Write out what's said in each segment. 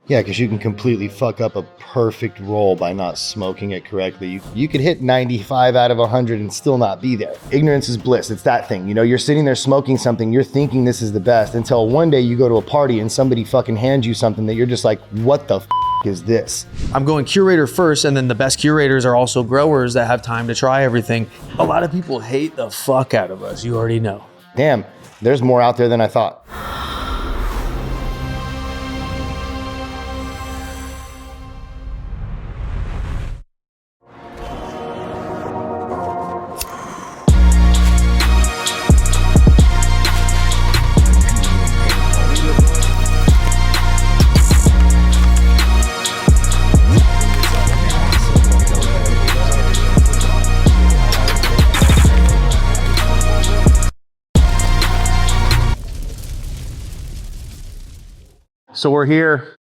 Yeah, because you can completely fuck up a perfect roll by not smoking it correctly. You could hit 95 out of 100 and still not be there. Ignorance is bliss. It's that thing. You know, you're sitting there smoking something, you're thinking this is the best until one day you go to a party and somebody fucking hands you something that you're just like, what the is this? I'm going curator first, and then the best curators are also growers that have time to try everything. A lot of people hate the fuck out of us. You already know. Damn, there's more out there than I thought. So we're here.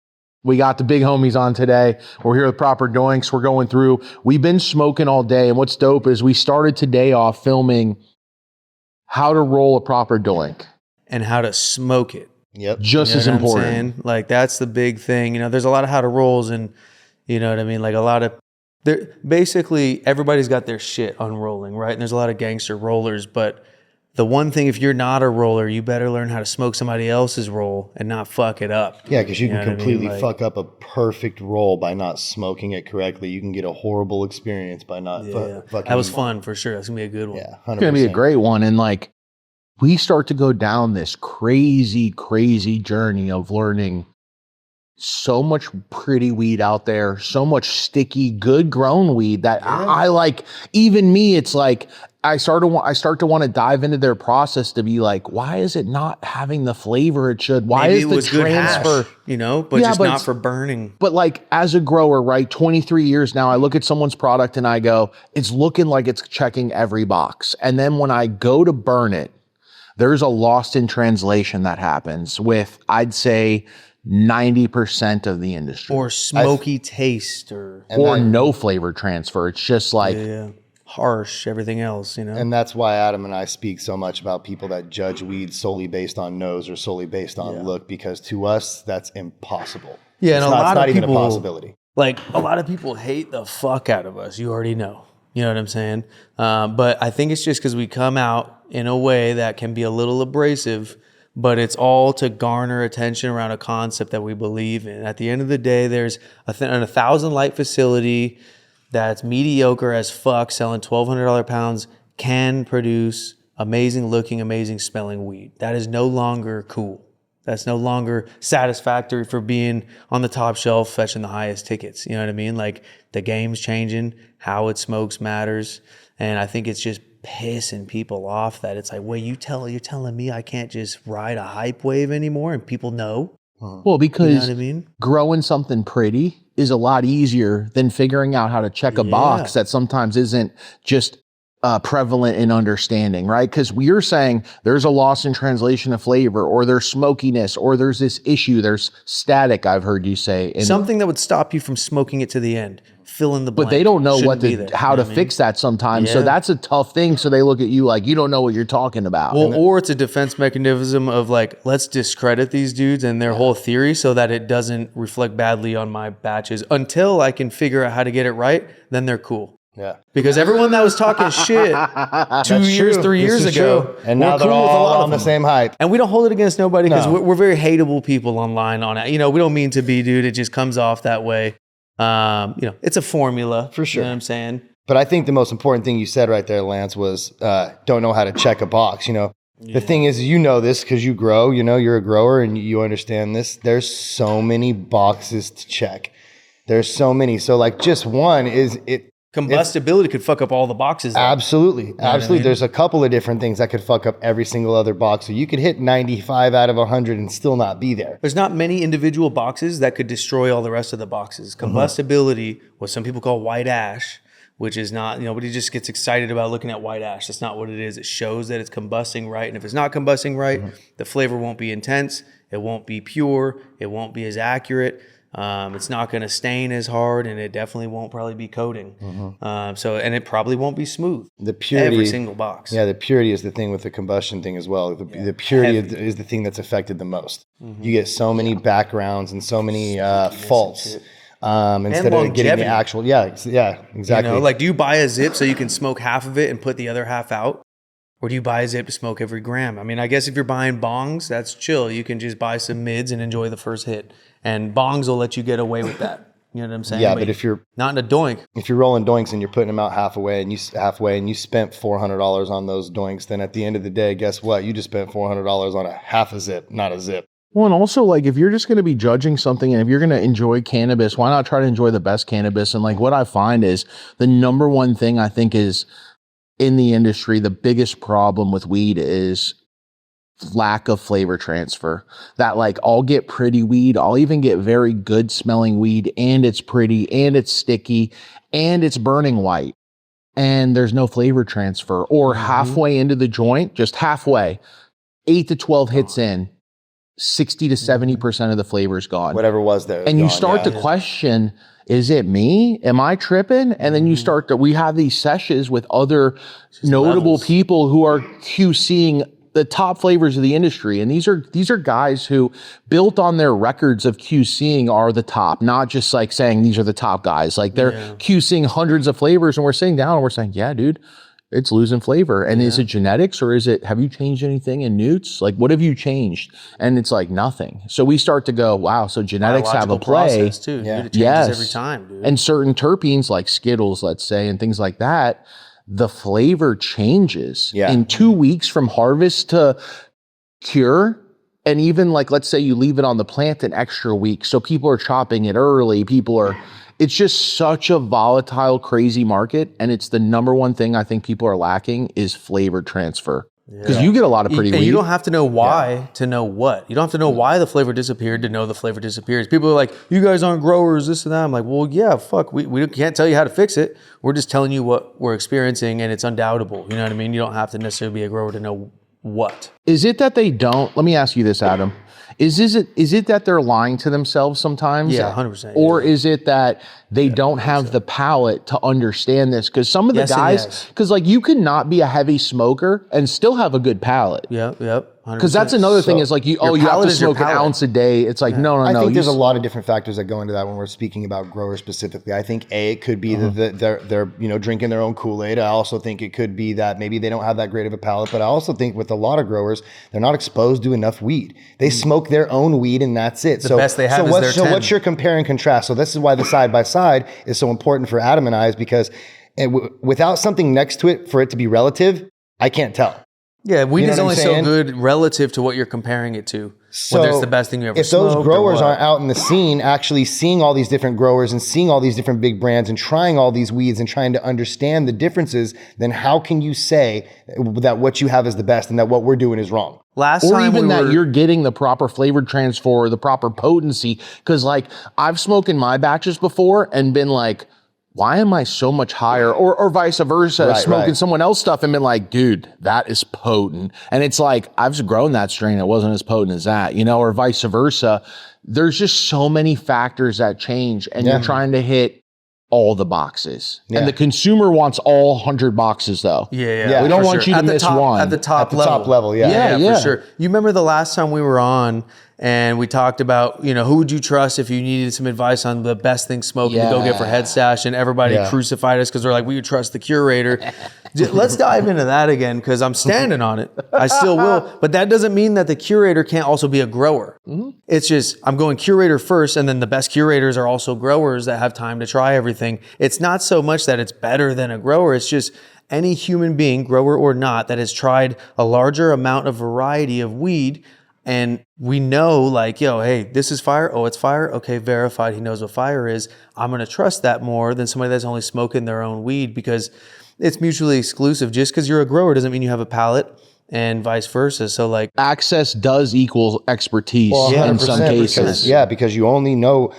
We got the big homies on today. We're here with Proper Doinks. We're going through. We've been smoking all day. And what's dope is we started today off filming how to roll a proper doink. And how to smoke it. Yep. Just as important. Like, that's the big thing. You know, there's a lot of how to rolls, and you know what I mean? Like, a lot of, basically everybody's got their shit on rolling, right? And there's a lot of gangster rollers, but the one thing, if you're not a roller, you better learn how to smoke somebody else's roll and not fuck it up. Yeah, because you can completely fuck up a perfect roll by not smoking it correctly. You can get a horrible experience by not fucking. That was fun for sure. That's gonna be a good one. Yeah, 100%. It's going to be a great one. And like, we start to go down this crazy, crazy journey of learning so much pretty weed out there, so much sticky, good grown weed that I like. Even me, it's like, I start to want to dive into their process to be like, why is it not having the flavor it should? Why Maybe is the transfer, hash, you know, but just not for burning. But like, as a grower, right, 23 years now, I look at someone's product and I go, it's looking like it's checking every box. And then when I go to burn it, there's a lost in translation that happens with, I'd say, 90% of the industry. Or smoky taste, or no flavor transfer. It's just like harsh, everything else, you know? And that's why Adam and I speak so much about people that judge weed solely based on nose or solely based on look, because to us, that's impossible. Yeah, it's and a lot of not people, even a possibility. Like, a lot of people hate the fuck out of us. You already know. You know what I'm saying? But I think it's just because we come out in a way that can be a little abrasive, but it's all to garner attention around a concept that we believe in. At the end of the day, there's a 1,000 light facility that's mediocre as fuck, selling $1,200 pounds, can produce amazing looking, amazing smelling weed. That is no longer cool. That's no longer satisfactory for being on the top shelf, fetching the highest tickets. You know what I mean? Like, the game's changing, how it smokes matters. And I think it's just pissing people off that it's like, wait, you're telling me I can't just ride a hype wave anymore and people know? Well, because you know what I mean? Growing something pretty is a lot easier than figuring out how to check a box that sometimes isn't just prevalent in understanding, right? Because you're saying there's a loss in translation of flavor, or there's smokiness, or there's this issue, there's static, I've heard you say. Something that would stop you from smoking it to the end. Fill in the blank. But they don't know how to fix that sometimes. So that's a tough thing. So they look at you like, you don't know what you're talking about. Well, or it's a defense mechanism of like, let's discredit these dudes and their whole theory so that it doesn't reflect badly on my batches. Until I can figure out how to get it right, then they're cool. Yeah. Because everyone that was talking shit 2 years, 3 years ago, and now they're all on the same hype. And we don't hold it against nobody because we're very hateable people online on it. You know, we don't mean to be, dude. It just comes off that way. You know, it's a formula. For sure. You know what I'm saying? But I think the most important thing you said right there, Lance, was don't know how to check a box. You know, the thing is, you know this because you grow. You know, you're a grower and you understand this. There's so many boxes to check. There's so many. So like, just one is it. Combustibility could fuck up all the boxes. Though. Absolutely. You know what I mean? There's a couple of different things that could fuck up every single other box. So you could hit 95 out of 100 and still not be there. There's not many individual boxes that could destroy all the rest of the boxes. Combustibility, what some people call white ash, which is not, nobody just gets excited about looking at white ash. That's not what it is. It shows that it's combusting right. And if it's not combusting right, the flavor won't be intense. It won't be pure. It won't be as accurate. It's not going to stain as hard, and it definitely won't probably be coating. And it probably won't be smooth. The purity, every single box. Yeah, the purity is the thing with the combustion thing as well. The purity is the thing that's affected the most. You get so many backgrounds and so many faults. Instead of getting the actual, exactly. You know, like, do you buy a zip so you can smoke half of it and put the other half out? Or do you buy a zip to smoke every gram? I mean, I guess if you're buying bongs, that's chill. You can just buy some mids and enjoy the first hit. And bongs will let you get away with that. You know what I'm saying? Yeah, but if you're not in a doink, if you're rolling doinks and you're putting them out halfway and you spent $400 on those doinks, then at the end of the day, guess what? You just spent $400 on a half a zip, not a zip. Well, and also, like, if you're just going to be judging something and if you're going to enjoy cannabis, why not try to enjoy the best cannabis? And like what I find is the number one thing I think is in the industry, the biggest problem with weed is lack of flavor transfer. That, like, I'll get pretty weed, I'll even get very good smelling weed, and it's pretty and it's sticky and it's burning white, and there's no flavor transfer. Or halfway into the joint, just halfway, 8 to 12 hits in, 60 to 70% of the flavor's gone. Whatever was there. And you start to question, is it me? Am I tripping? And then you start to, we have these sessions with other notable people who are QCing the top flavors of the industry. And these are guys who, built on their records of QCing, are the top, not just like saying these are the top guys. Like, they're QCing hundreds of flavors, and we're sitting down and we're saying, yeah, dude, it's losing flavor. And is it genetics, or is it, have you changed anything in newts? Like, what have you changed? And it's like nothing. So we start to go, wow, so genetics have a play. Too, dude. It changes every time, dude. And certain terpenes like Skittles, let's say, and things like that, the flavor changes in 2 weeks from harvest to cure. And even, like, let's say you leave it on the plant an extra week. So people are chopping it early. It's just such a volatile, crazy market. And it's the number one thing I think people are lacking is flavor transfer. Because you get a lot of pretty weed. You don't have to know why to know what. You don't have to know why the flavor disappeared to know the flavor disappears. People are like, you guys aren't growers, this and that. I'm like, well, yeah, fuck. We can't tell you how to fix it. We're just telling you what we're experiencing, and it's undoubtable. You know what I mean? You don't have to necessarily be a grower to know what. Is it that they don't? Let me ask you this, Adam. Is it that they're lying to themselves sometimes? Yeah, 100%. Or is it that they don't have the palate to understand this? Because some of the guys, because like you can not be a heavy smoker and still have a good palate. Yep. Because that's another thing is like you have to smoke an ounce a day. It's like, no. I think there's a lot of different factors that go into that when we're speaking about growers specifically. I think it could be that they're drinking their own Kool-Aid. I also think it could be that maybe they don't have that great of a palate. But I also think with a lot of growers, they're not exposed to enough weed. They smoke their own weed and that's it. The best they have is their 10. What's your compare and contrast? So this is why the side by side is so important for Adam and I, is because without something next to it for it to be relative, I can't tell. Yeah, weed is only so good relative to what you're comparing it to. So whether it's the best thing you ever smoked. If those growers aren't out in the scene, actually seeing all these different growers and seeing all these different big brands and trying all these weeds and trying to understand the differences, then how can you say that what you have is the best and that what we're doing is wrong? You're getting the proper flavor transfer or the proper potency. Because like I've smoked in my batches before and been like, why am I so much higher? Or vice versa, smoking someone else's stuff and been like, dude, that is potent. And it's like, I've just grown that strain. It wasn't as potent as that, or vice versa. There's just so many factors that change and you're trying to hit all the boxes. Yeah. And the consumer wants all 100 boxes though. Yeah. We don't want you to miss one. At the top level. Yeah, for sure. You remember the last time we were on and we talked about, who would you trust if you needed some advice on the best thing smoking to go get for head stash, and everybody crucified us because they're like, we would trust the curator. Let's dive into that again because I'm standing on it. I still will. But that doesn't mean that the curator can't also be a grower. Mm-hmm. It's just, I'm going curator first, and then the best curators are also growers that have time to try everything. It's not so much that it's better than a grower. It's just any human being, grower or not, that has tried a larger amount of variety of weed. And we know like, hey, this is fire. Oh, it's fire. Okay, verified. He knows what fire is. I'm going to trust that more than somebody that's only smoking their own weed because it's mutually exclusive. Just because you're a grower doesn't mean you have a palate and vice versa. So like access does equal expertise in some cases. Because you only know.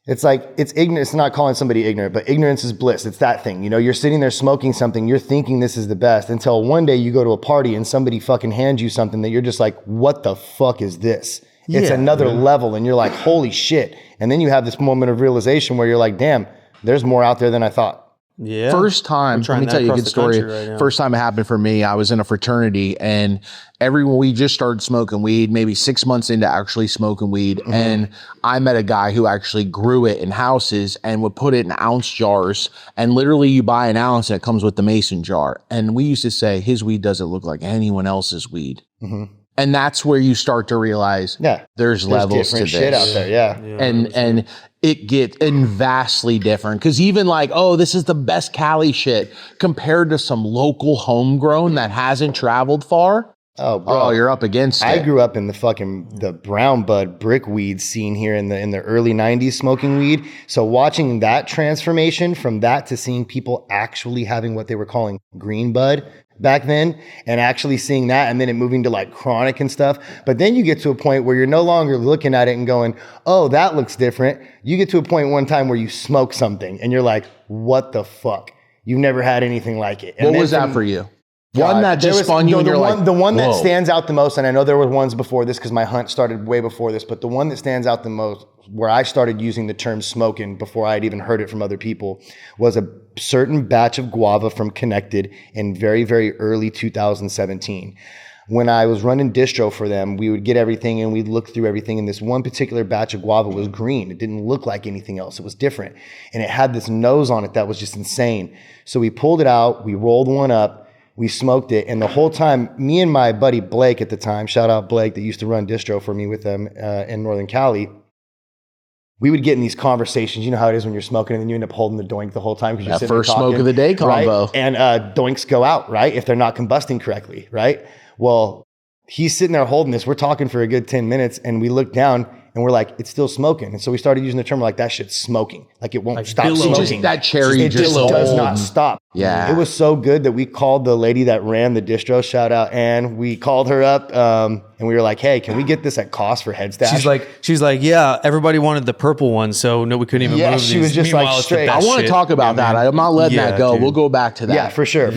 It's like, it's ignorant. It's not calling somebody ignorant, but ignorance is bliss. It's that thing. You're sitting there smoking something. You're thinking this is the best until one day you go to a party and somebody fucking hands you something that you're just like, what the fuck is this? It's another level, and you're like, holy shit. And then you have this moment of realization where you're like, damn, there's more out there than I thought. Yeah. First time, let me tell you a good story. First time it happened for me, I was in a fraternity, and we just started smoking weed, maybe 6 months into actually smoking weed. And I met a guy who actually grew it in houses and would put it in ounce jars. And literally you buy an ounce and it comes with the mason jar. And we used to say his weed doesn't look like anyone else's weed. And that's where you start to realize there's levels to this. Shit out there, and it gets vastly different, because even like, oh, this is the best Cali shit compared to some local homegrown that hasn't traveled far. Oh, bro. You're up against it. I grew up in the brown bud brick weed scene here in the early 90s smoking weed. So watching that transformation from that to seeing people actually having what they were calling green bud back then, and actually seeing that, and then it moving to like chronic and stuff. But then you get to a point where you're no longer looking at it and going, oh, that looks different. You get to a point one time where you smoke something and you're like, what the fuck? You've never had anything like it. And what was that for you? One that just spun you, and you're like, the one that whoa. stands out the most, and I know there were ones before this because my hunt started way before this, but the one that stands out the most, where I started using the term smoking before I'd even heard it from other people, was a certain batch of guava from Connected in very, very early 2017. When I was running distro for them, we would get everything and we'd look through everything, and this one particular batch of guava was green. It didn't look like anything else. It was different. And it had this nose on it that was just insane. So we pulled it out, we rolled one up, we smoked it, and the whole time, me and my buddy Blake at the time, shout out Blake that used to run distro for me with them in Northern Cali, we would get in these conversations. You know how it is when you're smoking and then you end up holding the doink the whole time because you're sitting there first talking, smoke of the day combo. right? And doinks go out, right? If they're not combusting correctly, right? Well, he's sitting there holding this. We're talking for a good 10 minutes, and we look down and we're like, it's still smoking. And so we started using the term like, that shit's smoking. Like it won't stop billowing. smoking. That cherry It just does not stop. Yeah. It was so good that we called the lady that ran the distro, shout out, and we called her up and we were like, hey, can we get this at cost for head stash? She's like, yeah, everybody wanted the purple one, so no, we couldn't even move these. She was just Meanwhile, like it's the straight. best I want to shit. talk about that. I'm not letting that go. Dude. We'll go back to that. Yeah, for sure.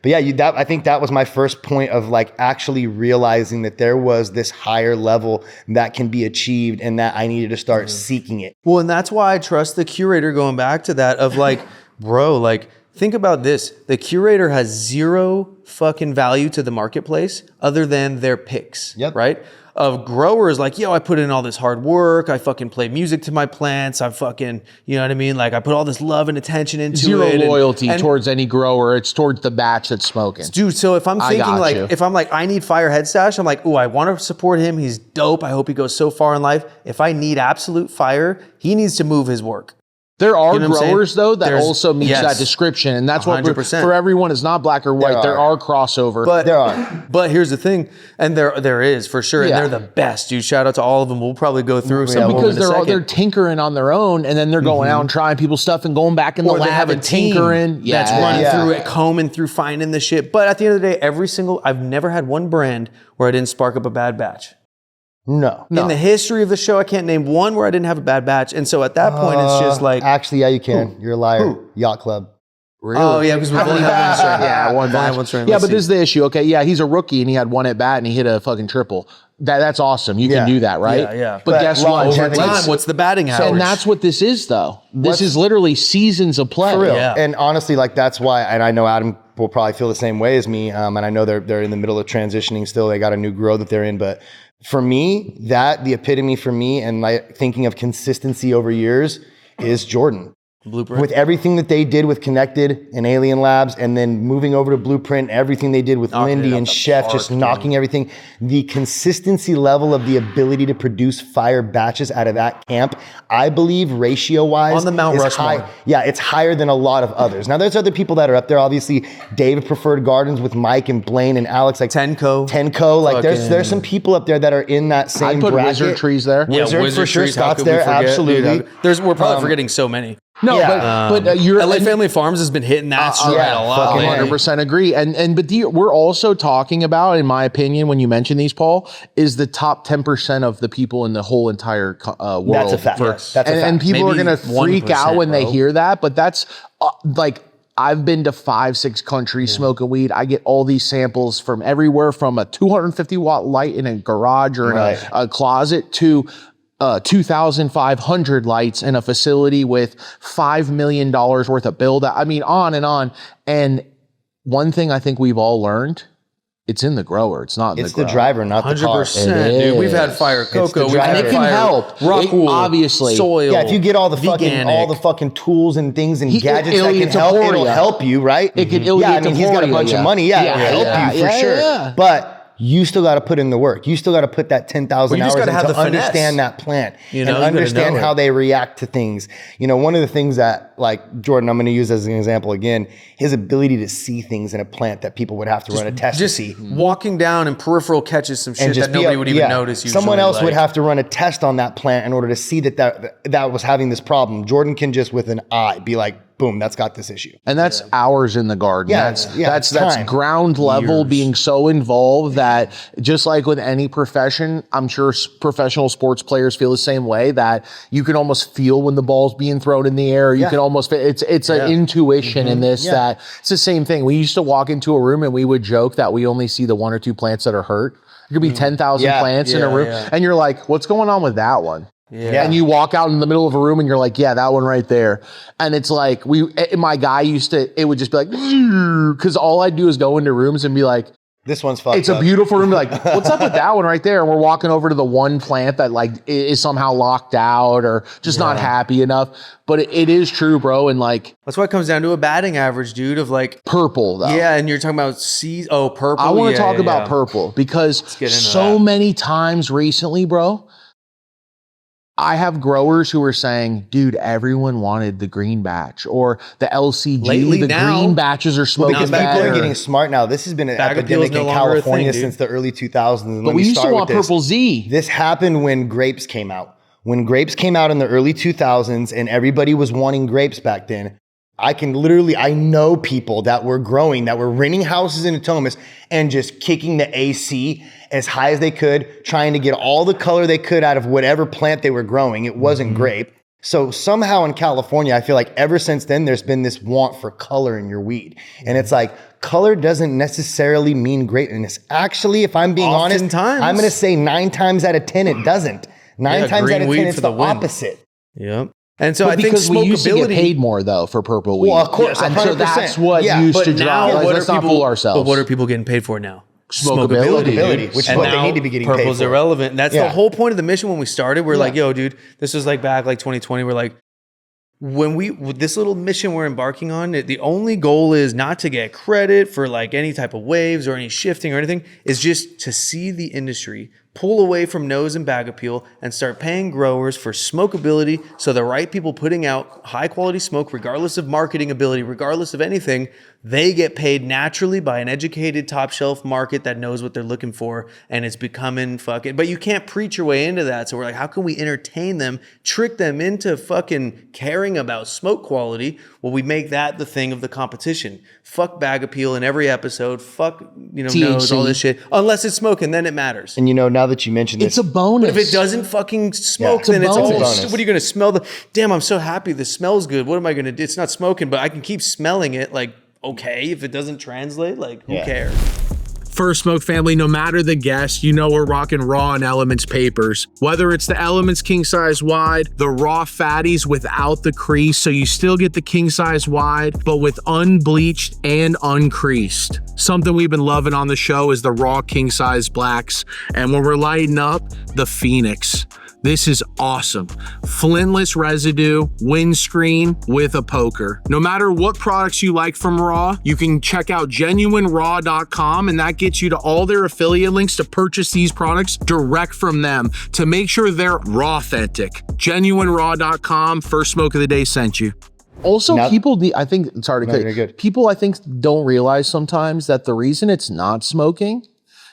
But yeah, I think that was my first point of like actually realizing that there was this higher level that can be achieved, and that I needed to start seeking it. Well, and that's why I trust the curator, going back to that of like, bro, like, think about this. The curator has zero fucking value to the marketplace other than their picks, right? Of growers like, yo, I put in all this hard work. I fucking play music to my plants. I fucking, you know what I mean? Like I put all this love and attention into Zero it. loyalty towards any grower. It's towards the batch that's smoking. Dude, so if I'm thinking like, if I'm like, I need fire head stash, I'm like, ooh, I want to support him. He's dope. I hope he goes so far in life. If I need absolute fire, he needs to move his work. There are growers though that also meet yes, that description, and that's what 100%. for everyone is not black or white. There are crossover, but there are. But here's the thing, and there is for sure, and they're the best, dude. Shout out to all of them. We'll probably go through some because they're tinkering on their own, and then they're going out and trying people's stuff and going back in the lab and tinkering. That's running through it, combing through, finding the shit. But at the end of the day, I've never had one brand where I didn't spark up a bad batch. No. In the history of the show, I can't name one where I didn't have a bad batch. And so at that point, it's just like... Actually, yeah, you can. You're a liar. Yacht Club. Really? Oh, yeah, because we've only had one strain. Yeah, one strain. Yeah, but this is the issue. Okay, yeah, he's a rookie and he had one at bat and he hit a fucking triple. That's awesome. You can do that, right? Yeah. But guess what? Over time, what's the batting average? And that's what this is, though. This is literally seasons of play. For real. Yeah. And honestly, like that's why, and I know Adam will probably feel the same way as me. And I know they're in the middle of transitioning still. They got a new grow that they're in. But for me, the epitome for me and like thinking of consistency over years is Jordan. Blueprint. With everything that they did with Connected and Alien Labs, and then moving over to Blueprint, everything they did with Lindy and Chef, just knocking everything. The consistency level of the ability to produce fire batches out of that camp, I believe ratio-wise, on the Mount Rushmore. High. Yeah, it's higher than a lot of others. Now, there's other people that are up there. Obviously, Dave Preferred Gardens with Mike and Blaine and Alex. Like Tenco. Like there's some people up there that are in that same bracket. I put Wizard Trees there. Wizard for sure. Scott's there, absolutely. Dude, we're probably forgetting so many. No, but you're LA Family Farms has been hitting that stride a lot. 100% agree. But we're also talking about, in my opinion, when you mention these, Paul, is the top 10% of the people in the whole entire world. That's a fact. That's a fact. And people Maybe are going to freak out when they hear that, but that's like I've been to 5-6 countries smoking weed. I get all these samples from everywhere, from a 250 watt light in a garage or in a closet to 2,500 lights in a facility with $5 million worth of build. I mean, on and on. And one thing I think we've all learned, it's in the grower. It's not in It's the the driver, not the car. 100%, dude. We've had fire cocoa. We've And had it can fire help. rock wool, Obviously. soil. Yeah, if you get all the veganic. fucking tools and things and gadgets that can it'll help, pour it'll ya. help you, right? It can Yeah, I mean, he's got a bunch of money. Yeah, it'll help you for sure. But you still got to put in the work. You still got to put that 10,000 hours in to understand that plant and understand how they react to things. You know, one of the things that, like, Jordan, I'm going to use as an example again, his ability to see things in a plant that people would have to run a test to see. Walking down and peripheral catches some shit that nobody would even notice usually. Someone else would have to run a test on that plant in order to see that was having this problem. Jordan can just with an eye be like, boom, that's got this issue. And that's hours in the garden. Yeah, that's ground level, being so involved that, just like with any profession, I'm sure professional sports players feel the same way, that you can almost feel when the ball's being thrown in the air. You can almost, it's an intuition in this that it's the same thing. We used to walk into a room and we would joke that we only see the 1 or 2 plants that are hurt. There could be 10,000 plants in a room and you're like, what's going on with that one? Yeah. And you walk out in the middle of a room and you're like, yeah, that one right there. And it's like, my guy it would just be like, because all I'd do is go into rooms and be like, this one's fucked It's a beautiful room. Be like, what's up with that one right there? And we're walking over to the one plant that like is somehow locked out or just not happy enough. But it is true, bro. And like, that's why it comes down to a batting average, dude, of like purple though. Yeah. And you're talking about purple. I want to talk about purple because so many times recently, bro, I have growers who are saying, dude, everyone wanted the green batch or the LCG. Lately the now, green batches are smoking because better. people are getting smart now. This has been an epidemic in California since the early 2000s. But we used to want Purple Z. This happened when grapes came out. When grapes came out in the early 2000s and everybody was wanting grapes back then, I know people that were growing, that were renting houses in Atomas and just kicking the AC as high as they could, trying to get all the color they could out of whatever plant they were growing. It wasn't grape. So somehow in California, I feel like ever since then, there's been this want for color in your weed. And it's like, color doesn't necessarily mean greatness. Actually, if I'm being honest, I'm going to say 9 times out of 10, it doesn't. 9 times out of 10, it's the opposite. Yep. And so I think because we used to get paid more though for purple weed. Well, of course, 100%. And so that's what used to drive. Let's not fool ourselves. But what are people getting paid for now? Smokeability, which is what they need to be getting paid for. Purple's irrelevant. That's the whole point of the mission when we started. We're like, yo, dude, this was like back like 2020. We're like, with this little mission we're embarking on, the only goal is not to get credit for like any type of waves or any shifting or anything, is just to see the industry pull away from nose and bag appeal and start paying growers for smokeability, so the right people putting out high quality smoke, regardless of marketing ability, regardless of anything, they get paid naturally by an educated top shelf market that knows what they're looking for, and it's becoming fucking, but you can't preach your way into that. So we're like, how can we entertain them, trick them into fucking caring about smoke quality? Well, we make that the thing of the competition. Fuck bag appeal in every episode. Fuck, nose, all this shit. Unless it's smoking, then it matters. And now that you mentioned this, it's a bonus. But if it doesn't fucking smoke, then it's all, what are you going to smell? Damn, I'm so happy this smells good. What am I going to do? It's not smoking, but I can keep smelling it. Like, okay, if it doesn't translate, like, who cares? First Smoke family, no matter the guest, we're rocking raw and Elements papers. Whether it's the Elements king size wide, the raw fatties without the crease, so you still get the king size wide, but with unbleached and uncreased. Something we've been loving on the show is the raw king size blacks. And when we're lighting up, the Phoenix. This is awesome. Flintless residue, windscreen with a poker. No matter what products you like from Raw, you can check out genuineraw.com, and that gets you to all their affiliate links to purchase these products direct from them to make sure they're raw authentic. Genuineraw.com, First Smoke of the Day sent you. Also, people I think don't realize sometimes that the reason it's not smoking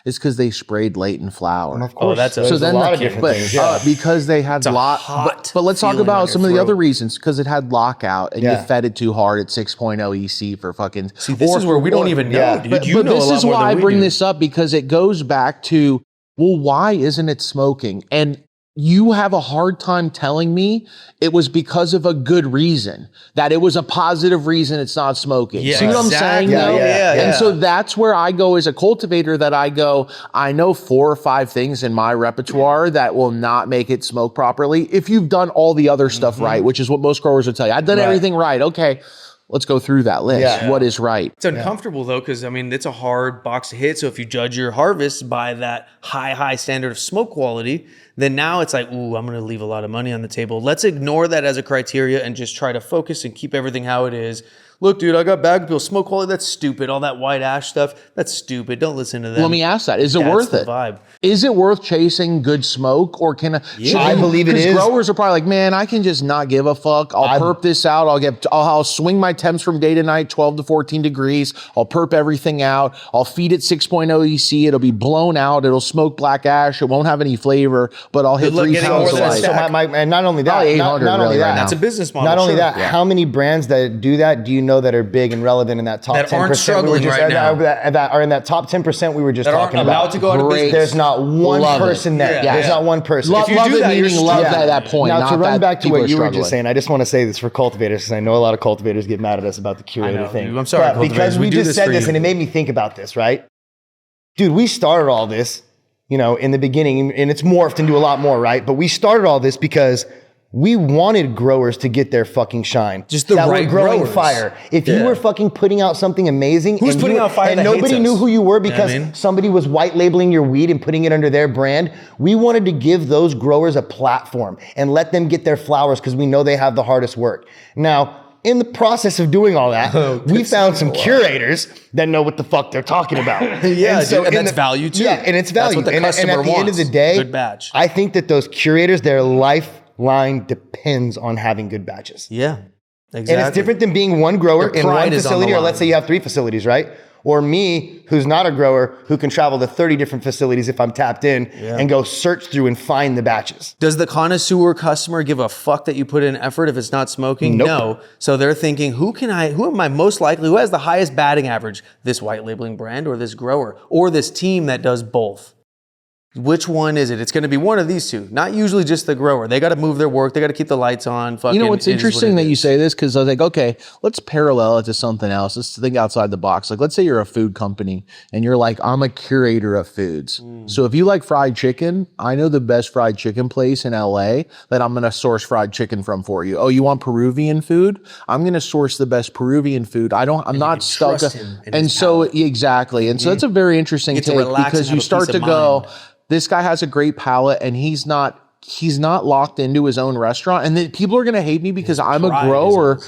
is because they sprayed latent flower. And of course, that's a lot of different things. Because they had but let's talk about some of the other reasons. Because it had lockout and you fed it too hard at 6.0 EC for fucking. See, this is where we don't even know, dude. But this is why I bring this up, because it goes back to, well, why isn't it smoking? And you have a hard time telling me it was because of a good reason, that it was a positive reason it's not smoking. Yeah, See what I'm saying? Yeah, though? yeah. And so that's where I go as a cultivator, that I go, I know 4 or 5 things in my repertoire that will not make it smoke properly. If you've done all the other stuff right, which is what most growers will tell you. I've done everything right. Okay. Let's go through that list. Yeah. What is right? It's uncomfortable though, because I mean, it's a hard box to hit. So if you judge your harvest by that high standard of smoke quality, then now it's like, ooh, I'm going to leave a lot of money on the table. Let's ignore that as a criteria and just try to focus and keep everything how it is. Look, dude, I got bag bill smoke quality. That's stupid. All that white ash stuff, that's stupid. Don't listen to them. Let me ask that. Is it That's worth the it? vibe. Is it worth chasing good smoke, or can I believe it is. Growers are probably like, man, I can just not give a fuck. I'll perp this out. I'll swing my temps from day to night, 12 to 14 degrees. I'll perp everything out. I'll feed it 6.0 EC. It'll be blown out. It'll smoke black ash. It won't have any flavor, but I'll hit luck 3 getting pounds more of than a light. stack. And not only that, Probably 800 not only really that, right now. That's a business model. not only sure. that, how many brands that do that do you know that are big and relevant in that top That 10%? aren't struggling right now. That are in that top 10% we were just That aren't talking allowed about. to go out of business. There's not one Love it. person there. Yeah. There's not one person. Love, you love do it, that, you're meaning love struggling. that point. Now, not to run that back to people what are you were struggling. just saying, I just want to say this for cultivators, because I know a lot of cultivators get mad at us about the curator know, thing. dude. I'm sorry, But cultivators. because We we do just this said for this, you. and it made me think about this, right? Dude, we started all this, in the beginning, and it's morphed into a lot more, right? But we started all this because we wanted growers to get their fucking shine. Just the that right were growing growers. fire. If you were fucking putting out something amazing, Who's and putting you, out fire and that nobody hates knew us? who you were You know what because I mean? somebody was white labeling your weed and putting it under their brand, we wanted to give those growers a platform and let them get their flowers, because we know they have the hardest work. Now, in the process of doing all that, we found some curators that know what the fuck they're talking about. Yeah, so dude, and in that's value too. Yeah, and it's That's value. what the and customer at the end of wants. the day, Good batch. I think that those curators, their lifeline depends on having good batches. Yeah, exactly. And it's different than being one grower Their in one pride is on facility, the or let's line. say you have 3 facilities, right? Or me, who's not a grower, who can travel to 30 different facilities if I'm tapped in and go search through and find the batches. Does the connoisseur customer give a fuck that you put in effort if it's not smoking? Nope. No. So they're thinking, who am I most likely, who has the highest batting average? This white labeling brand or this grower or this team that does both? Which one is it? It's going to be one of these two. Not usually just the grower. They got to move their work. They got to keep the lights on. Fucking, You know what's it is what interesting it that you is. say this, because I was like, okay, let's parallel it to something else. Let's think outside the box. Like, let's say you're a food company and you're like, I'm a curator of foods. So if you like fried chicken, I know the best fried chicken place in LA that I'm going to source fried chicken from for you. Oh, you want Peruvian food? I'm going to source the best Peruvian food. I'm not stuck. trust him in And his so palate. exactly. And so that's a very interesting You get to take, relax because and you have a start peace to of go, mind. this guy has a great palate and he's not locked into his own restaurant. And then people are going to hate me because I'm a pride is grower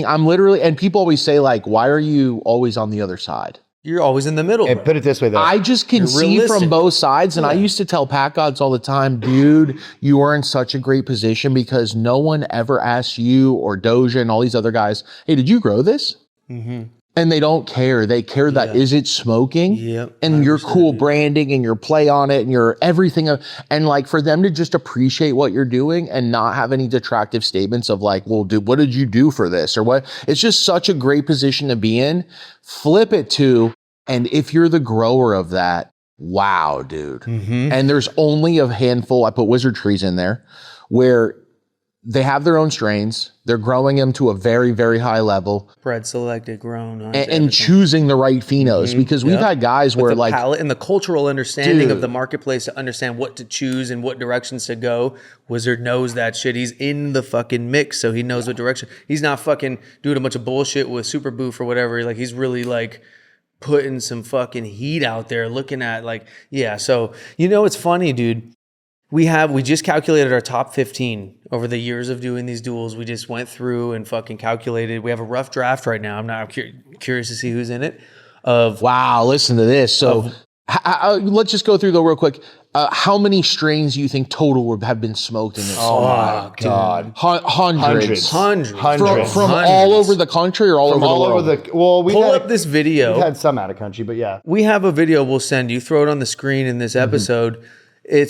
I'm literally, and people always say like, why are you always on the other side? You're always in the middle. And bro. put it this way, though. I just can You're see realistic. from both sides. And I used to tell pack gods all the time, dude, you are in such a great position because no one ever asks you or Doja and all these other guys, hey, did you grow this? And they don't care. They care that is it smoking? Yep, And your cool branding and your play on it and your everything. And like for them to just appreciate what you're doing and not have any detractive statements of like, well, dude, what did you do for this? Or what? It's just such a great position to be in. Flip it to, and if you're the grower of that, wow, dude. And there's only a handful, I put wizard trees in there, where they have their own strains. They're growing them to a very, very high level Bred, selected, grown. and choosing the right phenos, because we've had guys where the like, palate and the cultural understanding of Dude. the marketplace to understand what to choose and what directions to go. Wizard knows that shit. He's in the fucking mix, so he knows what direction. He's not fucking doing a bunch of bullshit with Super Boof or whatever. Like he's really like putting some fucking heat out there, looking at like, yeah. So it's funny, dude. We just calculated our top 15 over the years of doing these duels. We just went through and fucking calculated. We have a rough draft right now. I'm curious to see who's in it. wow, listen to this. So let's just go through though real quick. How many strains do you think total have been smoked in this? Oh my God. Hundreds. Hundreds. From all over the country or all over the world? Well, we Pull had, up this video. we've had some out of country, but yeah. We have a video we'll send you. Throw it on the screen in this episode.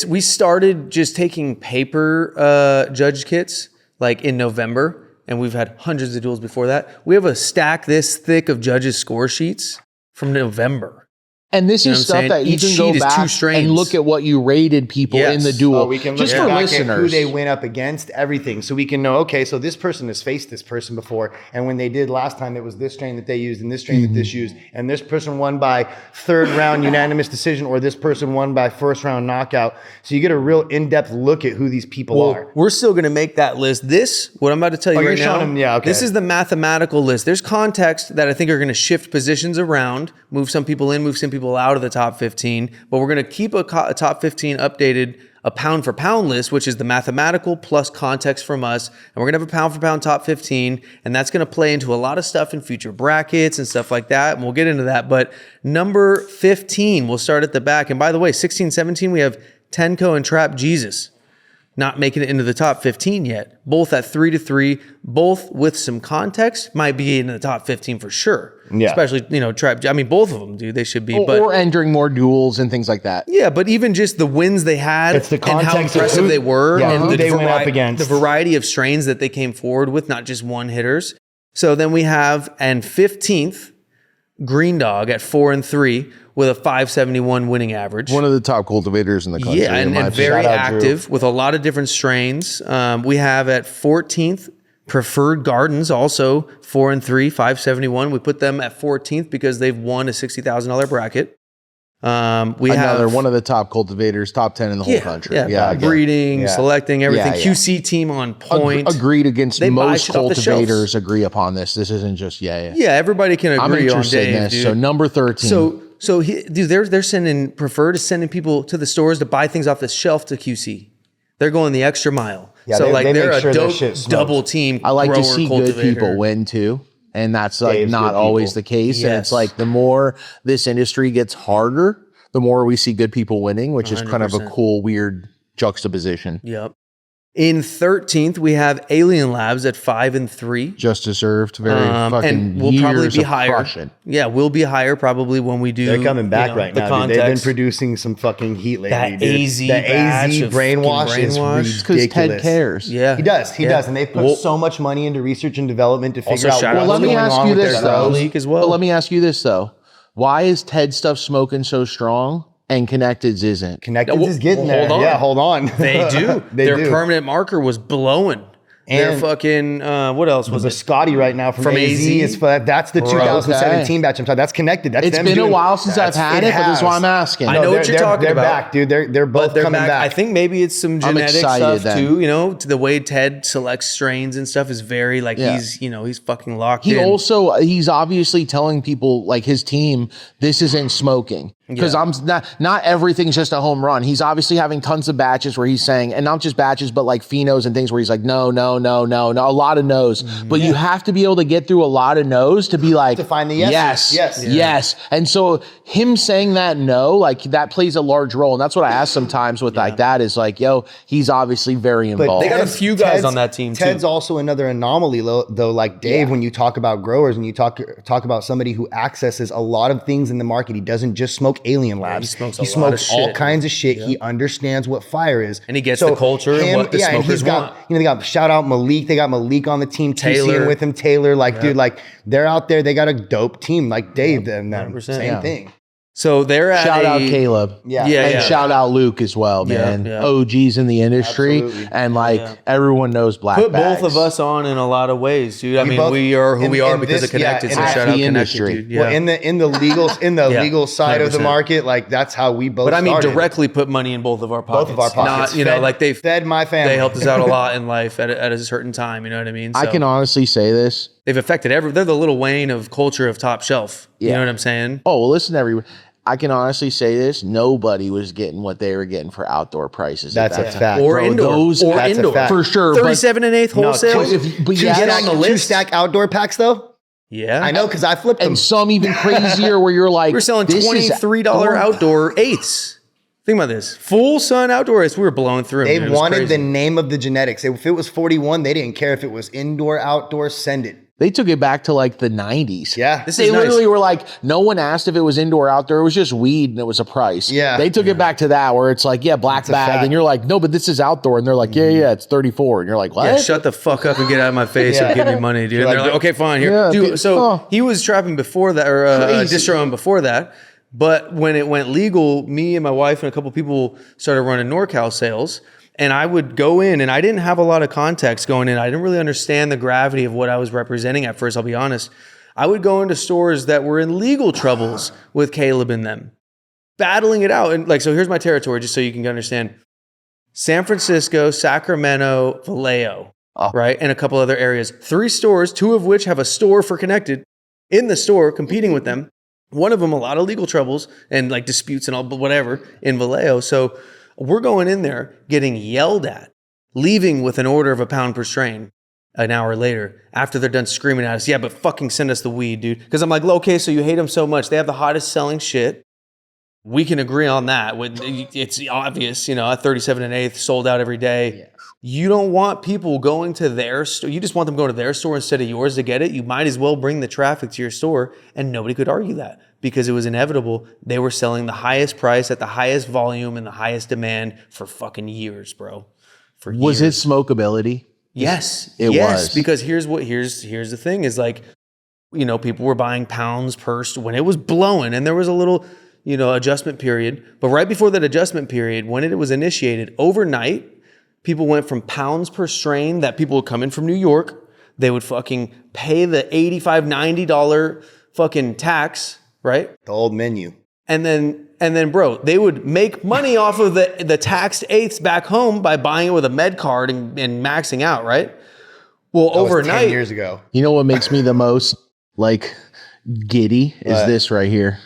We started just taking paper judge kits like in November, and we've had hundreds of duels before that. We have a stack this thick of judges' score sheets from November. And this You know is what I'm stuff saying? that you Each can sheet go is 2 back strains. and look at what you rated people in the duel. We can look just for back at listeners. who they went up against, everything. So we can know, okay, so this person has faced this person before. And when they did last time, it was this strain that they used and this strain that this used. And this person won by 3rd round unanimous decision, or this person won by 1st round knockout. So you get a real in-depth look at who these people are. We're still going to make that list. This, what I'm about to tell you Oh, right you're now, showing them- yeah, okay. this is the mathematical list. There's context that I think are going to shift positions around, move some people in, move some people out of the top 15. But we're going to keep a top 15 updated, a pound for pound list, which is the mathematical plus context from us. And we're going to have a pound for pound top 15. And that's going to play into a lot of stuff in future brackets and stuff like that. And we'll get into that. But number 15, we'll start at the back. And by the way, 16, 17, we have Tenko and Trap Jesus not making it into the top 15 yet. Both at 3-3, both with some context, might be in the top 15 for sure. Yeah. Especially, Trap. I mean, both of them, dude. They should be. or entering more duels and things like that. Yeah, but even just the wins they had It's the and how context of impressive who- they were yeah, and who the they went up against. the variety of strains that they came forward with, not just one hitters. So then we have, and 15th, Green Dog at 4-3 with a 571 winning average. One of the top cultivators in the country. Yeah, in my and opinion. very Shout out, Drew. active with a lot of different strains. We have at 14th, Preferred Gardens, also 4-3, 571. We put them at 14th because they've won a $60,000 bracket. We Another have one of the top cultivators, top 10 in the whole country. Yeah, breeding, Yeah. selecting, everything. Yeah, yeah. QC team on point. Agreed against They buy most shit off the cultivators agree upon this. This isn't just yeah. Yeah, everybody can I'm agree on interested in Dave, this. dude. So number 13. Dude, they're sending Preferred is sending people to the stores to buy things off the shelf to QC. They're going the extra mile. Yeah, so they like they're make sure a their dope shit smokes. double team. I like to grower, see cultivator. good people win too. And that's like Dave's not good always people. the case. And it's Yes. like the more this industry gets harder, the more we see good people winning, which is kind of a 100%. cool, weird juxtaposition. Yep. In 13th, we have Alien Labs at 5-3. Just deserved. Very fucking And we'll probably years be of higher. crushing. Yeah, we'll be higher probably when we do. They're coming back right the now, dude. They've been context. producing some fucking heat lately, That dude. AZ the batch AZ of brainwash fucking is brainwash. Because ridiculous. Ted cares. Yeah, He does. He Yeah. does. And they've put Well- so much money into research and development to figure Also, out shout what's out Well, let me going ask on you with this their though. grows. leak as well. But let me ask you this though. Why is Ted stuff smoking so strong and Connected's isn't? Connected Well, is getting there. hold on. Yeah, hold on. They do. They Their do. permanent marker was blowing. Their And fucking what else was The it? Scotty right now from AZ AZ? is that's the 2017 batch. I'm talking. That's Connected. That's It's them been a doing- while since I've had it, but that's why I'm asking. I know what you're talking they're about. back, dude. They're both They're coming back. I think maybe it's some I'm genetic excited stuff then. too. To the way Ted selects strains and stuff is very like Yeah. he's fucking locked He in. also he's obviously telling people like his team this isn't smoking because Yeah. I'm not everything's just a home run. He's obviously having tons of batches where he's saying, and not just batches but like phenos and things where he's like no, a lot of no's. But you have to be able to get through a lot of no's to be like To find the yeses. yes. And so him saying that no, like that plays a large role, and that's what I ask sometimes with like that is like, yo, he's obviously very involved. they got a few guys on that team, too. Ted's also another anomaly, though. Like Dave, when you talk about growers and you talk about somebody who accesses a lot of things in the market, he doesn't just smoke Alien Labs. he smokes He a lot of smokes all shit. kinds of shit. He understands what fire is, And he gets the culture and what the and smokers he's got, want. they got shout out Malik. They got Malik on the team. Taylor. TCing with him. Taylor, like dude, like they're out there. They got a dope team. Like Dave and them. 100%. Same Yeah. thing. So they're at Shout out Caleb. Yeah. And Yeah. shout out Luke as well, Yeah, man. yeah. OGs in the industry. Absolutely. And like everyone knows black Put bags. both of us on in a lot of ways, dude. I mean, both- we are who in- we are in because this- of Connected. yeah, so in shout the out Connected, industry. dude. Yeah. Well, in the legal Yeah, legal side of the 100%. market, like that's how we both. but I mean, started. directly put money in both of our pockets. Both of our pockets. Not, like they fed my family. They helped us out a lot in life at a certain time. You know what I mean? I So can honestly say this. they've affected they're the Little Wayne of culture of top shelf. You Yeah. know what I'm saying? Oh, well, listen, everyone. I can honestly say this: nobody was getting what they were getting for outdoor prices. at That's a that time. fact. Or Bro, indoor. those- or that's a indoor. fact. For sure. but- 37 and 8 wholesale. but to yeah, get that's on the Two list. stack outdoor packs though. Yeah. I know because I flipped them. and some even crazier where you're like, We were selling this is $23 outdoor eights. Think about this. Full sun outdoor eights. We were blowing through them. They dude. It was wanted crazy. the name of the genetics. If it was 41, they didn't care if it was indoor, outdoor. Send it. They took it back to like the 90s. Yeah. This They is nice. literally were like, no one asked if it was indoor or outdoor. It was just weed and it was a price. Yeah. They took it back to that where it's like, yeah, black a bag. fact. And you're like, no, but this is outdoor. And they're like, yeah, it's 34. And you're like, what? Yeah, shut the fuck up and get out of my face Yeah. and give me money, dude. And Like, they're like, okay, fine, here. Yeah, Dude, so oh. he was trapping before that, or Crazy. distroing before that. But when it went legal, me and my wife and a couple people started running NorCal sales. And I would go in, and I didn't have a lot of context going in. I didn't really understand the gravity of what I was representing at first, I'll be honest. I would go into stores that were in legal troubles with Caleb and them, battling it out. And like, so here's my territory, just so you can understand. San Francisco, Sacramento, Vallejo, right? And a couple other areas. 3 stores, 2 of which have a store for Connected in the store competing with them. One of them, a lot of legal troubles and like disputes and all, but whatever in Vallejo. So we're going in there getting yelled at, leaving with an order of £1 per strain an hour later after they're done screaming at us. Yeah, but fucking send us the weed, dude. Because I'm like, okay, so you hate them so much. They have the hottest selling shit. We can agree on that. It's obvious, a 37 1/8 sold out every day. Yeah. You don't want people going to their store. You just want them going to their store instead of yours to get it. You might as well bring the traffic to your store, and nobody could argue that because it was inevitable. They were selling the highest price at the highest volume and the highest demand for fucking years, bro. For years. Was it smokeability? Yes. It was. Because here's the thing is like, people were buying pounds per when it was blowing, and there was a little, adjustment period. But right before that adjustment period, when it was initiated, overnight, people went from pounds per strain that people would come in from New York. They would fucking pay the $85, $90 fucking tax, right? The old menu. And then, bro, they would make money off of the taxed eighths back home by buying it with a med card and maxing out, right? Well, that overnight, was 10 years ago. You know what makes me the most giddy is this right here.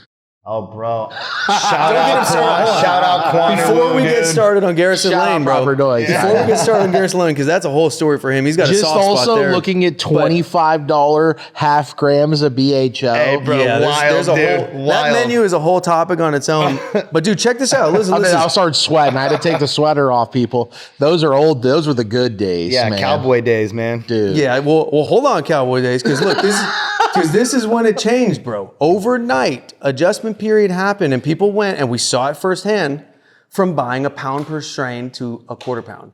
Oh, bro. Shout out Quantum. Before we get started on Garrison Lane, bro. Before we get started on Garrison Lane, because that's a whole story for him. He's got a soft spot there. Just also looking at $25 half grams of BHO. Hey, bro, there's a whole, that menu is a whole topic on its own. But dude, check this out. Listen. I'll start sweating. I had to take the sweater off, people. Those are old. Those were the good days. Yeah, man. cowboy days, man. Dude. Yeah, well, hold on, cowboy days, because look, this is when it changed, bro. Overnight, adjustment period happened, and people went, and we saw it firsthand, from buying £1 per strain to a quarter pound.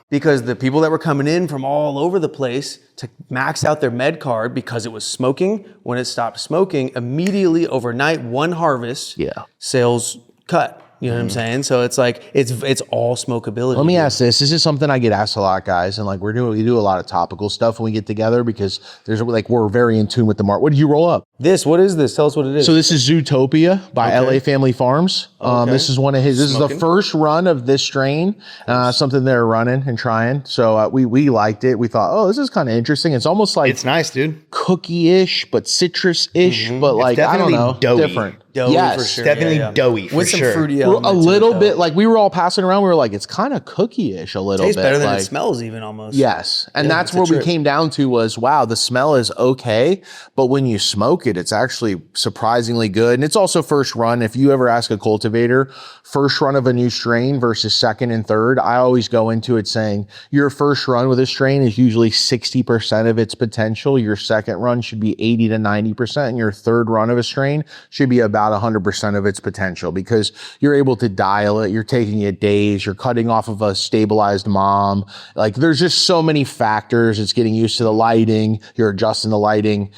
Because the people that were coming in from all over the place to max out their med card because it was smoking, when it stopped smoking, immediately overnight, one harvest, sales cut. You know what I'm saying? So it's like, it's all smokeability. Let me ask this. This is something I get asked a lot, guys. And like we do a lot of topical stuff when we get together because we're very in tune with the market. What did you roll up? What is this? Tell us what it is. So this is Zootopia by LA Family Farms. This is one of his, this is the first run of this strain, something they're running and trying. So we liked it. We thought, this is kind of interesting. It's almost like, it's nice, dude. Cookie-ish, but citrus-ish, but like, I don't know, doughy. different. Doughy, yes, for sure. Definitely doughy, for with sure. some fruity a elements. little bit, like we were all passing around. We were like, it's kind of cookie-ish a little bit. Tastes better than like, it smells even almost. Yes. And that's where we came down to was, wow, the smell is okay. But when you smoke it, it's actually surprisingly good. And it's also first run. If you ever ask a cultivator, first run of a new strain versus second and third, I always go into it saying your first run with a strain is usually 60% of its potential. Your second run should be 80 to 90%. And your third run of a strain should be about 100% of its potential because you're able to dial it. You're taking it days. You're cutting off of a stabilized mom. Like there's just so many factors. It's getting used to the lighting. You're adjusting the lighting.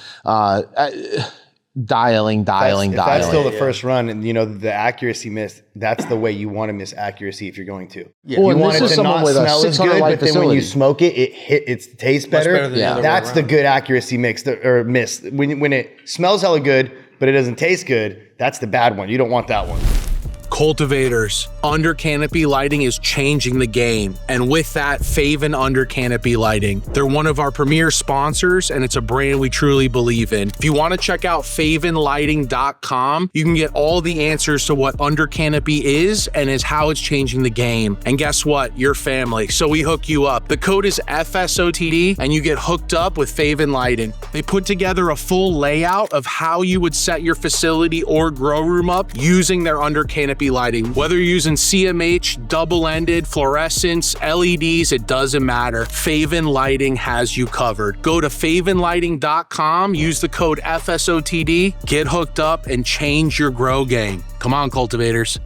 Dialing. That's still the first run, and the accuracy miss. That's the way you want to miss accuracy if you're going to. Yeah. Well, you want it to not smell as good, but then when you facility. smoke it, it tastes better. Than the other way That's the around. good accuracy mix or miss. When it smells hella good, but it doesn't taste good, that's the bad one. You don't want that one. Cultivators, under canopy lighting is changing the game. And with that, Faven Under Canopy Lighting. They're one of our premier sponsors, and it's a brand we truly believe in. If you want to check out favenlighting.com, you can get all the answers to what under canopy is and is how it's changing the game. And guess what? You're family, so we hook you up. The code is FSOTD, and you get hooked up with Faven Lighting. They put together a full layout of how you would set your facility or grow room up using their under canopy lighting. Whether you're using CMH, double-ended, fluorescents, LEDs, it doesn't matter. Faven Lighting has you covered. Go to favenlighting.com, use the code FSOTD, get hooked up, and change your grow game. Come on, cultivators.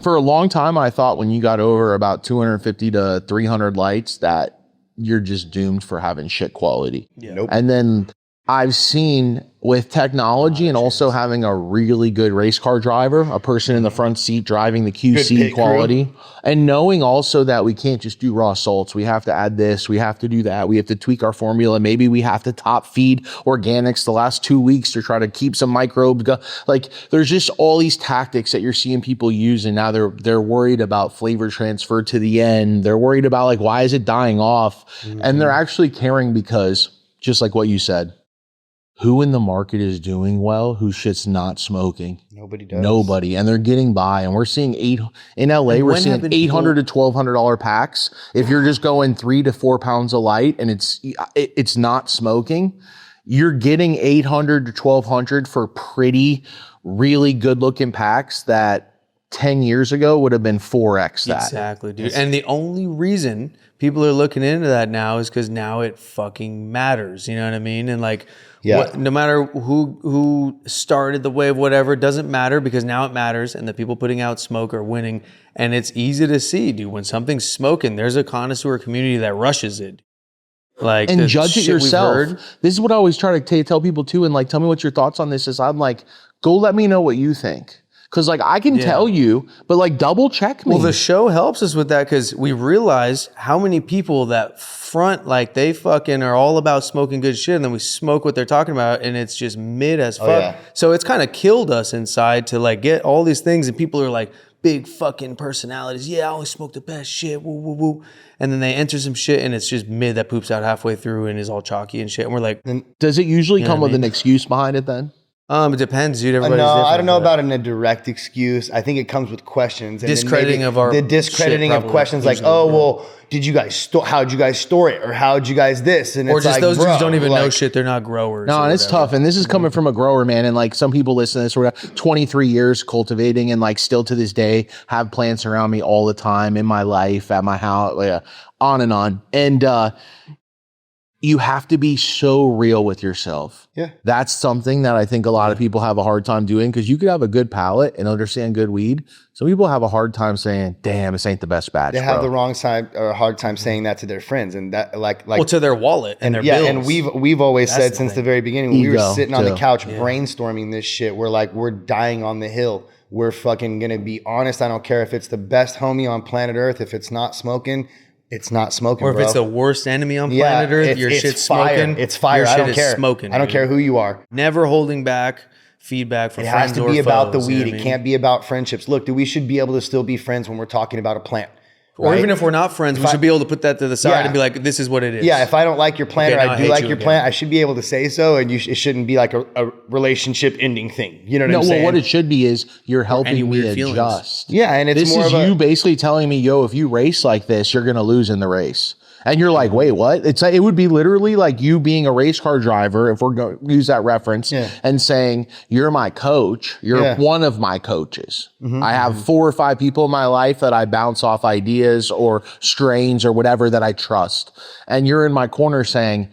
For a long time, I thought when you got over about 250 to 300 lights that you're just doomed for having shit quality. Yeah. Nope. And then I've seen with technology and also having a really good race car driver, a person in the front seat driving the QC quality, and knowing also that we can't just do raw salts. We have to add this, we have to do that, we have to tweak our formula. Maybe we have to top feed organics the last 2 weeks to try to keep some microbes. Like there's just all these tactics that you're seeing people use, and now they're worried about flavor transfer to the end. They're worried about like, why is it dying off? And they're actually caring because, just like what you said, who in the market is doing well? Who shit's not smoking? Nobody does. Nobody. And they're getting by. And we're seeing in LA, we're seeing $800 to $1,200 packs. If you're just going 3 to 4 pounds of light and it's not smoking, you're getting $800 to $1,200 for pretty, really good looking packs that 10 years ago would have been 4x that. Exactly, dude. And the only reason people are looking into that now is because now it fucking matters. You know what I mean? And like, no matter who started the wave, whatever, it doesn't matter because now it matters, and the people putting out smoke are winning. And it's easy to see, dude. When something's smoking, there's a connoisseur community that rushes it. Like, and judge it yourself. This is what I always try to tell people too. And like, tell me what your thoughts on this is. I'm like, go let me know what you think. Cause like I can tell you, but like double check me. Well, the show helps us with that because we realize how many people that front, like they fucking are all about smoking good shit, and then we smoke what they're talking about, and it's just mid as fuck. Yeah. So it's kind of killed us inside to like get all these things, and people are like big fucking personalities. Yeah, I always smoke the best shit. Woo, woo, woo. And then they enter some shit, and it's just mid that poops out halfway through and is all chalky and shit. And we're like, does it usually come with an excuse behind it then? It depends, dude. Everybody's no, different, I don't know about a direct excuse. I think it comes with questions. And discrediting of our the discrediting of questions like, oh, well, did you guys how'd you guys store it, or how'd you guys this? And or it's just like, those dudes don't even like, know shit. They're not growers. No, and it's tough. And this is coming from a grower, man. And like some people listen to this, we're 23 years cultivating, and like still to this day have plants around me all the time in my life, at my house, on and on. And you have to be so real with yourself. Yeah. That's something that I think a lot of people have a hard time doing, because you could have a good palate and understand good weed. Some people have a hard time saying, damn, this ain't the best batch. They have the wrong side or a hard time saying that to their friends, and that like well, to their wallet and their bills. And we've always said since the very beginning, when we were sitting on the couch brainstorming this shit, we're dying on the hill. We're fucking gonna be honest. I don't care if it's the best homie on planet Earth. If it's not smoking, it's not smoking, or if bro. it's the worst enemy on planet Earth, your shit's smoking. It's fire. I don't care. Smoking, I don't care who you are. Never holding back feedback from friends or foes. It has to be about the weed. It can't be about friendships. Look, dude, we should be able to still be friends when we're talking about a plant. Or even if we're not friends, we should be able to put that to the side and be like, this is what it is. Yeah, if I don't like your plant or I do like your plant, I should be able to say so, and it shouldn't be like a relationship ending thing. You know what I'm saying? No, well, what it should be is you're helping me adjust. Yeah, and it's more of you basically telling me, yo, if you race like this, you're going to lose in the race. And you're like, wait, what? It would be literally like you being a race car driver, if we're going to use that reference, and saying, you're my coach. You're one of my coaches. I have 4 or 5 people in my life that I bounce off ideas or strains or whatever that I trust. And you're in my corner saying,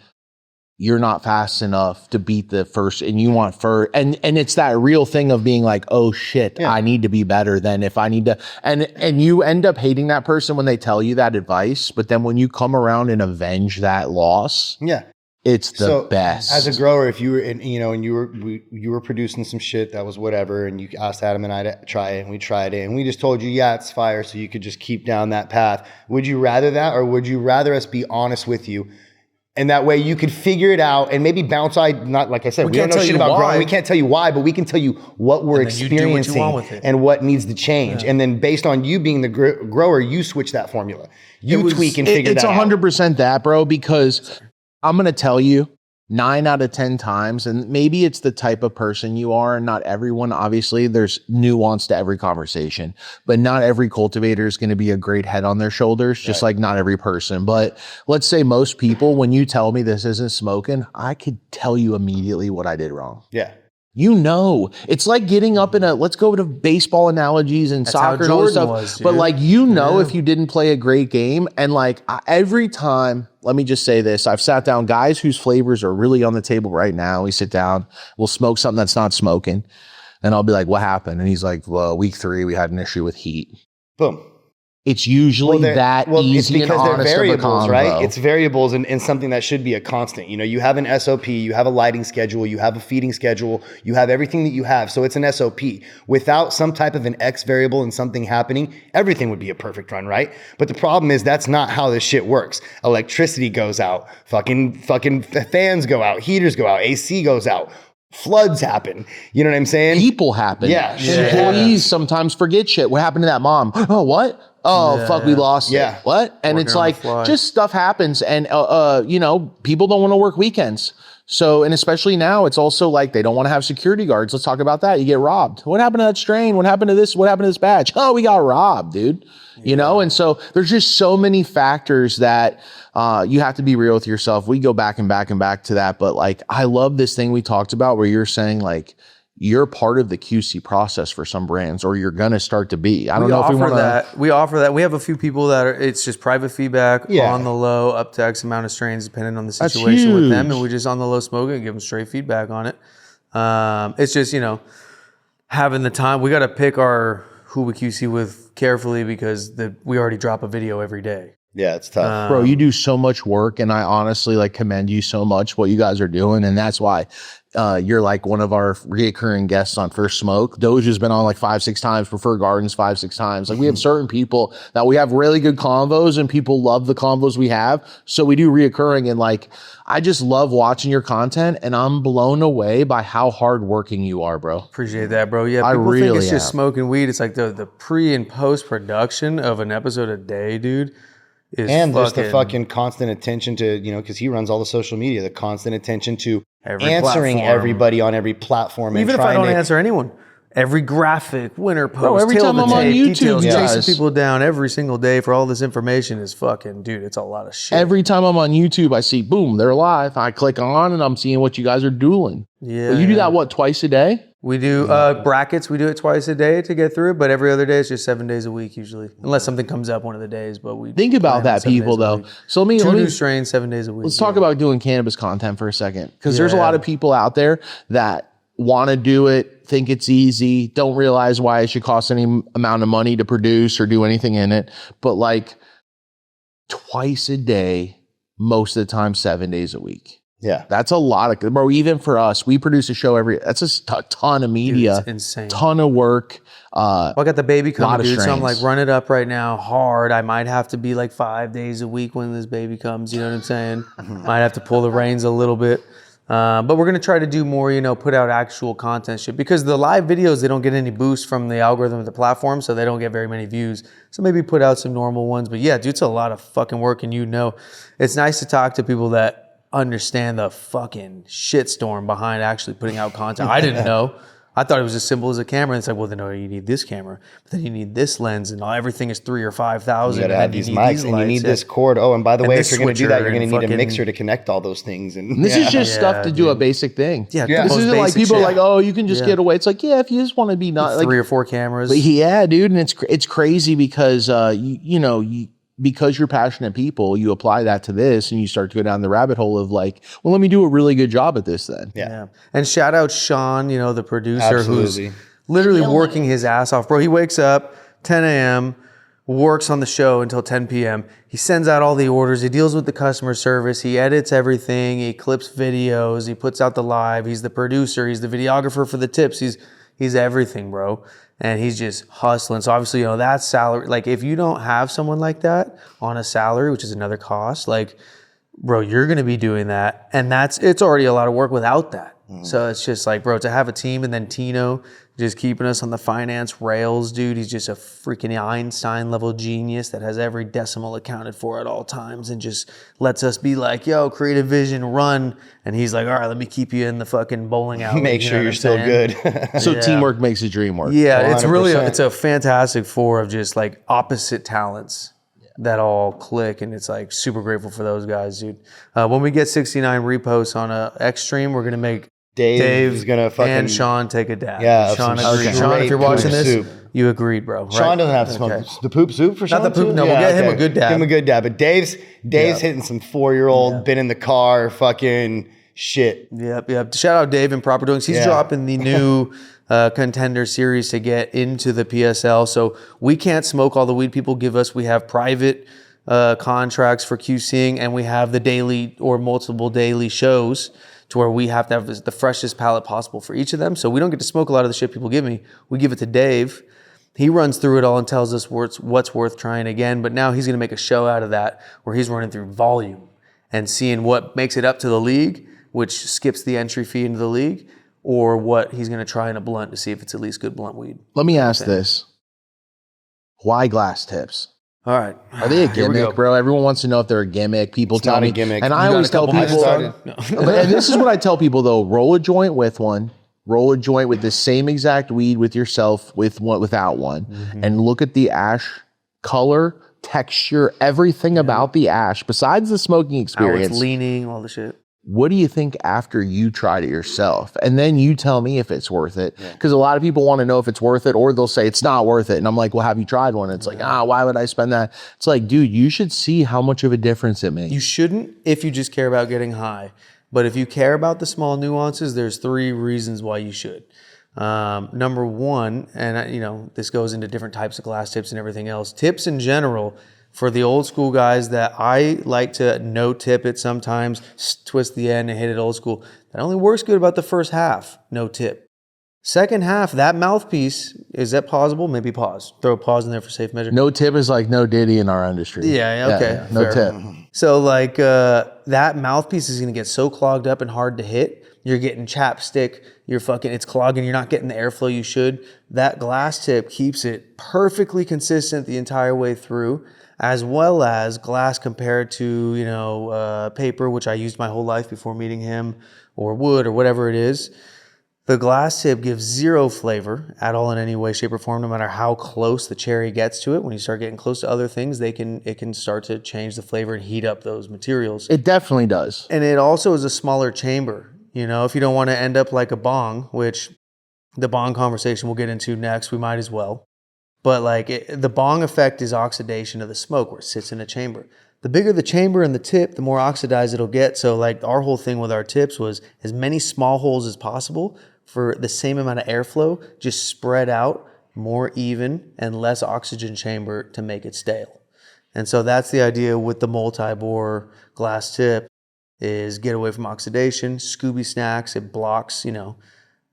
you're not fast enough to beat the first, and you want first. And it's that real thing of being like, oh shit, I need to be better than if I need to. And you end up hating that person when they tell you that advice. But then when you come around and avenge that loss, it's the best. As a grower, if you were and you were producing some shit that was whatever, and you asked Adam and I to try it, and we tried it, and we just told you, it's fire, so you could just keep down that path. Would you rather that, or would you rather us be honest with you? And that way you could figure it out and maybe bounce not like I said, we don't know shit about growing. We can't tell you why, but we can tell you what we're experiencing and what needs to change. And then based on you being the grower, you switch that formula. You tweak and figure that out. It's 100% that, bro, because I'm going to tell you 9 out of 10 times, and maybe it's the type of person you are, and not everyone, obviously there's nuance to every conversation, but not every cultivator is going to be a great head on their shoulders, just like not every person. But let's say most people, when you tell me this isn't smoking, I could tell you immediately what I did wrong. Yeah. You know, it's like getting up in let's go to baseball analogies and soccer and all this stuff. But like, if you didn't play a great game, and like every time, let me just say this, I've sat down guys whose flavors are really on the table right now. We sit down, we'll smoke something that's not smoking. And I'll be like, what happened? And he's like, well, week 3, we had an issue with heat. Boom. it's usually that easy and honest they're variables, of a convo. right? It's variables and something that should be a constant. You know, you have an SOP, you have a lighting schedule, you have a feeding schedule, you have everything that you have. So it's an SOP. Without some type of an X variable and something happening, everything would be a perfect run, right? But the problem is that's not how this shit works. Electricity goes out, fucking fans go out, heaters go out, AC goes out. Floods happen. You know what I'm saying? People happen. Yeah. Employees sometimes forget shit. What happened to that mom? Oh, what? Oh, fuck, we lost it. What? And it's like, just stuff happens. And, you know, people don't want to work weekends. So, and especially now, it's also like they don't want to have security guards. Let's talk about that. You get robbed. What happened to that strain? What happened to this? What happened to this batch? Oh, we got robbed, dude. You know? And so there's just so many factors that you have to be real with yourself. We go back and back and back to that. But like, I love this thing we talked about where you're saying like, you're part of the QC process for some brands, or you're going to start to be. I don't know if we want that. We offer that. We have a few people that it's just private feedback on the low, up to X amount of strains, depending on the situation with them. And we just on the low smoke it and give them straight feedback on it. It's just, you know, having the time. We got to pick who we QC with carefully because we already drop a video every day. Yeah, it's tough. Bro, you do so much work, and I honestly like commend you so much what you guys are doing, and that's why you're like one of our reoccurring guests on First Smoke. Doge has been on like 5-6 times, Preferred Gardens 5-6 times. Like we have certain people that we have really good convos, and people love the convos we have, so we do reoccurring. And like I just love watching your content, and I'm blown away by how hardworking you are, bro. Appreciate that, bro. Yeah, people think it's just smoking weed. It's like the pre and post production of an episode a day, dude. And there's the fucking constant attention to, you know, because he runs all the social media, the constant attention to answering everybody on every platform. Even if I don't answer anyone, every graphic, winter post, bro, every time I'm on YouTube, chasing people down every single day for all this information is fucking, dude, it's a lot of shit. Every time I'm on YouTube, I see, boom, they're live. I click on and I'm seeing what you guys are doing. Yeah. But you do that, what, twice a day? We do brackets. We do it twice a day to get through it, but every other day it's just 7 days a week usually, unless something comes up one of the days. But we think about that, people, though. So let me two new strains, 7 days a week. Let's talk about doing cannabis content for a second, because there's a lot of people out there that want to do it, think it's easy, don't realize why it should cost any amount of money to produce or do anything in it. But like twice a day, most of the time, 7 days a week. Yeah. That's a lot of, bro, even for us, we produce a show that's a ton of media. Dude, it's insane. Ton of work. I got the baby coming, dude, so I'm like, run it up right now hard. I might have to be like 5 days a week when this baby comes, you know what I'm saying? Might have to pull the reins a little bit. But we're going to try to do more, you know, put out actual content shit, because the live videos, they don't get any boost from the algorithm of the platform, so they don't get very many views. So maybe put out some normal ones. But yeah, dude, it's a lot of fucking work, and you know, it's nice to talk to people that understand the fucking shitstorm behind actually putting out content. I didn't know. I thought it was as simple as a camera. And it's like, well, then no, you need this camera, but then you need this lens, and everything is 3,000 or 5,000. You gotta have these mics, and you need this cord. Oh, and by the way, if you're gonna do that, you're gonna need a mixer to connect all those things. And this is just stuff to do a basic thing. Yeah, this isn't like people are like, oh, you can just get away. It's like, yeah, if you just want to be not like 3 or 4 cameras. But yeah, dude, and it's crazy because because you're passionate people, you apply that to this and you start to go down the rabbit hole of like, well, let me do a really good job at this then. Yeah. And shout out Sean, you know, the producer, who's literally working his ass off. Bro, he wakes up 10 a.m., works on the show until 10 p.m. He sends out all the orders. He deals with the customer service. He edits everything. He clips videos. He puts out the live. He's the producer. He's the videographer for the tips. He's everything, bro. And he's just hustling. So obviously, you know, that's salary. Like if you don't have someone like that on a salary, which is another cost, like, bro, you're going to be doing that. And it's already a lot of work without that. So it's just like, bro, to have a team, and then Tino just keeping us on the finance rails, dude. He's just a freaking Einstein level genius that has every decimal accounted for at all times and just lets us be like, yo, creative vision, run. And he's like, all right, let me keep you in the fucking bowling alley. Make sure you're still good. So teamwork makes the dream work. Yeah, 100%. It's a fantastic four of just like opposite talents that all click, and it's like super grateful for those guys, dude. When we get 69 reposts on a X stream, we're gonna make Dave's gonna fucking and Sean take a dab. Yeah, Sean agreed. Sean, if you're watching this, you agreed, bro. Right? Sean doesn't have to smoke the poop soup for Sean. Not the poop. No, we'll get him a good dab. Give him a good dab. But Dave's hitting some 4-year-old, been in the car, fucking shit. Yep. Shout out Dave and Proper Doinks. He's dropping the new contender series to get into the PSL. So we can't smoke all the weed people give us. We have private contracts for QCing, and we have the daily or multiple daily shows to where we have to have the freshest palette possible for each of them. So we don't get to smoke a lot of the shit people give me. We give it to Dave. He runs through it all and tells us what's worth trying again. But now he's going to make a show out of that where he's running through volume and seeing what makes it up to the league, which skips the entry fee into the league, or what he's going to try in a blunt to see if it's at least good blunt weed. Let me ask this. Why glass tips? All right. Are they a gimmick, bro? Everyone wants to know if they're a gimmick. People tell me. Not a gimmick. And I always tell people, and this is what I tell people though, roll a joint with one, roll a joint with the same exact weed with yourself, without one, and look at the ash color, texture, everything about the ash, besides the smoking experience. How it's leaning, all the shit. What do you think after you tried it yourself? And then you tell me if it's worth it. Because a lot of people want to know if it's worth it, or they'll say it's not worth it. And I'm like, well, have you tried one? It's like, why would I spend that? It's like, dude, you should see how much of a difference it makes. You shouldn't if you just care about getting high. But if you care about the small nuances, there's 3 reasons why you should. Number one, and this goes into different types of glass tips and everything else. Tips in general, for the old school guys that I like to no tip it sometimes, twist the end and hit it old school. That only works good about the first half, no tip. Second half, that mouthpiece, is that pausable? Maybe pause. Throw a pause in there for safe measure. No tip is like no diddy in our industry. Yeah, okay. No fair. tip. So like that mouthpiece is going to get so clogged up and hard to hit. You're getting chapstick. It's clogging. You're not getting the airflow you should. That glass tip keeps it perfectly consistent the entire way through, as well as glass compared to, paper, which I used my whole life before meeting him, or wood or whatever it is. The glass tip gives 0 flavor at all in any way, shape, or form, no matter how close the cherry gets to it. When you start getting close to other things, it can start to change the flavor and heat up those materials. It definitely does. And it also is a smaller chamber. If you don't want to end up like a bong, which the bong conversation we'll get into next, we might as well. But the bong effect is oxidation of the smoke where it sits in a chamber. The bigger the chamber and the tip, the more oxidized it'll get. So our whole thing with our tips was as many small holes as possible for the same amount of airflow, just spread out more even and less oxygen chamber to make it stale. And so that's the idea with the multi-bore glass tip, is get away from oxidation. Scooby snacks, it blocks,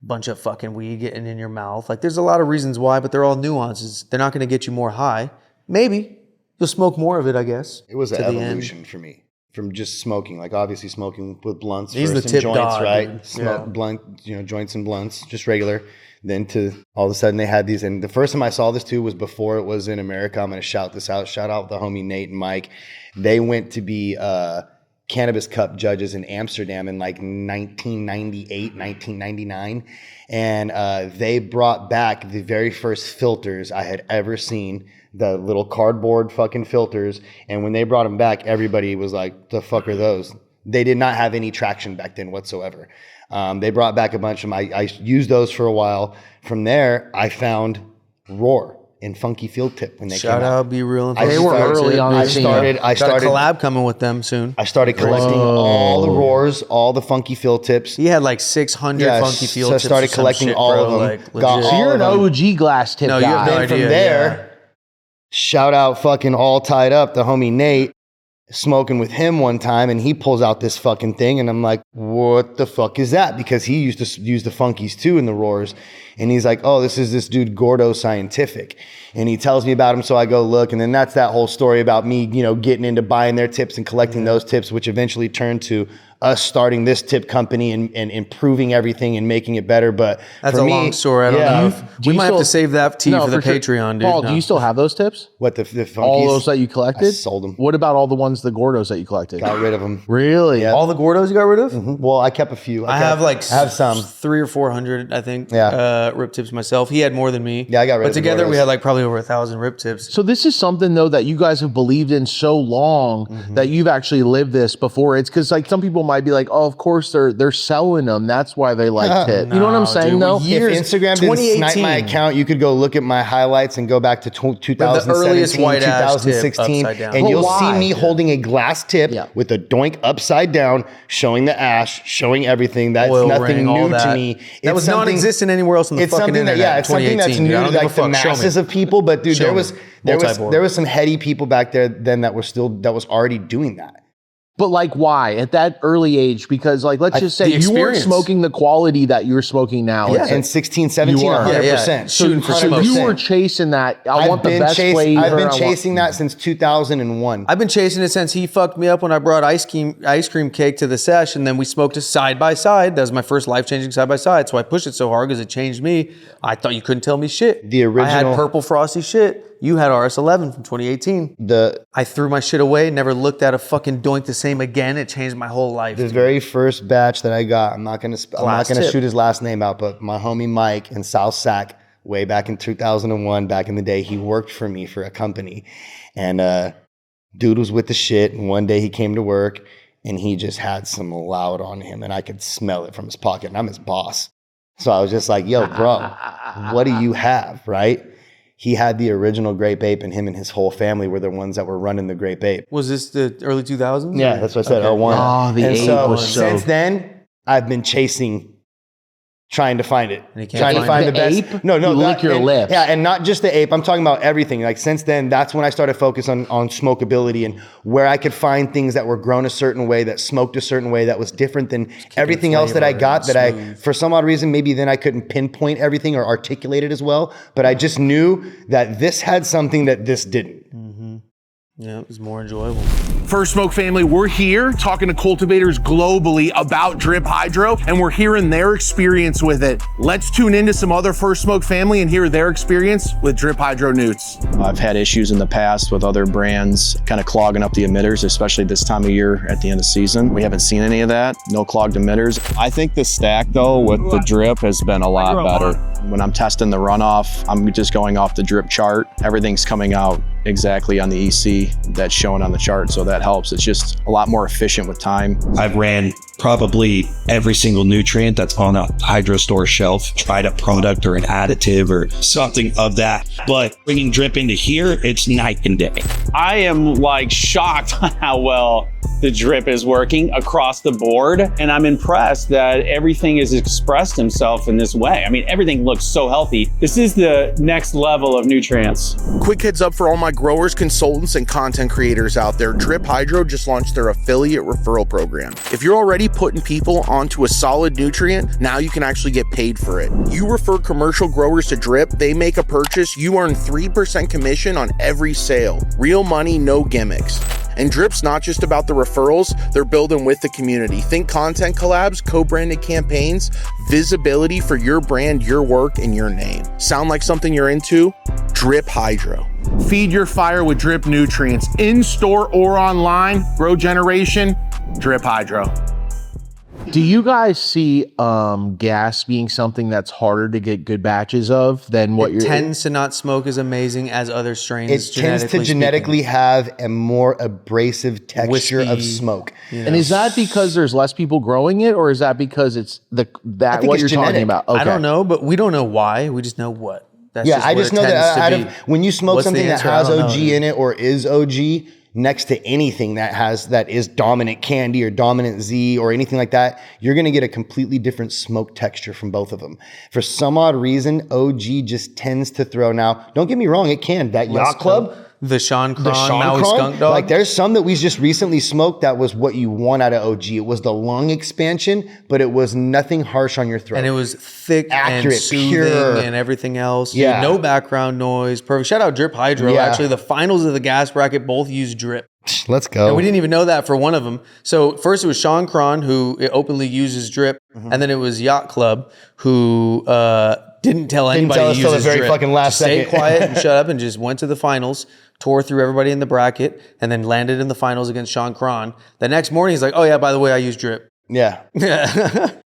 bunch of fucking weed getting in your mouth. There's a lot of reasons why, but they're all nuances. They're not going to get you more high. Maybe you'll smoke more of it, I guess. It was an evolution for me from just smoking, obviously smoking with blunts. He's first the tip joints, god, right? dude. Blunt, joints and blunts, just regular. Then to all of a sudden they had these, and the first time I saw this too was before it was in America. I'm going to shout this out. Shout out the homie Nate and Mike. They went to be Cannabis Cup judges in Amsterdam in 1998, 1999. And they brought back the very first filters I had ever seen, the little cardboard fucking filters. And when they brought them back, everybody was like, the fuck are those? They did not have any traction back then whatsoever. They brought back a bunch of them. I used those for a while. From there, I found Roar and Funky Field Tip when they came out. Shout out, Be Real. They were early on the scene. Got a collab coming with them soon. I started collecting all the Roars, all the Funky Field Tips. He had 600 Funky Field Tips. So I started collecting all of them. So you're an OG glass tip guy. You have no idea. From there, shout out fucking All Tied Up, the homie Nate, smoking with him one time, and he pulls out this fucking thing, and I'm like, what the fuck is that? Because he used to use the Funkies too in the Roars. And he's like, oh, this is this dude Gordo Scientific. And he tells me about him, so I go look. And then that's that whole story about me, getting into buying their tips and collecting those tips, which eventually turned to us starting this tip company and improving everything and making it better. But that's for a me, long story. I don't know. We might have to save that tea for the Patreon, dude. Paul, do you still have those tips? What, the Funkies? All those that you collected? I sold them. What about all the ones, the Gordos that you collected? Got rid of them. Really? Yeah. All the Gordos you got rid of? Mm-hmm. Well, I kept a few. I have some 300 or 400, I think. Yeah. Rip tips myself. He had more than me. Yeah, I got rid of But together Gordos. we had probably over 1,000 rip tips. So this is something though that you guys have believed in so long that you've actually lived this before. It's because some people might be like, oh, of course they're selling them. That's why they liked it. You know what I'm saying though? If Instagram didn't snipe my account, you could go look at my highlights and go back to 2017, earliest white ash tip 2016, upside down. and But you'll why? see me holding holding a glass tip Yeah. with a doink upside down, showing the ash, showing everything. That's Oil nothing ring, all new to that. me. That It's was something- non-existent anywhere else in the it's fucking something that, internet. yeah, it's something that's 2018, new dude. I to don't give like a the fuck. Show masses me. of people. But dude, Show there me. was Multi-bore. some heady people back there then that was already doing that. But like, why at that early age? Because like, let's just say the you weren't experience. smoking the quality that you're smoking now. Yeah, It's and 16, 17, You are. 100%. Shooting for so smoke. you were chasing that. I want the best I've flavor. been chasing that since 2001. I've been chasing it since he fucked me up when I brought ice cream cake to the sesh, and then we smoked it side by side. That was my first life-changing side by side. So I pushed it so hard because it changed me. I thought you couldn't tell me shit. The I had original- purple frosty shit. You had RS11 from 2018. I threw my shit away, never looked at a fucking doink the same again. It changed my whole life. The very first batch that I got, I'm not gonna tip. shoot his last name out, but my homie Mike in South Sac, way back in 2001, back in the day, he worked for me for a company, and dude was with the shit. And one day he came to work, and he just had some loud on him, and I could smell it from his pocket. And I'm his boss, so I was just like, "Yo, bro, what do you have?" Right? He had the original Grape Ape, and him and his whole family were the ones that were running the Grape Ape. Was this the early 2000s? Yeah, that's what I said. Okay. 01. Oh, the and ape so was so- since then, I've been trying to find it. And you can't Trying to find find it? the The best. ape? No, You lick your and- lips. Yeah, and not just the ape. I'm talking about everything. Like since then, that's when I started focus on smokeability and where I could find things that were grown a certain way, that smoked a certain way, that was different than everything else that I got. That I, for some odd reason, maybe then I couldn't pinpoint everything or articulate it as well. But I just knew that this had something that this didn't. Yeah, it was more enjoyable. First Smoke family, we're here talking to cultivators globally about Drip Hydro, and we're hearing their experience with it. Let's tune into some other First Smoke family and hear their experience with Drip Hydro Newts. I've had issues in the past with other brands kind of clogging up the emitters, especially this time of year at the end of season. We haven't seen any of that, no clogged emitters. I think the stack though with the drip has been a lot better. When I'm testing the runoff, I'm just going off the drip chart. Everything's coming out exactly on the EC that's shown on the chart, so that helps. It's just a lot more efficient with time. I've ran probably every single nutrient that's on a hydro store shelf, tried a product or an additive or something of that. But bringing drip into here, it's night and day. I am like shocked on how well the drip is working across the board. And I'm impressed that everything has expressed himself in this way. I mean, everything looks so healthy. This is the next level of nutrients. Quick heads up for all my growers, consultants, and content creators out there. Drip Hydro just launched their affiliate referral program. If you're already putting people onto a solid nutrient, now you can actually get paid for it. You refer commercial growers to Drip, they make a purchase, you earn 3% commission on every sale. Real money, no gimmicks. And Drip's not just about the referrals, they're building with the community. Think content collabs, co-branded campaigns, visibility for your brand, your work, and your name. Sound like something you're into? Drip Hydro. Feed your fire with Drip nutrients in store or online. Grow generation, Drip Hydro. Do you guys see gas being something that's harder to get good batches of than what It tends to not smoke as amazing as other strains. It tends to genetically have a more abrasive texture of Wispy, smoke. And is that because there's less people growing it, or is that because it's that think what it's you're talking genetic. about? Okay. I don't know, but we don't know why. We just know what. That's Yeah, just I what just it know that tends out to of be. when you smoke What's the something that answer? I has don't know. OG in it or is OG next to anything that is dominant candy or dominant Z or anything like that, you're going to get a completely different smoke texture from both of them. For some odd reason, OG just tends to throw. Now, don't get me wrong, it can. That Yacht Club, The Sean Cron, the Sean Maui Cron, Skunk Dog. like there's some that we just recently smoked that was what you want out of OG. It was the lung expansion, but it was nothing harsh on your throat. and it was thick Accurate, and soothing pure. and everything else. Yeah. No background noise. Perfect. Shout out Drip Hydro. Yeah. Actually, the finals of the gas bracket both use drip. Let's go. And we didn't even know that for one of them. So first it was Sean Cron, who openly uses drip. Mm-hmm. And then it was Yacht Club, who didn't tell anybody tell us he till the uses very drip. fucking last Just stayed second. quiet and shut up and just went to the finals, tore through everybody in the bracket, and then landed in the finals against Sean Cron. The next morning he's like, oh yeah, by the way, I use drip. Yeah.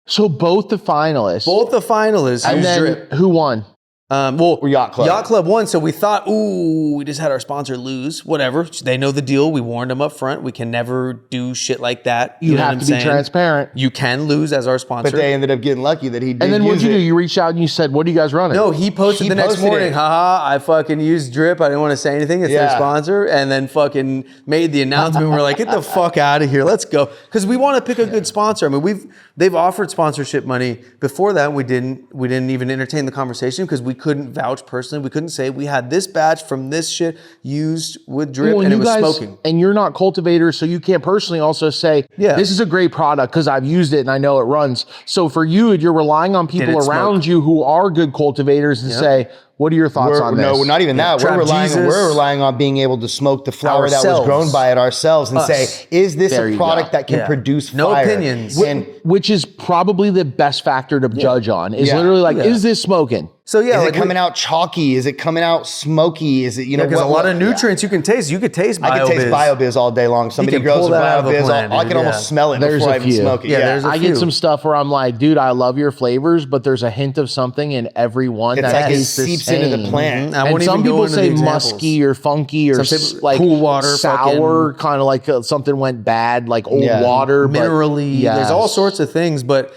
So both the finalists, Both the finalists and use then drip. who won? Or Yacht Club. Yacht Club won, so we thought, ooh, we just had our sponsor lose. Whatever. They know the deal. We warned them up front. We can never do shit like that. You know have what to I'm be saying? transparent. You can lose as our sponsor. But they ended up getting lucky that he did. And then what'd use you do? it. You reached out and you said, "What are you guys running?" No, he posted He the next posted morning. it. Haha, I fucking used Drip. I didn't want to say anything. It's their Yeah. sponsor. And then fucking made the announcement. We're like, get the fuck out of here. Let's go. Because we want to pick a good sponsor. I mean, they've offered sponsorship money before that. We didn't even entertain the conversation because we couldn't vouch personally. We couldn't say we had this batch from this shit used with Drip Well, and it you was guys- smoking. And you're not cultivators, so you can't personally also say, Yeah. this is a great product because I've used it and I know it runs. So for you, you're relying on people it around smoke? you who are good cultivators and say, what are your thoughts on this? No, not even that. Trap Jesus. We're relying on being able to smoke the flower that was Ourselves. grown by it ourselves and Us. say, is this There a you product go. that can Yeah. produce No fire? opinions. And Which is probably the best factor to judge on, is Yeah. literally like, Yeah. is this smoking? So yeah, is like it coming out chalky? Is it coming out smoky? Is it, you know, because a lot of yeah. nutrients you can taste. You could taste BioBiz. I could taste BioBiz all day long. Somebody can grows pull a that out of a BioBiz. plant, I dude, can yeah. almost smell it There's before a I even few. smoke it. Yeah, Yeah, there's a I few. get some stuff where I'm like, dude, I love your flavors, but there's a hint of something in every one it's that like it tastes the seeps into the same. plant. I And won't some even go people into the say examples. musky or funky or Some people- like cool water, sour, kind of like something went bad, like old Yeah. water. but Minerally, there's all yes. sorts of things, but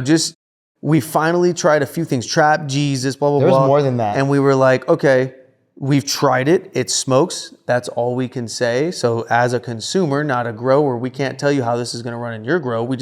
just we finally tried a few things. Trap Jesus, blah blah There was blah. more than that. and we were like, okay, we've tried it. It smokes. That's all we can say. So as a consumer, not a grower, we can't tell you how this is going to run in your grow. We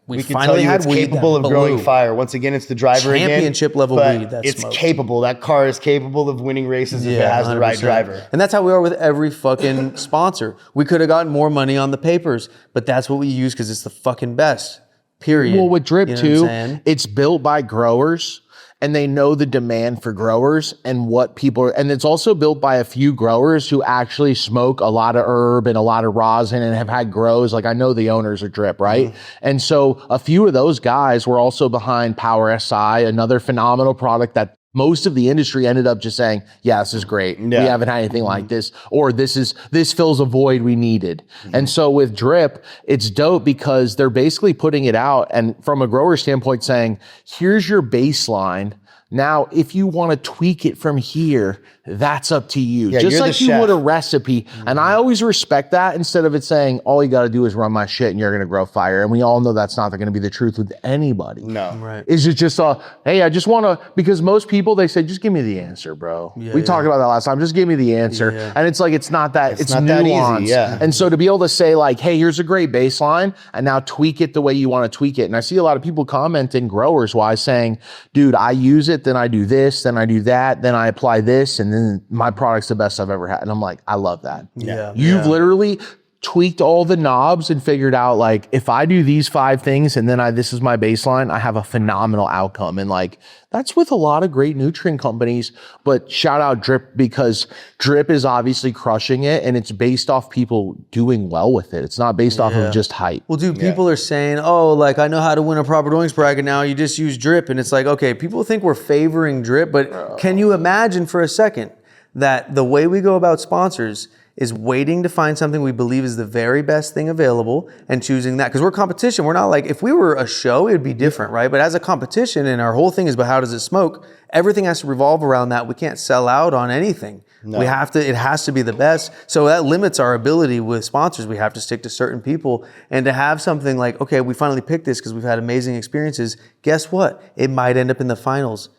We can finally tell you had it's weed capable that of growing blew. fire. Once again, it's the driver again. Championship level but weed that it's smoked. capable. That car is capable of winning races if it has the right 100%. driver. And that's how we are with every fucking sponsor. We could have gotten more money on the papers, but that's what we use because it's the fucking best. Period. Well, with Drip You know what I'm too, saying? it's built by growers and they know the demand for growers and what people are, and it's also built by a few growers who actually smoke a lot of herb and a lot of rosin and have had grows. Like I know the owners of Drip, right? And so a few of those guys were also behind Power SI, another phenomenal product that most of the industry ended up just saying, yeah, this is great. We haven't had anything like this, or this fills a void we needed. And so with Drip, it's dope because they're basically putting it out and from a grower standpoint saying, here's your baseline. Now, if you want to tweak it from here, that's up to you. Yeah, Just you're like the you chef. would a recipe. And I always respect that instead of it saying, all you got to do is run my shit and you're going to grow fire. And we all know that's not going to be the truth with anybody. No. Right. Is it just hey, I just want to, because most people, they say, just give me the answer, bro. We talked about that last time. Just give me the answer. Yeah. And it's like, it's not that, it's not that easy, nuanced. yeah. And so to be able to say like, hey, here's a great baseline and now tweak it the way you want to tweak it. And I see a lot of people commenting growers wise saying, dude, I use it, then I do this, then I do that, then I apply this, and then my product's the best I've ever had. And I'm like, I love that. Yeah. You've literally tweaked all the knobs and figured out like, if I do these 5 things and then this is my baseline, I have a phenomenal outcome. And like, that's with a lot of great nutrient companies, but shout out Drip because Drip is obviously crushing it and it's based off people doing well with it. It's not based off of just hype. Well, dude, people are saying, oh, like, I know how to win a proper Doinks bracket now. You just use Drip. And it's like, okay, people think we're favoring Drip, but can you imagine for a second that the way we go about sponsors is waiting to find something we believe is the very best thing available and choosing that? Because we're competition. We're not like, if we were a show, it would be different, right? But as a competition and our whole thing is about how does it smoke, everything has to revolve around that. We can't sell out on anything. No. It has to be the best. So that limits our ability with sponsors. We have to stick to certain people. And to have something like, okay, we finally picked this because we've had amazing experiences. Guess what? It might end up in the finals.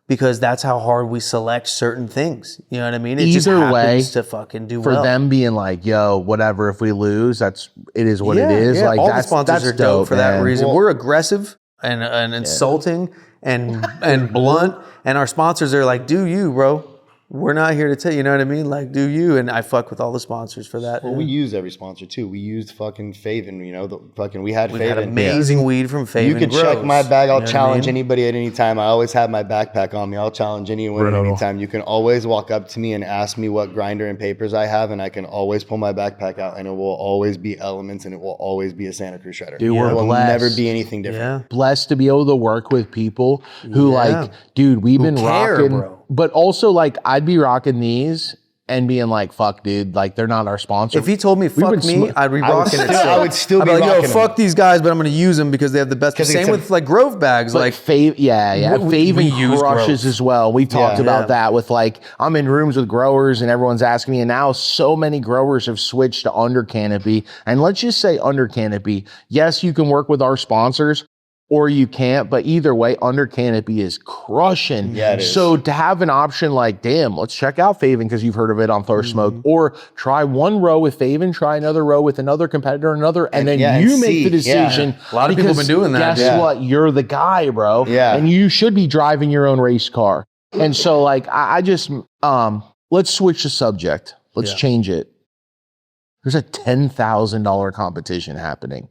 Because that's how hard we select certain things. You know what I mean? It just Either way, happens to fucking do for well. them being like, yo, whatever, if we lose, it is what it is. Yeah. Like all that's, the sponsors that's are dope for that man. reason. We're aggressive and insulting and blunt, and our sponsors are like, do you, bro? We're not here to tell you, know what I mean? Like, do you? And I fuck with all the sponsors for that. Well, we use every sponsor too. We used fucking Faven, we had We've Faven. had amazing weed from Faven. You can Grows. check my bag. I'll You know what I challenge mean? anybody at any time. I always have my backpack on me. I'll challenge anyone at any time. You can always walk up to me and ask me what grinder and papers I have, and I can always pull my backpack out, and it will always be Elements, and it will always be a Santa Cruz shredder. Dude, it we're will blessed. never be anything different. Yeah. Blessed to be able to work with people who like, dude, we've been care, rocking, bro. but also like I'd be rocking these and being like, fuck, dude, like they're not our sponsor. If he told me fuck me, I'd be rocking it. I would still I'd be like, yo, rocking fuck these guys, but I'm going to use them because they have the best. Same with like Grove bags. But Like Faven use crushes Grove. as well. We've talked about that with like, I'm in rooms with growers and everyone's asking me, and now so many growers have switched to under canopy. And let's just say under canopy. Yes, you can work with our sponsors, or you can't, but either way, under canopy is crushing. Yeah, it is. So to have an option like, damn, let's check out Faven because you've heard of it on First Smoke, or try one row with Faven, try another row with another competitor, and then you make the decision. A lot of people have been doing that. Guess what? You're the guy, bro. Yeah. And you should be driving your own race car. And so like, I just, let's switch the subject. Let's change it. There's a $10,000 competition happening.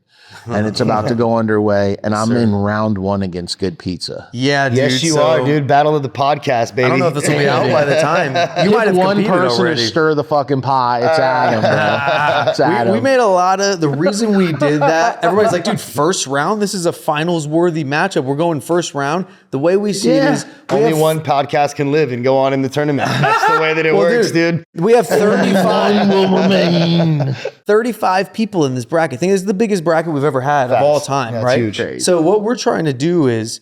And it's about to go underway, and I'm in round 1 against Good Pizza. Yeah, dude. Yes, you are, dude. Battle of the podcast, baby. I don't know if this will be out by the time. You might have one competed person already. to stir the fucking pot. It's Adam, bro. It's Adam. We made a lot of, the reason we did that, everybody's like, dude, first round, this is a finals worthy matchup. We're going first round. The way we see it is only one podcast can live and go on in the tournament. That's the way that it works, dude. We have 35 people in this bracket. I think this is the biggest bracket we've ever had of all time, That's right? huge. So what we're trying to do is,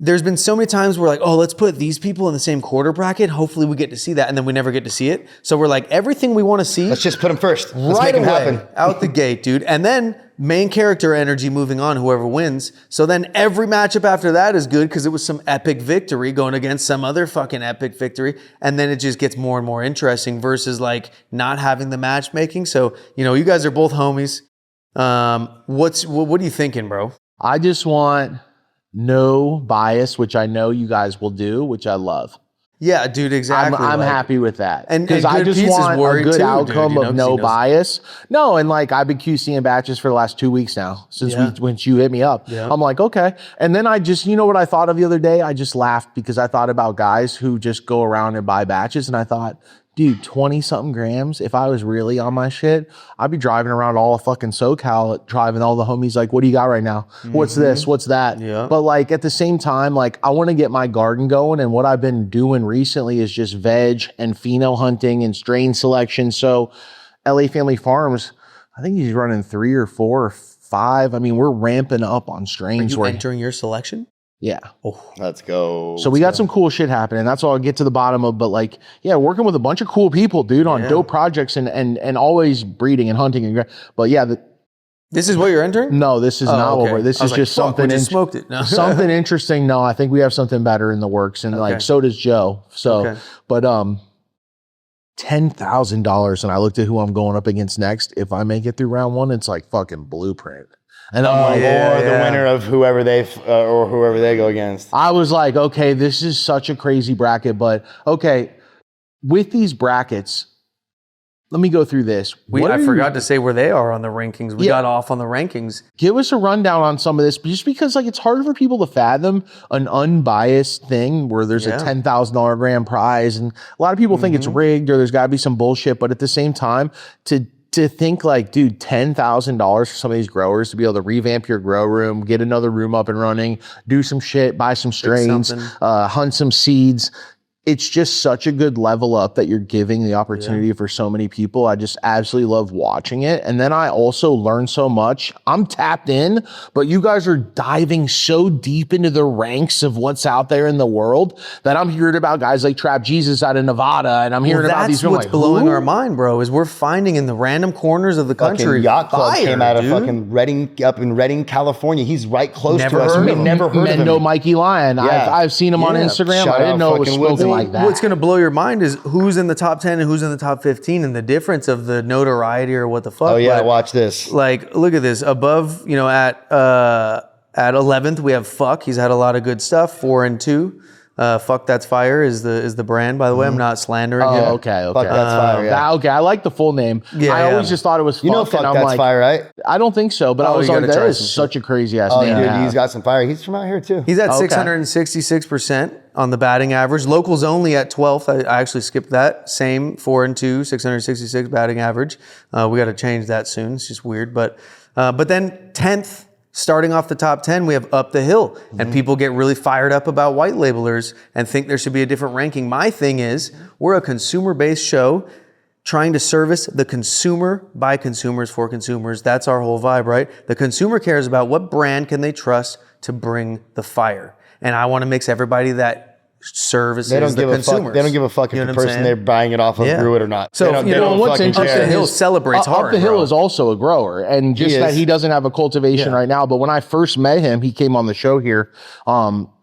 there's been so many times where like, oh, let's put these people in the same quarter bracket. Hopefully we get to see that, and then we never get to see it. So we're like, everything we want to see, Let's just put them first. Let's right make them away, happen. out the gate, dude. And then main character energy moving on, whoever wins. So then every matchup after that is good because it was some epic victory going against some other fucking epic victory. And then it just gets more and more interesting versus like not having the matchmaking. So, you guys are both homies. What are you thinking, bro? I just want no bias, which I know you guys will do, which I love. Yeah, dude, exactly. I'm happy with that. And because I Good just Pizza's want a worried good too, outcome dude, of 'cause no he knows. bias. No, and like I've been QCing batches for the last 2 weeks now since when you hit me up. Yeah. I'm like, okay. And then I just, you know what I thought of the other day? I just laughed because I thought about guys who just go around and buy batches, and I thought, dude, 20 something grams. If I was really on my shit, I'd be driving around all of fucking SoCal, driving all the homies like, what do you got right now? What's this? What's that? Yeah. But like at the same time, like I want to get my garden going. And what I've been doing recently is just veg and pheno hunting and strain selection. So LA Family Farms, I think he's running 3 or 4 or 5. I mean, we're ramping up on Are strains. you entering your selection? Yeah. Let's go. So we got some cool shit happening. That's all I'll get to the bottom of. But like, yeah, working with a bunch of cool people, dude, on dope projects and always breeding and hunting. But yeah, This is what you're entering? no, this is not what we're. This is just something. We just smoked it. No. something interesting. No, I think we have something better in the works, and like so does Joe. So, but $10,000, and I looked at who I'm going up against next. If I make it through round 1, it's like fucking blueprint. And I'm like, or the winner of whoever they go against. I was like, okay, this is such a crazy bracket, but okay, with these brackets, let me go through this. I forgot to say where they are on the rankings. We got off on the rankings. Give us a rundown on some of this, just because like it's hard for people to fathom an unbiased thing where there's a $10,000 grand prize, and a lot of people think it's rigged or there's got to be some bullshit. But at the same time, to think like, dude, $10,000 for some of these growers to be able to revamp your grow room, get another room up and running, do some shit, buy some strains, hunt some seeds. It's just such a good level up that you're giving the opportunity for so many people. I just absolutely love watching it. And then I also learn so much. I'm tapped in, but you guys are diving so deep into the ranks of what's out there in the world that I'm hearing about guys like Trap Jesus out of Nevada, and I'm hearing about these. That's what's blowing our mind, bro, is we're finding in the random corners of the country. Fucking Yacht Club came out of dude. fucking Redding, California. He's right close Never to us. heard We of him. never heard of him. Mendo Mikey Lion. Yeah. I've seen him on Instagram. Shout I didn't out know it was fucking spoken Woodsy. like that. What's going to blow your mind is who's in the top 10 and who's in the top 15 and the difference of the notoriety or what the fuck. Oh yeah, But, watch this. like, look at this. Above, at 11th, we have Fuck. He's had a lot of good stuff. 4 and 2. Fuck That's Fire is the brand, by the way. I'm not slandering him. Oh, okay. Fuck That's Fire, yeah. Okay, I like the full name. I always just thought it was Fuck. You know Fuck and I'm That's like, Fire, right? I don't think so, but I Oh, was you like, gotta that try is some such a crazy ass Oh, name. dude, he's got some fire. He's from out here too. He's at Okay. 666% on the batting average. Locals only at 12th. I actually skipped that. Same 4 and 2, 666 batting average. We got to change that soon. It's just weird. But then 10th, starting off the top 10, we have Up the Hill. And people get really fired up about white labelers and think there should be a different ranking. My thing is, we're a consumer-based show. trying to service the consumer by consumers for consumers. That's our whole vibe, right? The consumer cares about what brand can they trust to bring the fire. And I want to mix everybody that services They don't the give a consumers. fuck. They don't give a fuck You if know the what I'm person saying? they're buying it off of grew it or not. So, They don't, you they know, don't what's fucking interesting care. Up the Hill celebrates Up hard, the Hill bro. is also a grower, and just that he doesn't have a cultivation right now. But when I first met him, he came on the show here.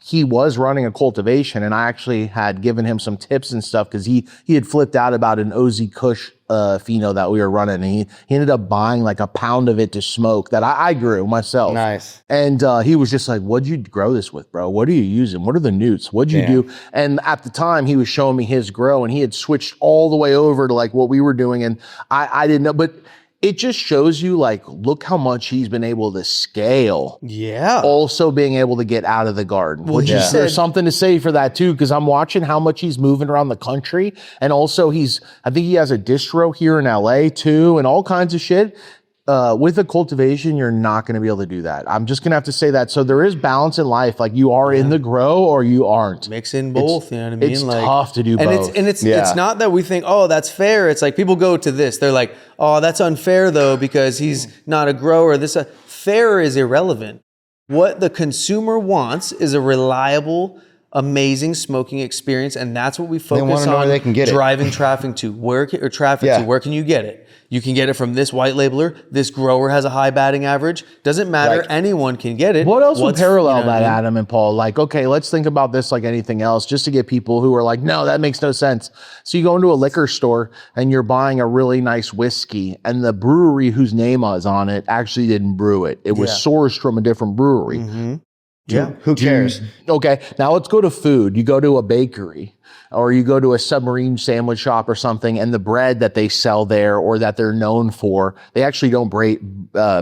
He was running a cultivation, and I actually had given him some tips and stuff because he had flipped out about an OZ Kush pheno that we were running, and he ended up buying like a pound of it to smoke that I grew myself. Nice. And he was just like, "What'd you grow this with, bro? What are you using? What are the newts? What'd you do?" And at the time, he was showing me his grow, and he had switched all the way over to like what we were doing, and I didn't know, but it just shows you like, look how much he's been able to scale. Yeah. Also being able to get out of the garden. Well, Which he is, said- there's something to say for that too, because I'm watching how much he's moving around the country. And also I think he has a distro here in LA too, and all kinds of shit. With a cultivation, you're not going to be able to do that. I'm just going to have to say that. So there is balance in life. Like you are in the grow or you aren't. Mix in both, you know what I mean? It's tough to do and both. It's not that we think, oh, that's fair. It's like people go to this. They're like, oh, that's unfair though because he's not a grower. Fair is irrelevant. What the consumer wants is a reliable, amazing smoking experience, and that's what we focus wanna know on. where they can get it. Driving traffic to where can you get it? You can get it from this white labeler. This grower has a high batting average. Doesn't matter. Like, anyone can get it. What else would parallel you know what I that, mean? Adam and Paul? Like, okay, let's think about this like anything else, just to get people who are like, no, that makes no sense. So you go into a liquor store and you're buying a really nice whiskey, and the brewery whose name is on it actually didn't brew it. It was sourced from a different brewery. Who cares? Okay, now let's go to food. You go to a bakery or you go to a submarine sandwich shop or something, and the bread that they sell there or that they're known for, they actually don't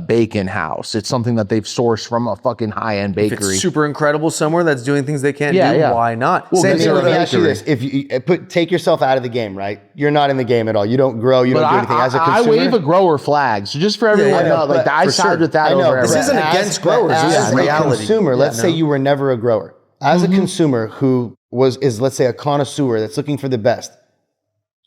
bake in-house. It's something that they've sourced from a fucking high-end If bakery. it's super incredible somewhere that's doing things they can't do, why not? Well, Same because thing Let with me a ask you bakery. this: if you take yourself out of the game, right? You're not in the game at all. You don't grow. You don't do anything. As a I consumer, wave a grower flag. So just for everyone to know, like I for side sure. with that I know, over but This isn't everything. against growers. This As is a reality. consumer, let's Yeah, say no. you were never a grower. As a consumer who is let's say a connoisseur that's looking for the best,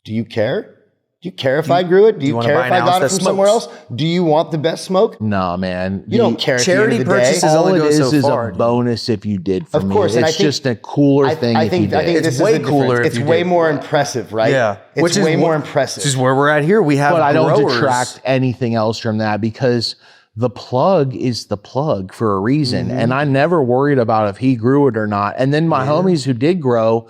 do you care? Do you care if I grew it? Do you wanna care buy if an I ounce got it that from somewhere else? smokes? Do you want the best smoke? No, man. You don't care. Charity at the end of the day. purchases All only it go so is far, a dude. bonus if you did for Of me. course, and It's I think- just a cooler thing I if you think did. this way is the cooler difference. if It's you way did. more impressive, right? Yeah. It's way more impressive. Which is where we're at here. We have But I don't growers. detract anything else from that because the plug is the plug for a reason. Mm-hmm. And I never worried about if he grew it or not. And then my homies who did grow,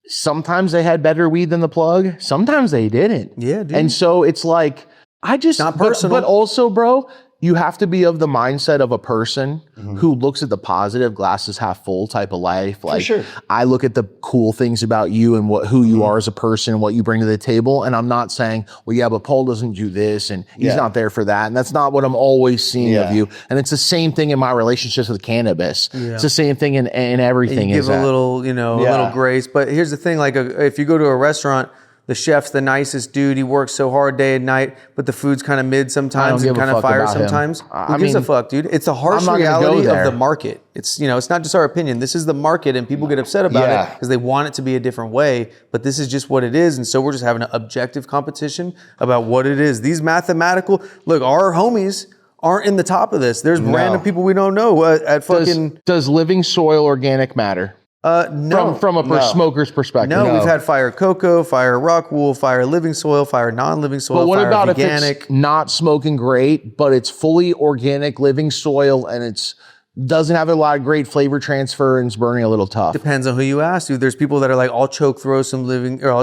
sometimes they had better weed than the plug. Sometimes they didn't. Yeah, dude. And so it's like, Not personal. But also, bro, you have to be of the mindset of a person Mm-hmm. who looks at the positive, glasses half full type of life. Like sure. I look at the cool things about you and who Mm-hmm. you are as a person, what you bring to the table. And I'm not saying, well, yeah, but Paul doesn't do this and he's not there for that. And that's not what I'm always seeing of you. And it's the same thing in my relationships with cannabis. It's the same thing in everything. You give is a that. little, a little grace. But here's the thing: like, if you go to a restaurant, the chef's the nicest dude. He works so hard day and night, but the food's kind of mid sometimes and give a kind of fuck fire about him. sometimes. I Who gives a mean, fuck, dude? It's the harsh I'm not gonna go reality of there. the market. It's it's not just our opinion. This is the market, and people get upset about it because they want it to be a different way. But this is just what it is, and so we're just having an objective competition about what it is. These mathematical look, our homies aren't in the top of this. There's random people we don't know at fucking. Does living soil organic matter? No. From a smoker's perspective. No, we've had fire cocoa, fire rock wool, fire living soil, fire non-living soil, But what fire about veganic. if it's not smoking great, but it's fully organic living soil and it's doesn't have a lot of great flavor transfer and it's burning a little tough? Depends on who you ask, dude. There's people that are like, I'll choke through some living Just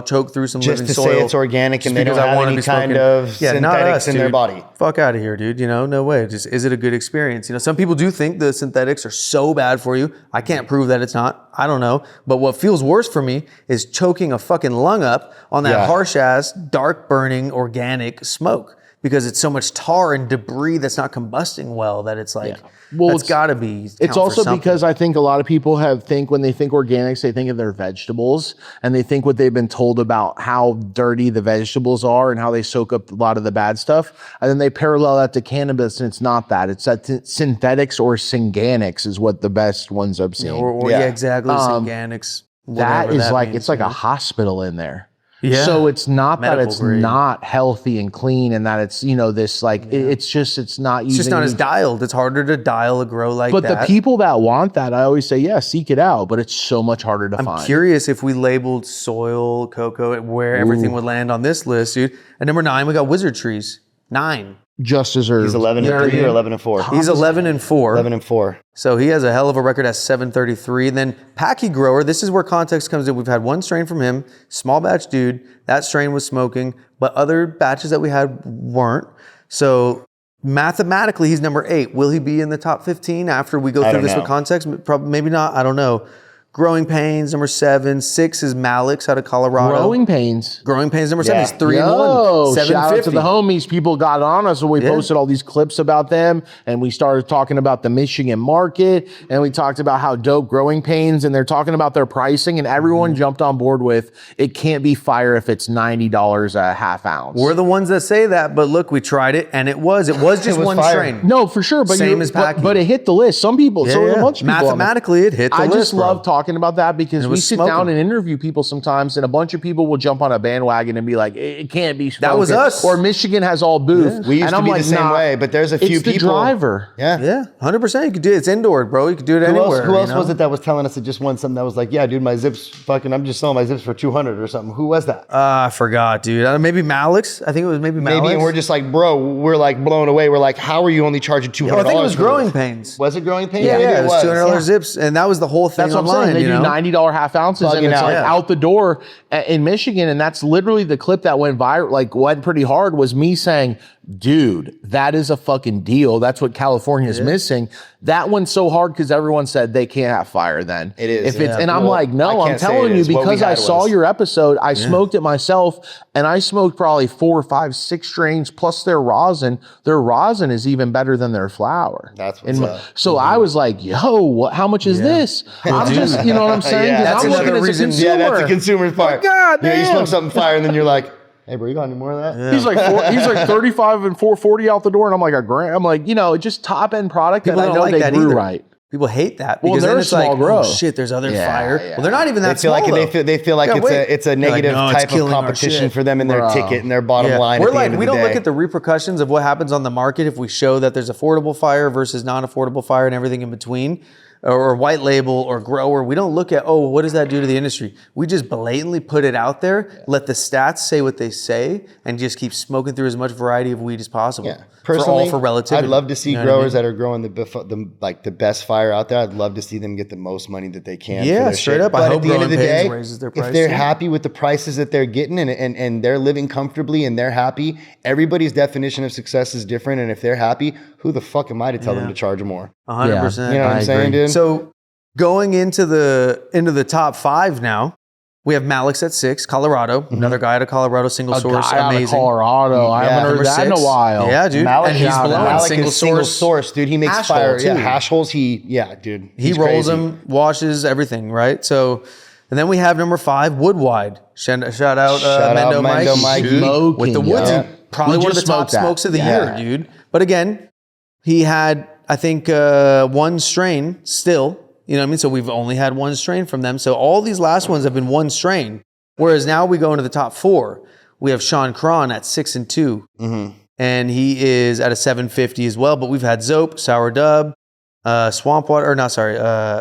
living to soil. say it's organic and they don't have any kind of synthetics in their body. Fuck out of here, dude. No way. Just is it a good experience? Some people do think the synthetics are so bad for you. I can't prove that it's not. I don't know. But what feels worse for me is choking a fucking lung up on that harsh ass, dark burning organic smoke. Because it's so much tar and debris that's not combusting well that it's like, Well, it's got to be. It's also because I think a lot of people think when they think organics, they think of their vegetables and they think what they've been told about how dirty the vegetables are and how they soak up a lot of the bad stuff. And then they parallel that to cannabis and it's not that. It's that synthetics or synganics is what the best ones I've seen. exactly. Synganics. That is whatever like, means, it's like a hospital in there. Yeah. So it's not that Medical it's grade. not healthy and clean and that it's, this like, it's just, it's not It's just using not as any- dialed. It's harder to dial a grow like But that. the people that want that, I always say, yeah, seek it out, but it's so much harder to I'm find. curious if we labeled soil, cocoa, where everything would land on this list, dude. At number 9, we got wizard trees. 9. Just deserved. He's 11 You know and what I 3 or mean? 11 and 4. He's 11 and 4. 11 and 4. So he has a hell of a record at 733. And then Packy Grower, this is where context comes in. We've had one strain from him, small batch dude. That strain was smoking, but other batches that we had weren't. So mathematically, he's number 8. Will he be in the top 15 after we go through don't this know. with context? Probably, maybe not. I don't know. Growing Pains, number 7. 6 is Malix out of Colorado. Growing pains. Growing Pains, number 7. Yeah. He's 3 and Yo, 1. shout out to 750. the homies. People got on us when we posted all these clips about them, and we started talking about the Michigan market, and we talked about how dope Growing Pains, and they're talking about their pricing, and everyone jumped on board with it can't be fire if it's $90 a half ounce. We're the ones that say that, but look, we tried it, and it was just was one fire. strain. No, for sure, but Same you- as but, Packy. but it hit the list. Some people, so a bunch of people. Mathematically, it hit the I list. just bro. love talking about that because it we was sit smoking. down and interview people sometimes, and a bunch of people will jump on a bandwagon and be like, "It can't be." That was smoking," us. Or Michigan has all booth. We used and to I'm be like, the same nah, way, but there's a few it's the people. driver. Yeah. Yeah, 100%. You could do it. It's indoor, bro. You could do it Who anywhere. else, who else you know? was it that was telling us that just won something that was like, yeah, dude, my zips fucking, I'm just selling my zips for 200 or something. Who was that? I forgot, dude. Maybe Malix. I think it was maybe Malix. Maybe, and we're just like, bro, we're like blown away. We're like, how are you only charging $200? Oh, I think it was for Growing this? Pains. Was it Growing Pains? Yeah, Maybe it was $200 yeah. zips, and that was the whole thing That's what I'm online. saying. They you do know? $90 half ounces, and Plugging it's out. like Yeah. out the door in Michigan, and that's literally the clip that went viral, like went pretty hard. Was me saying, "Dude, that is a fucking deal. That's what California is missing." That went so hard because everyone said they can't have fire. Then It is, If it's yeah. and I'm Well, like, I no, I'm can't say telling it you is. What we because I had saw was- your episode. I smoked it myself, and I smoked probably 4, 5, 6 strains plus their rosin. Their rosin is even better than their flour. That's what's And up. So I was like, yo, how much is this? I'm just, you know what I'm saying? 'Cause Yeah. That's I'm looking another as a reason- consumer. Yeah, that's the consumer's part. God You know, you damn. smoke something fire and then you're like, hey, bro, you got any more of that? He's like he's like 35 and 440 out the door, and I'm like a grand. I'm like, just top end product People that I don't know like they that grew either. right. People hate that Well, because they're then a it's small like, grow. oh shit, there's other Yeah, fire. yeah. Well, they're not even They that feel small. like though. they feel like Yeah, wait. it's a They're like, negative no, it's type of killing our competition shit. for them and their Bro. ticket and their bottom Yeah. line. We're at the like, end of we the don't day. look at the repercussions of what happens on the market if we show that there's affordable fire versus non-affordable fire and everything in between, or white label or grower. We don't look at, oh, what does that do to the industry? We just blatantly put it out there, let the stats say what they say, and just keep smoking through as much variety of weed as possible. Yeah. Personally, for relativity. I'd love to see You know what I growers mean? that are growing the best fire out there. I'd love to see them get the most money that they can. Yeah, for their straight shit. up. I But hope at the end of the Growing Pains day, raises their if price, they're too. happy with the prices that they're getting and they're living comfortably and they're happy, everybody's definition of success is different. And if they're happy, who the fuck am I to tell them to charge more? 100%. You know what I'm saying, dude? So going into the top 5 now, we have Malix at 6, Colorado. Another guy out of Colorado, single A source, guy out of amazing. Colorado. I Yeah. haven't heard Number that in a 6. while. Yeah, dude. Malik, and he's yeah, blowing Malik single is single source. source, dude. He makes hash fire. hole, Yeah, too. hash holes. Dude. He He's rolls crazy. them, washes everything, right? So, and then we have number 5, Woodwide. Shout out Shout out Mendo Mendo Mikey. Smoking, with the yo. Woodsy. Probably We one of the just top smoked that. smokes of the Yeah. year, dude. But again, he had, I think, one strain still. You know what I mean? So we've only had one strain from them. So all these last ones have been one strain. Whereas now we go into the top 4. We have Sean Cron at 6 and 2. And he is at a 750 as well. But we've had Zope, Sour Dub,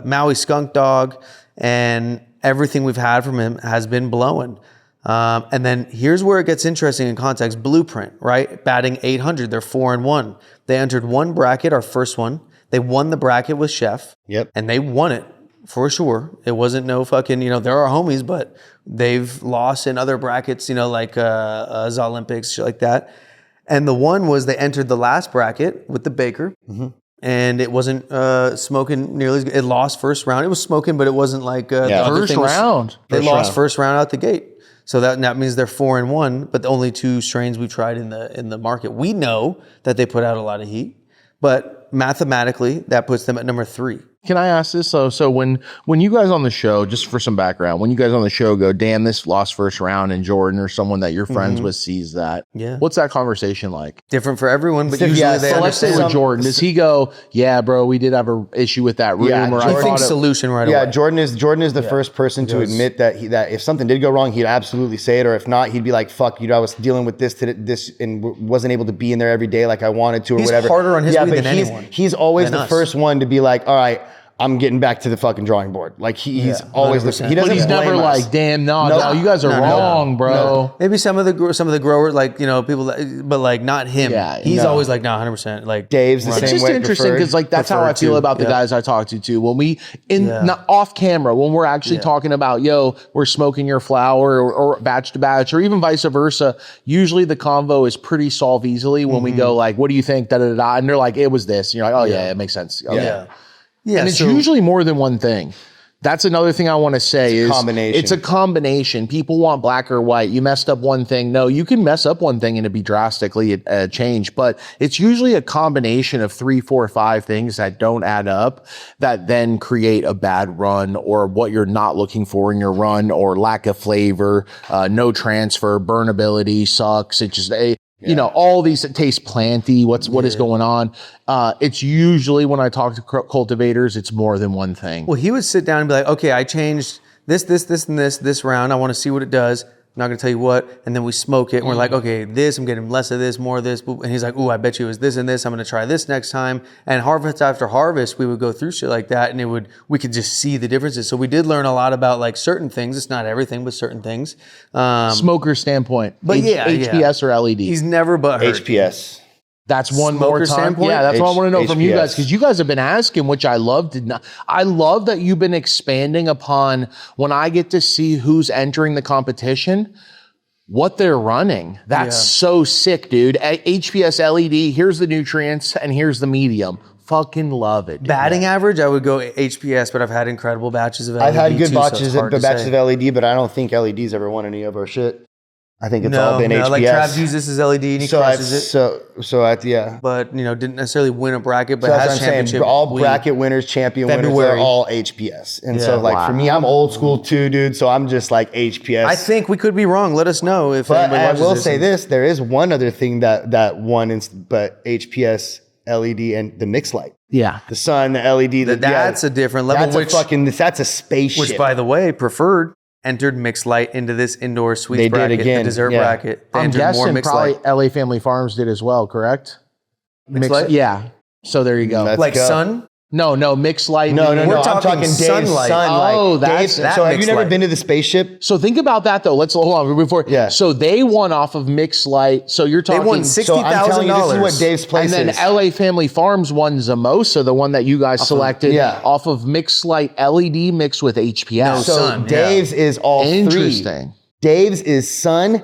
Maui Skunk Dog, and everything we've had from him has been blowing. And then here's where it gets interesting in context. Blueprint, right? Batting 800. They're 4 and 1. They entered one bracket, our first one. They won the bracket with Chef. Yep. And they won it for sure. It wasn't no fucking, they're our homies, but they've lost in other brackets, like Olympics, shit like that. And the one was they entered the last bracket with the Baker. And it wasn't smoking nearly as good. It lost first round. It was smoking, but it wasn't like the other First thing was- round. They First lost round. first round out the gate. So that means they're 4 and 1, but the only 2 strains we've tried in the market. We know that they put out a lot of heat, but mathematically, that puts them at number 3. Can I ask this? So when you guys on the show, just for some background, when you guys on the show go, damn, this lost first round, and Jordan or someone that you're friends with sees that, what's that conversation like? Different for everyone, but usually they so let's say with Jordan, does he go, yeah, bro, we did have an issue with that room? Yeah, or I think solution right away. Yeah, Jordan is the first person to admit that if something did go wrong, he'd absolutely say it, or if not, he'd be like, fuck, I was dealing with this and wasn't able to be in there every day like I wanted to, or He's whatever. harder on his weed than anyone. He's always than the us. first one to be like, all right, I'm getting back to the fucking drawing board. Like he's always the, he doesn't. But he's never blame us. like, damn, no, you guys are wrong, bro. No. Maybe some of the growers, like, people, but like not him. Yeah, he's always like, 100%. Like Dave's the same way. It's just interesting because like that's how I feel about the guys I talk to too. When we not off camera, when we're actually talking about, we're smoking your flower or batch to batch, or even vice versa. Usually the convo is pretty solved easily when we go like, what do you think? Da da da. And they're like, it was this. And you're like, oh yeah, it makes sense. Okay. Yeah, and it's usually more than one thing. That's another thing I want to say is it's a combination. People want black or white. You messed up one thing. No, you can mess up one thing and it'd be drastically changed, but it's usually a combination of 3, 4, 5 things that don't add up that then create a bad run, or what you're not looking for in your run, or lack of flavor, no transfer, burnability sucks. It's just all these that taste planty. What is going on? It's usually when I talk to cultivators, it's more than one thing. Well, he would sit down and be like, okay, I changed this, and this round. I want to see what it does. I'm not going to tell you what. And then we smoke it. And we're like, okay, I'm getting less of this, more of this. And he's like, ooh, I bet you it was this and this. I'm going to try this next time. And harvest after harvest, we would go through shit like that. And we could just see the differences. So we did learn a lot about like certain things. It's not everything, but certain things. Smoker standpoint. But HPS or LED? He's never but hurt. HPS. That's one Smoker more time. standpoint? Yeah, that's what I want to know from you guys, HPS. because you guys have been asking, which I love. I love that you've been expanding upon when I get to see who's entering the competition, what they're running. That's so sick, dude. HPS LED, here's the nutrients and here's the medium. Fucking love it. Dude. Batting average, I would go HPS, but I've had incredible batches of LED. I've had good too, so it's batches hard to batches say. of LED, but I don't think LED's ever won any of our shit. I think it's all been HPS. Like Trav uses his LED and he crushes it. Yeah. But didn't necessarily win a bracket, but So that's has what I'm saying. championship. All weed. bracket winners, champion winners, February. they're all HPS. And so Yeah. for me, I'm old school too, dude. So I'm just like HPS. I think we could be wrong. Let us know if But anybody I watches will this. say this: there is one other thing that won, but HPS, LED, and the mix light. Yeah. The sun, the LED. That's a different level. That's a spaceship. Which, by the way, preferred entered mixed light into this indoor sweets They did bracket, again, the dessert yeah. bracket. They I'm entered more guessing mixed probably light. LA Family Farms did as well, correct? Mixed light? Yeah. So there you go. Let's Like go. sun? No, mixed light. No. We're I'm talking Dave's sunlight. sunlight. Oh, Dave's, that so have you mixed never light. been to the spaceship? So think about that though. Let's hold on before. Yeah. So they won off of mixed light. So you're They talking. won So I'm telling you, this is what $60,000. Dave's place And then is. LA Family Farms won Zamosa, the one that you guys selected, off of mixed light LED mixed with HPS. So sun, Dave's is all three. Interesting. Dave's is sun,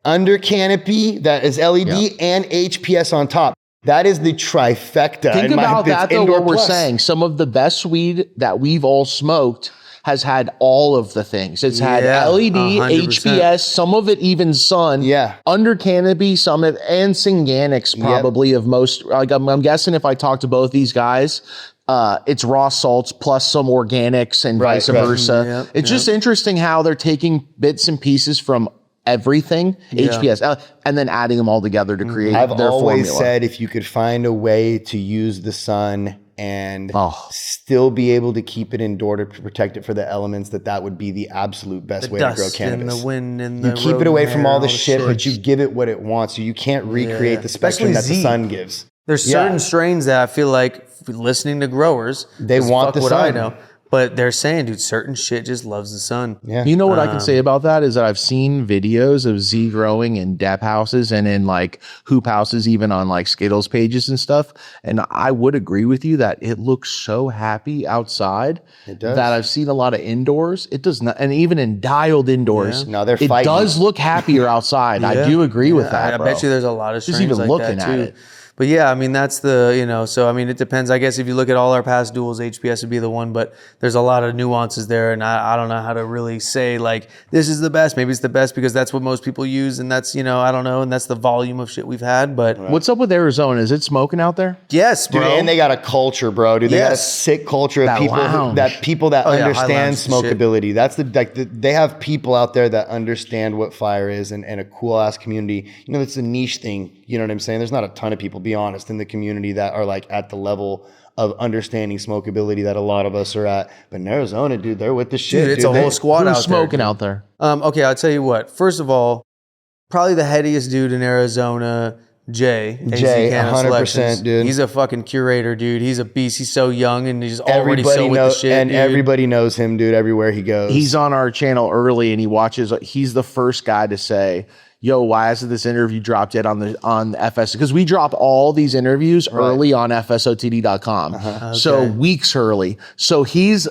under canopy, that is LED, and HPS on top. That is the trifecta. Think about that though, indoor what we're plus. saying. Some of the best weed that we've all smoked has had all of the things. It's had LED, 100%. HPS, some of it even sun, under canopy, some of it, and Synganics probably of most. Like I'm guessing if I talk to both these guys, it's raw salts plus some organics and vice versa. It's just interesting how they're taking bits and pieces from everything, HPS, and then adding them all together to create their formula. I've always said if you could find a way to use the sun and still be able to keep it indoor to protect it for the elements, that would be the absolute best way to grow cannabis. And the wind and you the keep it road away and from air all and the shit, but you give it what it wants. So you can't recreate the spectrum that the sun gives. There's certain strains that I feel like, listening to growers, they want the what sun. I know. But they're saying, dude, certain shit just loves the sun. Yeah. You know what I can say about that is that I've seen videos of Z growing in dep houses and in like hoop houses, even on like Skittles pages and stuff. And I would agree with you that it looks so happy outside that I've seen a lot of indoors. It does not, and even in dialed indoors, No, they're it fighting. does look happier outside. I do agree with that. I bro. bet you there's a lot of strains Just even like looking that at too. it. But yeah, I mean, that's the, so I mean, it depends. I guess if you look at all our past duels, HPS would be the one, but there's a lot of nuances there. And I don't know how to really say like, this is the best. Maybe it's the best because that's what most people use. And that's, I don't know. And that's the volume of shit we've had. But What's up with Arizona? Is it smoking out there? yes, Dude, bro. and they got a culture, bro. Dude, they got a Yes. sick culture of That people lounge. that high understand lounge and shit. smokeability. That's they have people out there that understand what fire is and a cool ass community. It's a niche thing. You know what I'm saying? There's not a ton of people, be honest, in the community that are like at the level of understanding smokeability that a lot of us are at. But in Arizona, dude, they're with the shit. Dude, it's a whole squad Who's out smoking there. out there? Okay, I'll tell you what. First of all, probably the headiest dude in Arizona, Jay, AZ Canna 100%, Selections. dude. He's a fucking curator, dude. He's a beast. He's so young and he's already so with the shit, and dude. everybody knows him, dude, everywhere he goes. He's on our channel early and he's the first guy to say, yo, why hasn't this interview dropped yet on FS? Because we drop all these interviews early on FSOTD.com. So weeks early. So he's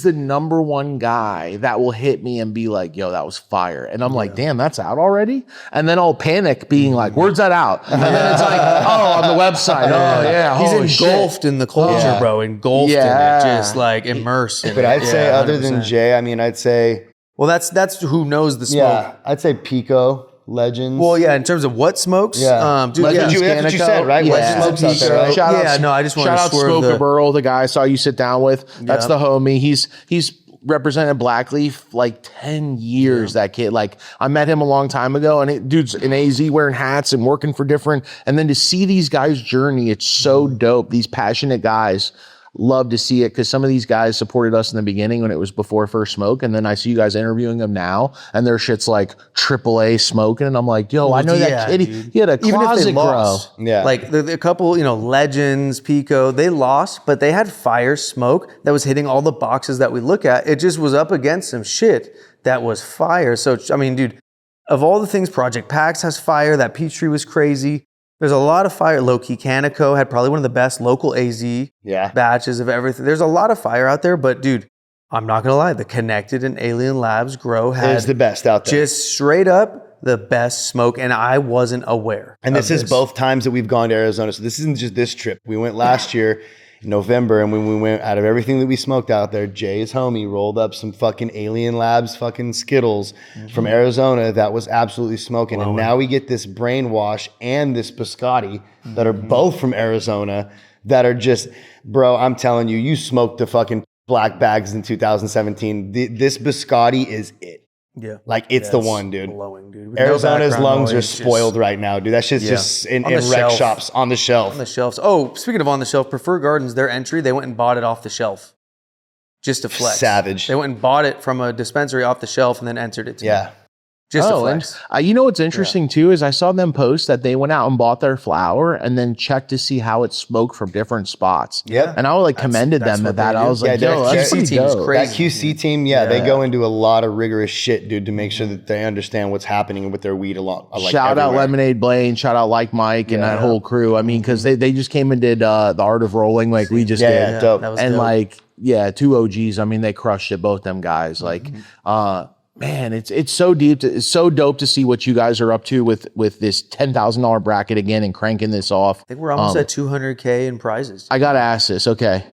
the number one guy that will hit me and be like, yo, that was fire. And I'm like, damn, that's out already? And then I'll panic being like, where's that out? And then it's like, oh, on the website. Oh, yeah. He's holy shit. engulfed in the culture, bro. Engulfed in it. Just like immersed in it. But I'd say Yeah, other than 100%. Jay, I mean, I'd say, Well, that's who knows the smoke. yeah, I'd say Pico, Legends. Well, yeah, in terms of what smokes, Yeah. dude, Legends, yeah. that's what you said, right? Yeah. Legends smokes out there, right? Shout out, No, I just wanted shout to out swerve Smoker the- Burl, the guy I saw you sit down with. That's Yeah. the homie. He's represented Blackleaf like 10 years, that kid. Like, I met him a long time ago, and dude's in AZ wearing hats and working for different. And then to see these guys' journey, it's so dope. These passionate guys. Love to see it because some of these guys supported us in the beginning when it was before First Smoke, and then I see you guys interviewing them now, and their shit's like AAA smoking, and I'm like, yo, I know Yeah, that kid. dude. He had a Even if closet they grow. lost, Yeah. like the couple, Legends, Pico, they lost, but they had fire smoke that was hitting all the boxes that we look at. It just was up against some shit that was fire. So I mean, dude, of all the things, Project Pax has fire. That Peachtree was crazy. There's a lot of fire. Low Key Canico had probably one of the best local AZ batches of everything. There's a lot of fire out there, but dude, I'm not gonna lie, the Connected and Alien Labs grow had Is the best out there. just straight up the best smoke, and I wasn't aware. And this of is both times that we've gone to Arizona. So this isn't just this trip. We went last year in November, and when we went, out of everything that we smoked out there, Jay's homie rolled up some fucking Alien Labs fucking Skittles from Arizona that was absolutely smoking. And now we get this Brainwash and this Biscotti that are both from Arizona that are just, bro, I'm telling you, you smoked the fucking black bags in 2017. This Biscotti is it. Yeah. Like, it's the one, dude. Blowing, dude. With no Arizona's background lungs are noise, just spoiled right now, dude. That shit's just in On the rec shelf. shops on the shelf. on the shelves. Oh, speaking of on the shelf, Preferred Gardens, their entry, they went and bought it off the shelf. Just to flex. Savage. They went and bought it from a dispensary off the shelf and then entered it to me. Yeah. Just to And flex. you know what's interesting too is I saw them post that they went out and bought their flower and then checked to see how it smoked from different spots. Yep. And I like commended that's them what at that. they I do. was like, Yeah, yo, their that's QC pretty team is dope. crazy. That QC team, they go into a lot of rigorous shit, dude, to make sure that they understand what's happening with their weed along. Like Shout out everywhere. Lemonade Blaine, shout out Like Mike and that whole crew. I mean, because they just came and did the Art of Rolling like we just did. Yeah, dope. That was And dope. like, two OGs. I mean, they crushed it, both them guys. Like, man, it's so deep. It's so dope to see what you guys are up to with this $10,000 bracket again and cranking this off. I think we're almost at 200K in prizes. I gotta ask this. Okay,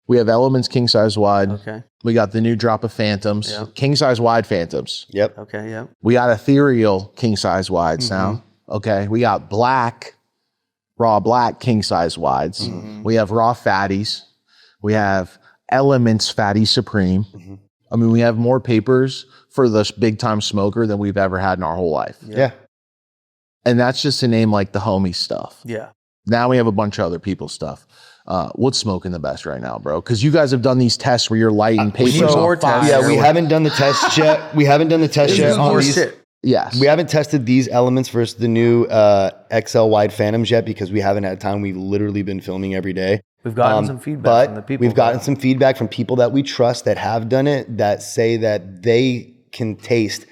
we have Elements king size wide. Okay. We got the new drop of Phantoms, king size wide Phantoms. Yep. Okay, yeah. We got Ethereal king size wides now. Okay, we got raw black king size wides. We have raw fatties. We have Elements Fatty Supreme. I mean, we have more papers for this big time smoker than we've ever had in our whole life. Yeah. And that's just to name like the homie stuff. Yeah. Now we have a bunch of other people's stuff. What's smoking the best right now, bro? Because you guys have done these tests where you're lighting papers need more on fire. tests. Yeah, we haven't done the test yet. We haven't done the test yet on More these. shit. Yes. We haven't tested these elements versus the new XL wide Phantoms yet because we haven't had time. We've literally been filming every day. We've gotten some feedback but from the people. we've gotten some feedback from people that we trust that have done it that say that they can taste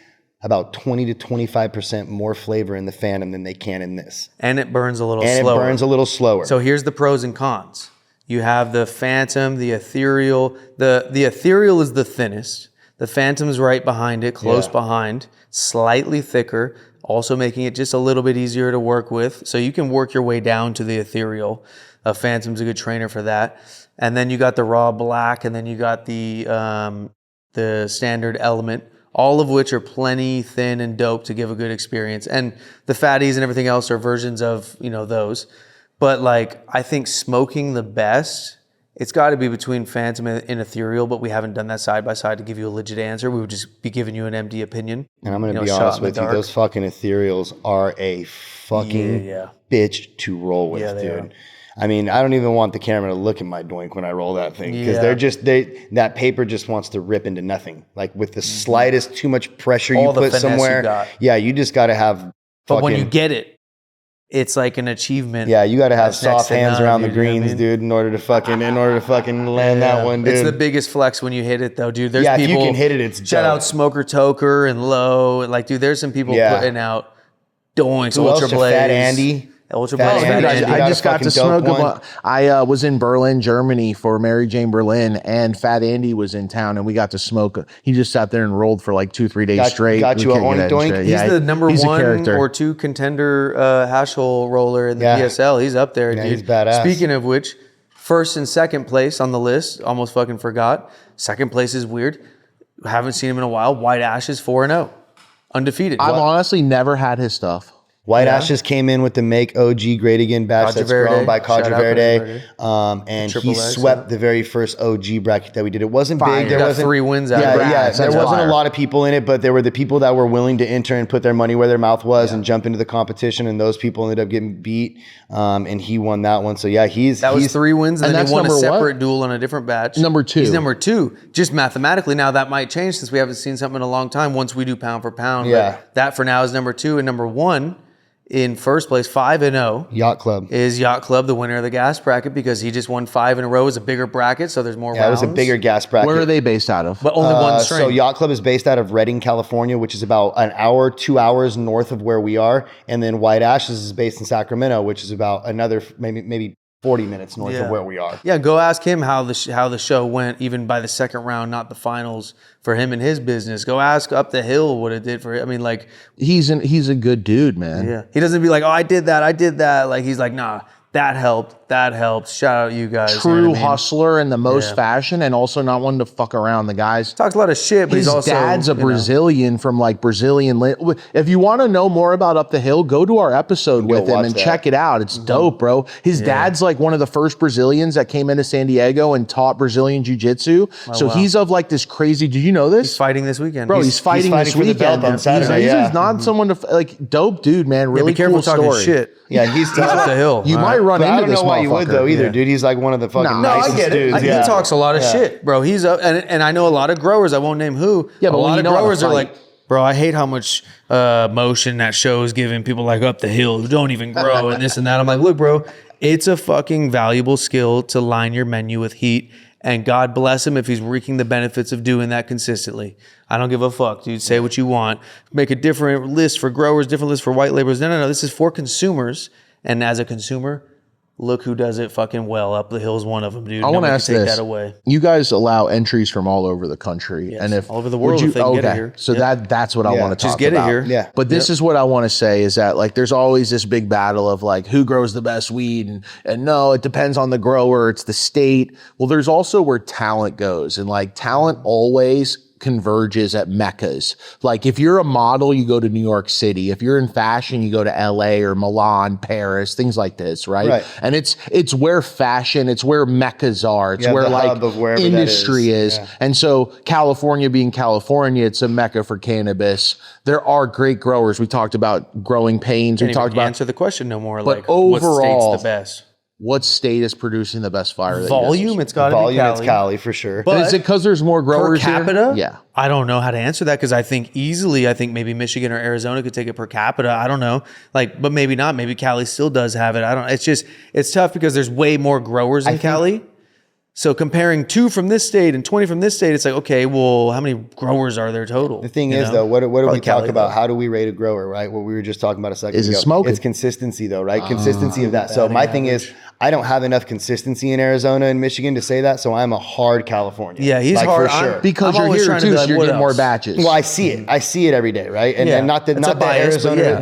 about 20 to 25% more flavor in the Phantom than they can in this. And it burns a little And slower. it burns a little slower. So here's the pros and cons. You have the Phantom, the Ethereal. The Ethereal is the thinnest. The Phantom's right behind it, close behind, slightly thicker, also making it just a little bit easier to work with. So you can work your way down to the ethereal. Phantom's a good trainer for that. And then you got the raw black, and then you got the standard element, all of which are plenty thin and dope to give a good experience. And the fatties and everything else are versions of, those. But like, I think smoking the best, it's got to be between Phantom and ethereal, but we haven't done that side by side to give you a legit answer. We would just be giving you an MD opinion. And I'm going to be honest with you, those fucking ethereals are a fucking bitch to roll with, dude. I mean, I don't even want the camera to look at my doink when I roll that thing, because that paper just wants to rip into nothing. Like with the slightest too much pressure you put somewhere, you just got to have. But when you get it, it's like an achievement. Yeah, you got to have soft hands around the greens, dude, in order to fucking land that one, dude. It's the biggest flex when you hit it, though, dude. There's people, if you can hit it, it's shout out Smoker Toker and Low. Like, dude, there's some people putting out Doinks, Ultra Blaze. Fat Andy. Ultra Blaze. I just got to smoke I was in Berlin, Germany for Mary Jane Berlin, and Fat Andy was in town, and we got to smoke. He just sat there and rolled for like 2-3 days straight. Got you a doink. He's the number 1 or 2 contender hash hole roller in the PSL. He's up there, dude. He's badass. Speaking of which, first and second place on the list, almost fucking forgot. Second place is weird. Haven't seen him in a while. White Ashes 4-0. Undefeated. I've honestly never had his stuff. White Ashes came in with the Make OG Great Again batch that's grown by Cadre Verde. And he swept the very first OG bracket that we did. It wasn't big. There wasn't 3 wins out of it. There wasn't a lot of people in it, but there were the people that were willing to enter and put their money where their mouth was and jump into the competition, and those people ended up getting beat. And he won that one. So he's 3 wins, and then he won a separate duel on a different batch. Number 2. He's number 2. Just mathematically, now that might change since we haven't seen something in a long time once we do pound for pound. But that for now is number 2, and number 1 in first place, 5-0. Yacht Club. Is Yacht Club the winner of the gas bracket, because he just won 5 in a row. It's a bigger bracket, so there's more rounds. It was a bigger gas bracket. Where are they based out of? But only one strain. So Yacht Club is based out of Redding, California, which is about an hour, 2 hours north of where we are. And then White Ashes is based in Sacramento, which is about another maybe 40 minutes north of where we are. Yeah, go ask him how the show went, even by the second round, not the finals, for him and his business. Go ask Up the Hill what it did for him. I mean, like, he's a good dude, man. Yeah, he doesn't be like, oh, I did that. Like, he's like, nah, that helped. Shout out you guys. True hustler in the most fashion, and also not one to fuck around. The guys talks a lot of shit, but his he's also dad's a Brazilian from like Brazilian. If you want to know more about Up the Hill, go to our episode with him and check it out. It's dope, bro. His dad's like one of the first Brazilians that came into San Diego and taught Brazilian jiu-jitsu. He's of like this crazy. Do you know this? He's fighting this weekend, bro. He's fighting this weekend for the belt on Saturday. He's not someone to like dope dude, man. Really be careful cool talking story. shit. Yeah, he's Up the Hill. You might run into this. I don't know why you would though either, dude. He's like one of the fucking nicest I get it. dudes. He talks a lot of shit, bro. He's up, and I know a lot of growers. I won't name who. Yeah, but a lot of growers are like, bro, I hate how much motion that show is giving people like Up the Hill who don't even grow and this and that. I'm like, look, bro, it's a fucking valuable skill to line your menu with heat. And God bless him if he's reaping the benefits of doing that consistently. I don't give a fuck, dude. Say what you want. Make a different list for growers, different list for white laborers. No. This is for consumers. And as a consumer, look who does it fucking well. Up the Hill's one of them, dude. I want to ask take this. That away. You guys allow entries from all over the country, and if all over the world, if they can get it here. So that's what I want to talk about. Just get it here. Yeah. But this is what I want to say is that like there's always this big battle of like who grows the best weed, and no, it depends on the grower. It's the state. Well, there's also where talent goes, and like talent always converges at meccas. Like if you're a model, you go to New York City. If you're in fashion, you go to LA or Milan, Paris, things like this, right? And it's where fashion, it's where meccas are. It's where like industry is. Yeah. And so California being California, it's a mecca for cannabis. There are great growers. We talked about growing pains. We talked about answer the question no more. But like overall, what state's the best? What state is producing the best fire? Volume, it's got to be Cali. It's Cali for sure. But is it because there's more growers per capita? Here? Yeah. I don't know how to answer that because I think maybe Michigan or Arizona could take it per capita. I don't know. But maybe not. Maybe Cali still does have it. I don't. It's tough because there's way more growers in Cali. So comparing 2 from this state and 20 from this state, it's like, okay, well, how many growers are there total? The thing is, though, what do we talk about? How do we rate a grower, right? What we were just talking about a second ago. Is it smoking? It's consistency, though, right? Consistency of that. So my thing is, I don't have enough consistency in Arizona and Michigan to say that, so I'm a hard California. Yeah, he's like, hard for sure. Because I'm you're always here trying to too, be so like, you're what getting more else? batches. Well, I see it. I see it every day, right? And, Yeah. and not that It's a bias, but Arizona yeah.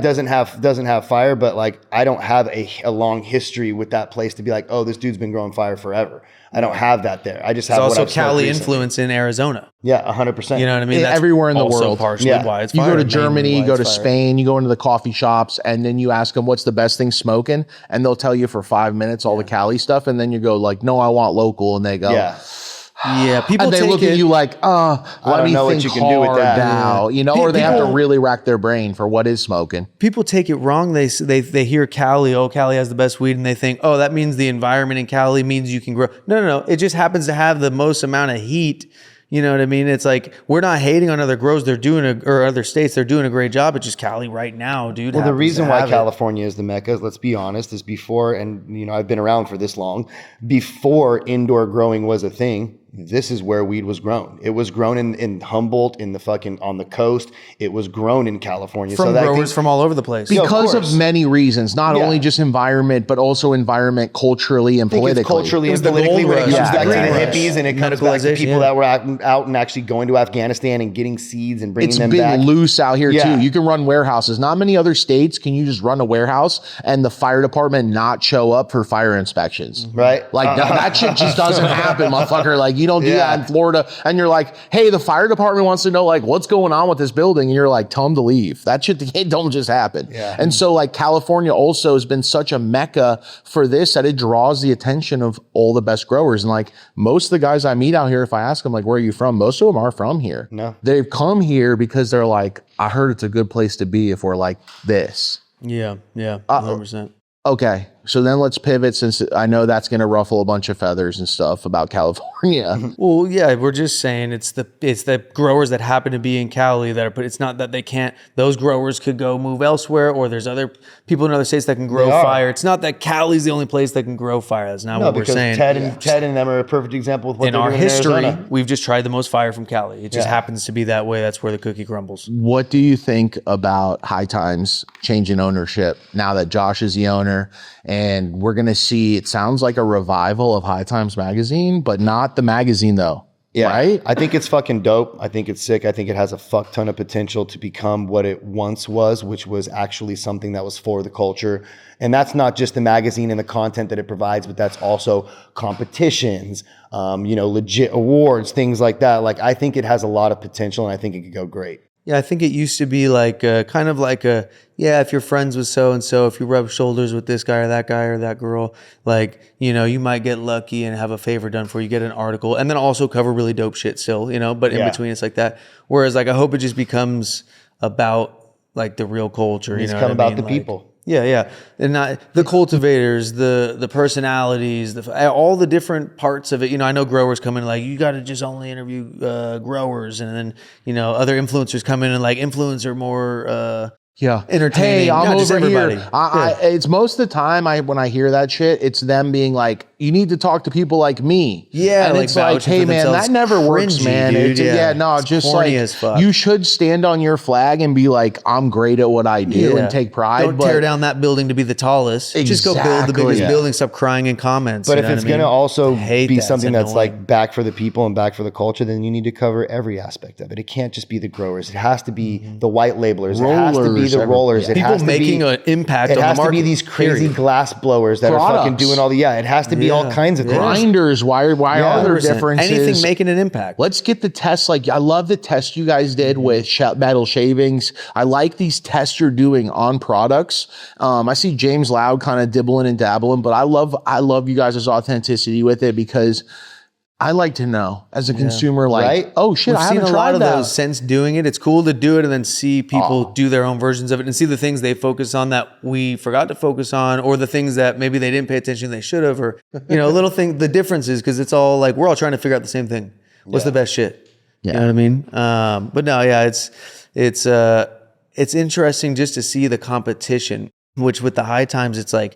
doesn't have fire, but like I don't have a long history with that place to be like, oh, this dude's been growing fire forever. I don't have that there. I just have It's what also I've smoked Cali recently. influence in Arizona. Yeah, 100%. You know what I mean? Yeah, everywhere in the also world. partially Yeah. why it's You fire, go to mainly Germany, why you go to it's fire. Spain, you go into the coffee shops, and then you ask them what's the best thing smoking, and they'll tell you for 5 minutes all the Cali stuff, and then you go like, no, I want local, and they go, Yeah. Yeah, people and they take look it, at you like, let don't me know what think you can do with hard that. now, you know, or they have to really rack their brain for what is smoking. people take it wrong. They hear Cali, oh, Cali has the best weed, and they think, oh, that means the environment in Cali means you can grow. No. It just happens to have the most amount of heat. You know what I mean? It's like we're not hating on other grows. Or other states. They're doing a great job. It's just Cali right now, dude. Well, the happens reason to why have it. California is the Mecca, let's be honest, is before, and you know, I've been around for this long, before indoor growing was a thing, this is where weed was grown. It was grown in Humboldt, in the fucking, on the coast. It was grown in California. from that growers from all over the place. Yeah, of Because of course. many reasons, not Yeah. only just environment, but also environment culturally and I think it's politically. culturally It and was the politically gold when it rush. comes Yeah, back to yeah, the yeah. hippies and it comes back to Medicalization, people yeah. that were out and actually going to Afghanistan and getting seeds and bringing It's them been back. loose out here Yeah. too. You can run warehouses. Not many other states can you just run a warehouse and the fire department not show up for fire inspections. Right? Like that shit just doesn't happen, motherfucker. Like you don't do Yeah. that in Florida. And you're like, hey, the fire department wants to know like what's going on with this building. And you're like, tell them to leave. That shit don't just happen. Yeah. And so like California also has been such a mecca for this that it draws the attention of all the best growers. And like most of the guys I meet out here, if I ask them like, where are you from? Most of them are from here. No. They've come here because they're like, I heard it's a good place to be if we're like this. Yeah, 100%. Okay, so then let's pivot since I know that's going to ruffle a bunch of feathers and stuff about California. Well, yeah, we're just saying it's the growers that happen to be in Cali that are, but it's not that they can't. Those growers could go move elsewhere, or there's other people in other states that can grow They are. fire. It's not that Cali's the only place that can grow fire. That's not No, what we're because saying. Ted and them are a perfect example of what in they're our doing history, in Arizona. we've just tried the most fire from Cali. It just Yeah. happens to be that way. That's where the cookie crumbles. What do you think about High Times changing ownership now that Josh is the owner? And we're going to see, it sounds like a revival of High Times magazine, but not the magazine though. Yeah, Right? I think it's fucking dope. I think it's sick. I think it has a fuck ton of potential to become what it once was, which was actually something that was for the culture. And that's not just the magazine and the content that it provides, but that's also competitions, legit awards, things like that. Like, I think it has a lot of potential and I think it could go great. Yeah, I think it used to be like kind of like if you're friends with so and so, if you rub shoulders with this guy or that girl, like, you might get lucky and have a favor done for you, get an article, and then also cover really dope shit still, but in Yeah. between it's like that. Whereas like I hope it just becomes about like the real culture. It's what come I about mean? the Like, people. Yeah, and not the cultivators, the personalities, all the different parts of it. I know growers come in like you got to just only interview growers, and then other influencers come in and like influencer more. Yeah. Entertaining. Hey, I'm Not just over everybody. here. It's most of the time when I hear that shit, it's them being like, you need to talk to people like me. Yeah, And like it's like, vouching hey for man, themselves. that never works, Cringy, man. dude. It's Just corny like as fuck. you should stand on your flag and be like, I'm great at what I do and take pride. Don't tear down that building to be the tallest. Just go build the Exactly. biggest Yeah. building. Stop crying in comments. But you if know it's what I going to mean? also I hate be that. something It's that's like annoying. back for the people and back for the culture, then you need to cover every aspect of it. It can't just be the growers. It has to be the white labelers. It has to be Rollers, the rollers. It people has to making be, an impact it on the has market. to be these crazy period. glass blowers that are fucking Products. doing all the, it has to be all Yeah. kinds of things. Grinders, why are there 100%. differences? Anything making an impact. Let's get the tests. Like, I love the test you guys did with metal shavings. I like these tests you're doing on products. I see James Loud kind of dibbling and dabbling, but I love you guys' authenticity with it because I like to know as a consumer, like, Right? oh shit, We've I seen haven't a tried lot of that. those since doing it. It's cool to do it and then see people do their own versions of it and see the things they focus on that we forgot to focus on, or the things that maybe they didn't pay attention they should have, or little thing. The difference is because it's all like we're all trying to figure out the same thing. What's the best shit? You know what I mean? But no, yeah, it's interesting just to see the competition. Which with the High Times, it's like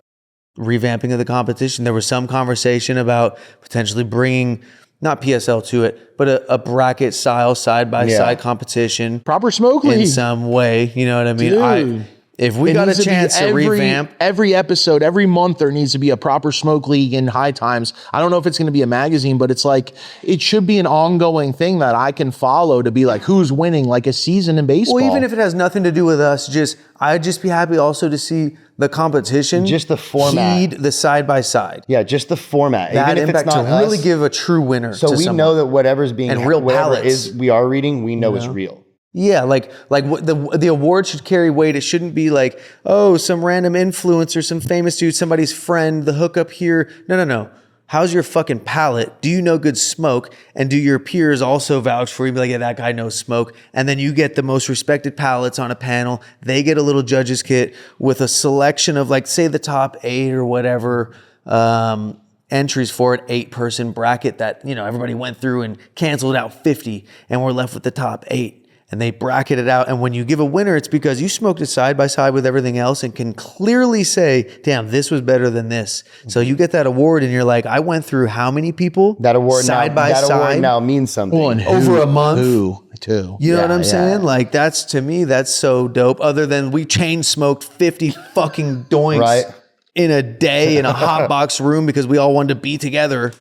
revamping of the competition. There was some conversation about potentially bringing not PSL to it, but a bracket style side by side competition Proper smoke in league. some way. You know what I mean? Dude. If we got a chance to revamp every episode, every month, there needs to be a proper smoke league in High Times. I don't know if it's going to be a magazine, but it's like, it should be an ongoing thing that I can follow to be like, who's winning, like a season in baseball. Well, even if it has nothing to do with us, I'd just be happy also to see the competition. Just the format. Heed the side by side. Yeah, just the format. That Even if impact it's not to really us, give a true winner. so to we someone. know that whatever's being And real whatever palettes. we are reading, we know is real. Yeah, like what the award should carry weight. It shouldn't be like, oh, some random influencer, some famous dude, somebody's friend, the hookup here. No. How's your fucking palate? Do you know good smoke? And do your peers also vouch for you? Be like, yeah, that guy knows smoke. And then you get the most respected palates on a panel. They get a little judge's kit with a selection of, like, say the top 8 or whatever entries for an 8-person bracket that, everybody went through and canceled out 50, and we're left with the top 8. And they bracket it out. And when you give a winner, it's because you smoked it side by side with everything else and can clearly say, damn, this was better than this. So you get that award and you're like, I went through how many people? That award side by side. Award now means something. Over a month. Too. You know what I'm saying? Like, to me, that's so dope. Other than we chain smoked 50 fucking doinks Right. in a day in a hot box room because we all wanted to be together.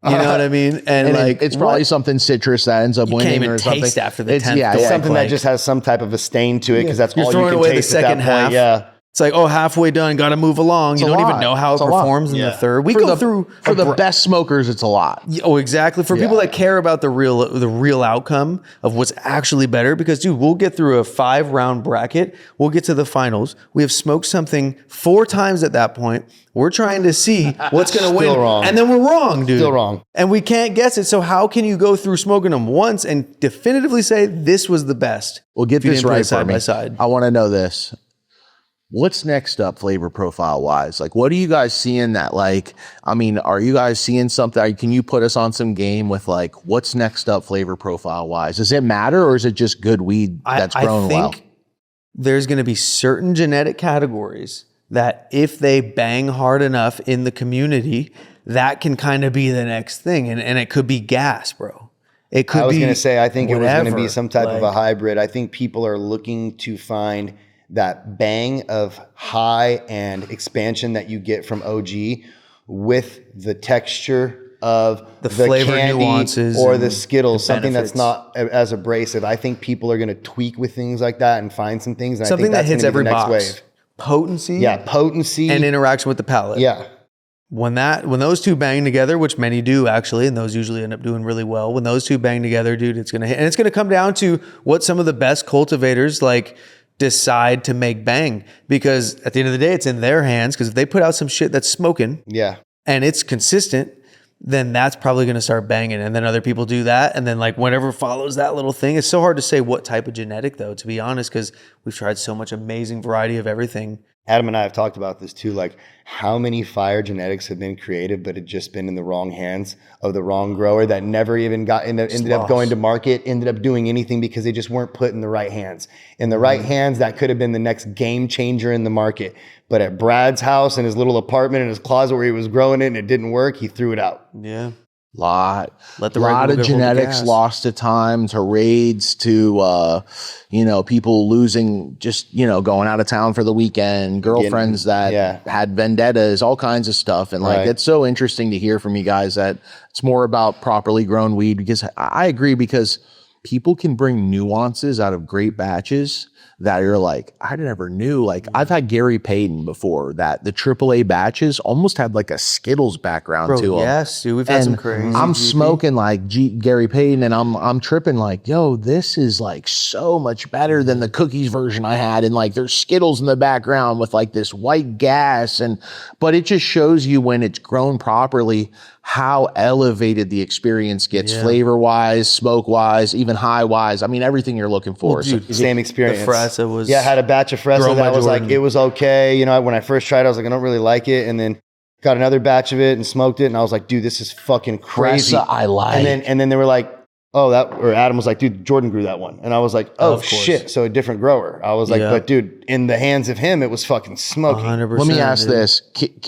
You know what I mean? And like, it's probably something citrus that ends up you winning can't even or something. taste after the It's 10th. yeah, doink, Something that like- just has some type of a stain to it because that's You're all you throwing can away the taste at second that half. point. Yeah. It's like, oh, halfway done, got to move along. You a don't even lot. know how it It's a lot. performs in the Yeah. third. We for go the, through for the best smokers, it's a lot. Oh, exactly. For people that care about the real outcome of what's actually better, because dude, we'll get through a 5-round bracket. We'll get to the finals. We have smoked something 4 times at that point. We're trying to see what's going to win. wrong. And then we're wrong, dude. Still wrong. And we can't guess it. So how can you go through smoking them once and definitively say this was the best? Well, get if you this didn't put it right for side me. by side. I want to know this. What's next up flavor profile wise? Like, what are you guys seeing that, like, I mean, are you guys seeing something? Can you put us on some game with, like, what's next up flavor profile wise? Does it matter, or is it just good weed that's grown well? I think there's going to be certain genetic categories that if they bang hard enough in the community, that can kind of be the next thing. And it could be gas, bro. It could be I was going to say, I think it was going to be whatever. some type of a Like, hybrid. I think people are looking to find that bang of high and expansion that you get from OG with the texture of The flavor candy nuances or and the Skittles, the something that's benefits. not as abrasive. I think people are going to tweak with things like that and find some things. And something I that think hits that's gonna every be the box. next wave. Potency, Yeah, potency and interaction with the palate. Yeah. When those two bang together, which many do actually, and those usually end up doing really well. When those two bang together, dude, it's gonna hit, and it's gonna come down to what some of the best cultivators like decide to make bang. Because at the end of the day, it's in their hands. Because if they put out some shit that's smoking Yeah. and it's consistent, then that's probably gonna start banging. And then other people do that, and then like whatever follows that little thing. It's so hard to say what type of genetic though, to be honest, because we've tried so much amazing variety of everything. Adam and I have talked about this too, like how many fire genetics have been created, but had just been in the wrong hands of the wrong grower that never even ended up going to market, ended up doing anything because they just weren't put in the right hands. In the right hands, that could have been the next game changer in the market. But at Brad's house in his little apartment in his closet where he was growing it and it didn't work, he threw it out. Yeah. Lot Let the of right little girl hold the genetics gas. lost to time, to raids, to people losing, just going out of town for the weekend, girlfriends that had vendettas, all kinds of stuff. And like Right. it's so interesting to hear from you guys that it's more about properly grown weed, because I agree, because people can bring nuances out of great batches that you're like, I never knew. Like I've had Gary Payton before, that the AAA batches almost had like a Skittles background Bro, to them. yes, dude. We've had some crazy. I'm GP. smoking like Gary Payton, and I'm tripping like, yo, this is like so much better than the cookies version I had. And like there's Skittles in the background with like this white gas, but it just shows you when it's grown properly how elevated the experience gets, flavor wise, smoke wise, even high wise. I mean, everything you're looking for. Well, dude, Same experience. The Fresa was. Yeah, I had a batch of Fresa grown by that was like, Jordan. it was okay. You know, when I first tried it, I was like, I don't really like it. And then got another batch of it and smoked it. And I was like, dude, this is fucking crazy. Fresa, I like. And then they were like, or Adam was like, dude, Jordan grew that one. And I was like, oh, Of course. shit. So a different grower. I was like, Yeah. but dude, in the hands of him, it was fucking smoking. 100%. Let me ask dude. this.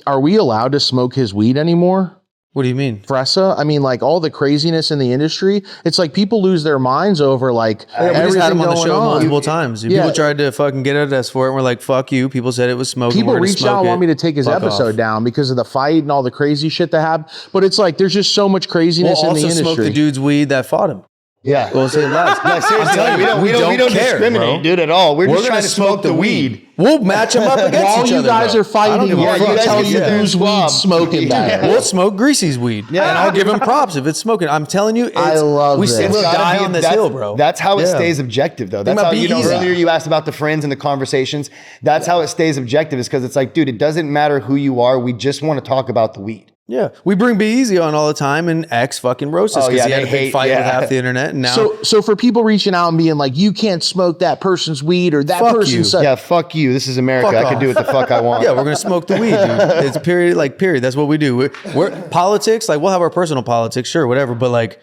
Are we allowed to smoke his weed anymore? What do you mean? Fresa. I mean, like all the craziness in the industry. It's like people lose their minds over like We just everything had him on the going show on. multiple times. Yeah. People tried to fucking get at us for it. And we're like, fuck you. People said it was smoking. People We're gonna reached smoke out and it. want me to take his Fuck episode off. down because of the fight and all the crazy shit that happened. But it's like there's just so much We'll craziness in the also smoke industry. the dude's weed that fought him. Yeah. We'll say less. No, seriously, we don't care, discriminate, bro. dude, at all. We're just gonna trying to smoke the weed. We'll match them up against While each you other. guys bro. are fighting, give a we'll fuck. you guys tell can you sit there and whose weed's swab. smoking better. We'll smoke Greasy's weed. And I'll give him props if it's smoking. I'm telling you, I love we this. still It's die on this hill, bro. That's how it Yeah. stays objective, though. That's about how, be you know, easy. earlier you asked about the friends and the conversations. That's how it stays objective, is because it's like, dude, it doesn't matter who you are. We just want to talk about the weed. Yeah, we bring Be Easy on all the time, and X fucking roasts us Oh, because yeah, he had a they big hate- fight yeah. with half the internet, and now So for people reaching out and being like, you can't smoke that person's weed or that Fuck person's you. such. Yeah, fuck you. This is America. Fuck I can do what the fuck I want. yeah, we're gonna smoke the weed, dude. It's period. That's what we do. We're politics. Like we'll have our personal politics, sure, whatever. But like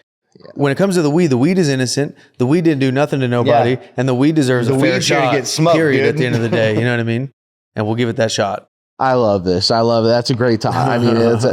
when it comes to the weed is innocent. The weed didn't do nothing to nobody, Yeah. and the weed deserves The a fair weed's here to shot. get smoked, period. dude. At the end of the day, you know what I mean? And we'll give it that shot. I love this. I love it. That's a great time. I mean, it's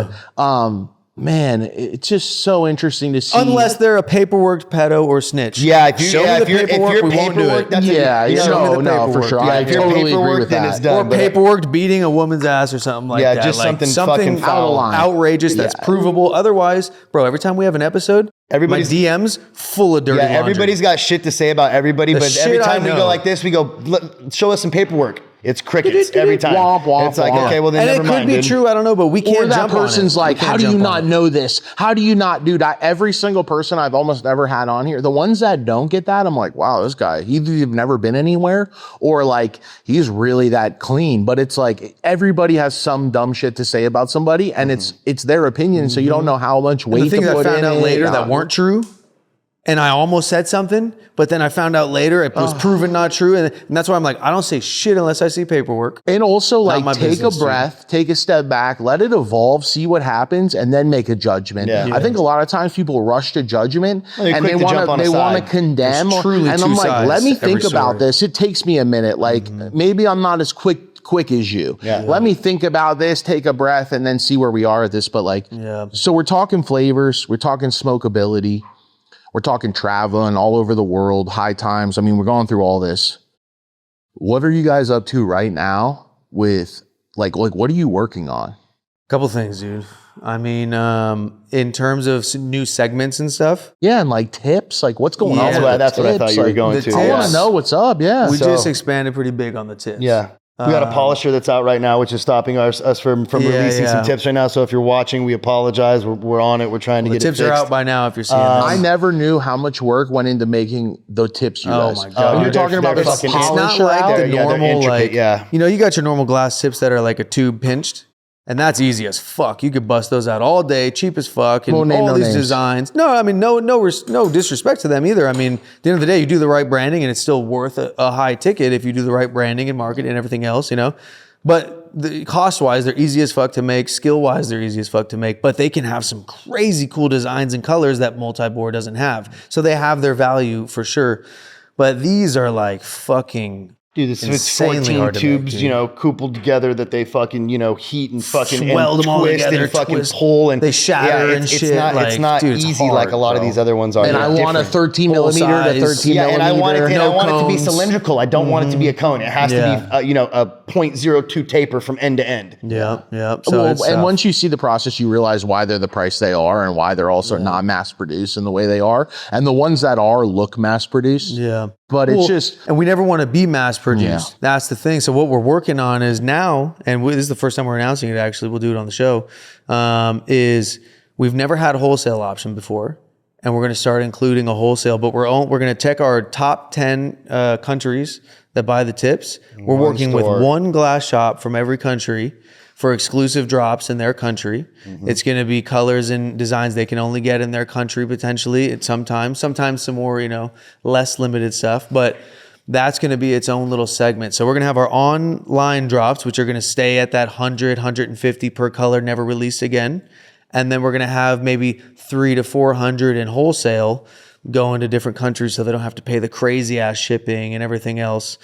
man, it's just so interesting to see. Unless they're a paperwork pedo or snitch. Yeah, if you show yeah, me if the you're paperwork, we won't do paperwork, it. that's yeah, you know, show me the no, for paperwork. sure. Yeah, I if you're totally agree paperwork, with then that. it's done. Or but- paperwork beating a woman's ass or something like Yeah, that. just like something fucking out of foul. line. outrageous that's Yeah. provable. Otherwise, bro, every time we have an episode, Everybody's- my DMs full of dirty Yeah, laundry. everybody's got shit to say about everybody, The but every shit I time we know. go like this, we go, show us some paperwork. It's crickets every time. Womp, womp, It's like, womp. okay, well then and never it could mind, be dude. true. I don't know, but we can't Or that jump on person's it. like, We can't how do you jump on not it. know this? How do you not, dude? Every single person I've almost ever had on here, the ones that don't get that, I'm like, wow, this guy, either you've never been anywhere or like he's really that clean. But it's like everybody has some dumb shit to say about somebody, and it's their opinion, so you don't know how much weight The to things I put found in out it. later that weren't true, and I almost said something, but then I found out later it was proven not true, and that's why I'm like, I don't say shit unless I see paperwork. And also, my like, take business, a dude. breath, take a step back, let it evolve, see what happens, and then make a judgment. Yeah. I think a lot of times people rush to judgment they're and quick they to jump on a want to side. condemn. There's truly and two I'm like, sides let me to every think about story. this. It takes me a minute. Like, maybe I'm not as quick as you. Yeah. Let me think about this, take a breath, and then see where we are at this. But like, so we're talking flavors, we're talking smokeability. We're talking traveling all over the world, high times. I mean, we're going through all this. What are you guys up to right now with like what are you working on? Couple things, dude. I mean, in terms of new segments and stuff, Yeah, and like tips, like what's going on? Yeah, with the that's what I thought tips? you were Like, going the to. tips. I want yeah. to know what's up. Yeah. we So- just expanded pretty big on the tips. Yeah. We got a polisher that's out right now, which is stopping us from releasing some tips right now. So if you're watching, we apologize. We're on it. We're trying to The get tips it are fixed. out by now if you're seeing I this. never knew how much work went into making the tips you Oh guys. my God. You're talking about they're this fucking- It's not polisher like out? the Yeah, they're normal, intricate, like, yeah. you know, you got your normal glass tips that are like a tube pinched, and that's easy as fuck. You could bust those out all day, cheap as fuck, and Won't name all no these names. designs. No, I mean, no disrespect to them either. I mean, at the end of the day, you do the right branding, and it's still worth a high ticket if you do the right branding and market and everything else, you know. But the cost-wise, they're easy as fuck to make. Skill-wise, they're easy as fuck to make. But they can have some crazy cool designs and colors that multi-bore doesn't have. So they have their value for sure. But these are like fucking Dude, it's insanely 14 hard to make, tubes, dude. you know, coupled together that they fucking, you know, heat and fucking Weld and them all twist together, and fucking twist. pull and They shatter and it's shit, Not, like, it's not dude, it's easy hard, like a lot of bro. these other ones are. And They're I want a different. 13 Full millimeter to size. 13 Yeah, and millimeter. I want it, and I no want it to be cones. cylindrical. I don't want it to be a cone. It has Yeah. to be, you know, a 0.02 taper from end to end. Yeah. So Well, it's, and once you see the process, you realize why they're the price they are and why they're also not mass produced in the way they are. And the ones that are look mass produced. yeah. But it's just, and we never want to be mass produced. Yeah. That's the thing. So what we're working on is now, and this is the first time we're announcing it. Actually, we'll do it on the show. Is we've never had a wholesale option before, and we're going to start including a wholesale. But we're going to take our top 10 countries that buy the tips. We're working store. with one glass shop from every country for exclusive drops in their country. It's going to be colors and designs they can only get in their country potentially. It's sometimes some more, you know, less limited stuff, but that's going to be its own little segment. So we're going to have our online drops, which are going to stay at that 100, 150 per color, never released again. And then we're going to have maybe 300 to 400 in wholesale going to different countries so they don't have to pay the crazy ass shipping and everything else.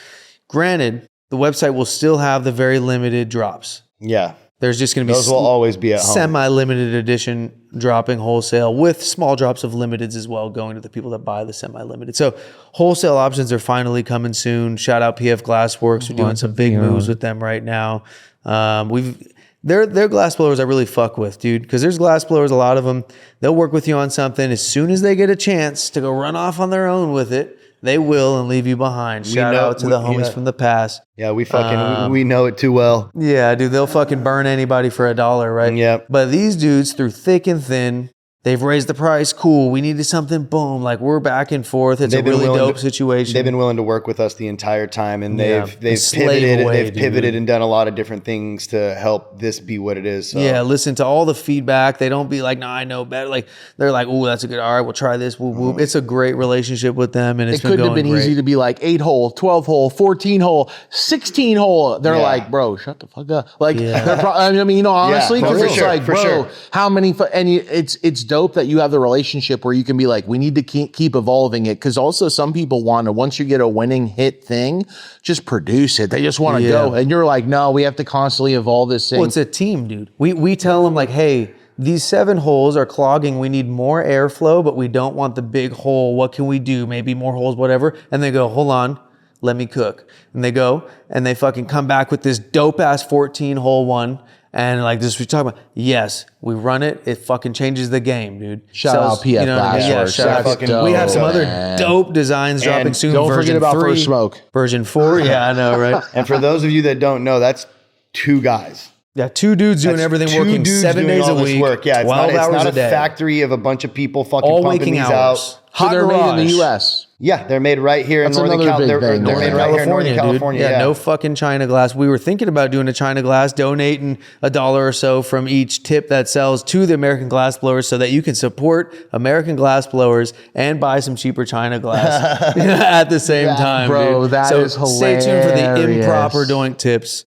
Granted, the website will still have the very limited drops. Yeah. There's just going to be Those will always be at home. semi-limited edition dropping wholesale with small drops of limiteds as well going to the people that buy the semi-limited. So wholesale options are finally coming soon. Shout out PF Glassworks. We're doing some big moves with them right now. They're glass blowers I really fuck with, dude, because there's glass blowers, a lot of them. They'll work with you on something. As soon as they get a chance to go run off on their own with it, they will and leave you behind. Shout out to the homies from the past. Yeah, we know it too well. Yeah, dude, they'll fucking burn anybody for $1, right? Yep. But these dudes, through thick and thin, they've raised the price. Cool. We needed something. Boom. Like, we're back and forth. It's a really dope situation. They've been willing to work with us the entire time, and they've pivoted and done a lot of different things to help this be what it is. So. Yeah, listen to all the feedback. They don't be like, no, I know better. Like, they're like, oh, that's a good, all right, we'll try this. Whoop, whoop. It's a great relationship with them, and it's been going great. It couldn't have been easy to be like 8 hole, 12 hole, 14 hole, 16 hole. They're like, bro, shut the fuck up. Like, I mean, you know, honestly, because it's like, bro, how many, and it's dope that you have the relationship where you can be like, we need to keep evolving it, because also some people want to, once you get a winning hit thing, just produce it. They just want to go, and you're like, no, we have to constantly evolve this thing. Well, it's a team, dude. We tell them like, hey, these 7 holes are clogging. We need more airflow, but we don't want the big hole. What can we do? Maybe more holes, whatever. And they go, hold on, let me cook. And they go and they fucking come back with this dope ass 14 hole one. And like this, we talk about, yes, we run it. It fucking changes the game, dude. Shout out PF Yeah, shout out. We have some other dope designs dropping soon. Don't forget about 3, First Smoke. Version 4. Yeah, I know, right? And for those of you that don't know, that's 2 guys. Yeah, 2 dudes doing everything, working 7 days a week, Yeah, 12 hours it's not a day. A factory of a bunch of people fucking all pumping waking these hours. out. So they're made in the U.S. Yeah, they're made right here in Northern California. Yeah, no fucking China glass. We were thinking about doing a China glass, donating $1 or so from each tip that sells to the American glass blowers so that you can support American glass blowers and buy some cheaper China glass at the same time. Bro, dude. that is hilarious. Stay tuned for the improper doink tips.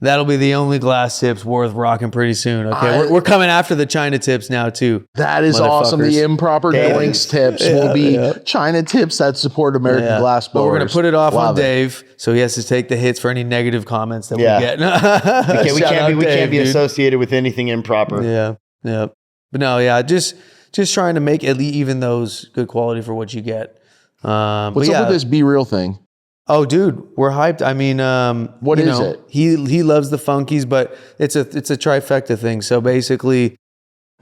That'll be the only glass tips worth rocking pretty soon. Okay, we're coming after the China tips now too. That is awesome. The improper doinks tips will be China tips that support American glass blowers. But we're gonna put it off on Dave, so he has to take the hits for any negative comments that we get. we can't be associated with anything improper. Yeah. But no, just trying to make at least even those good quality for what you get. What's up with this Be Real thing? Oh, dude, we're hyped. I mean, what is it? He loves the funkies, but it's a trifecta thing. So basically,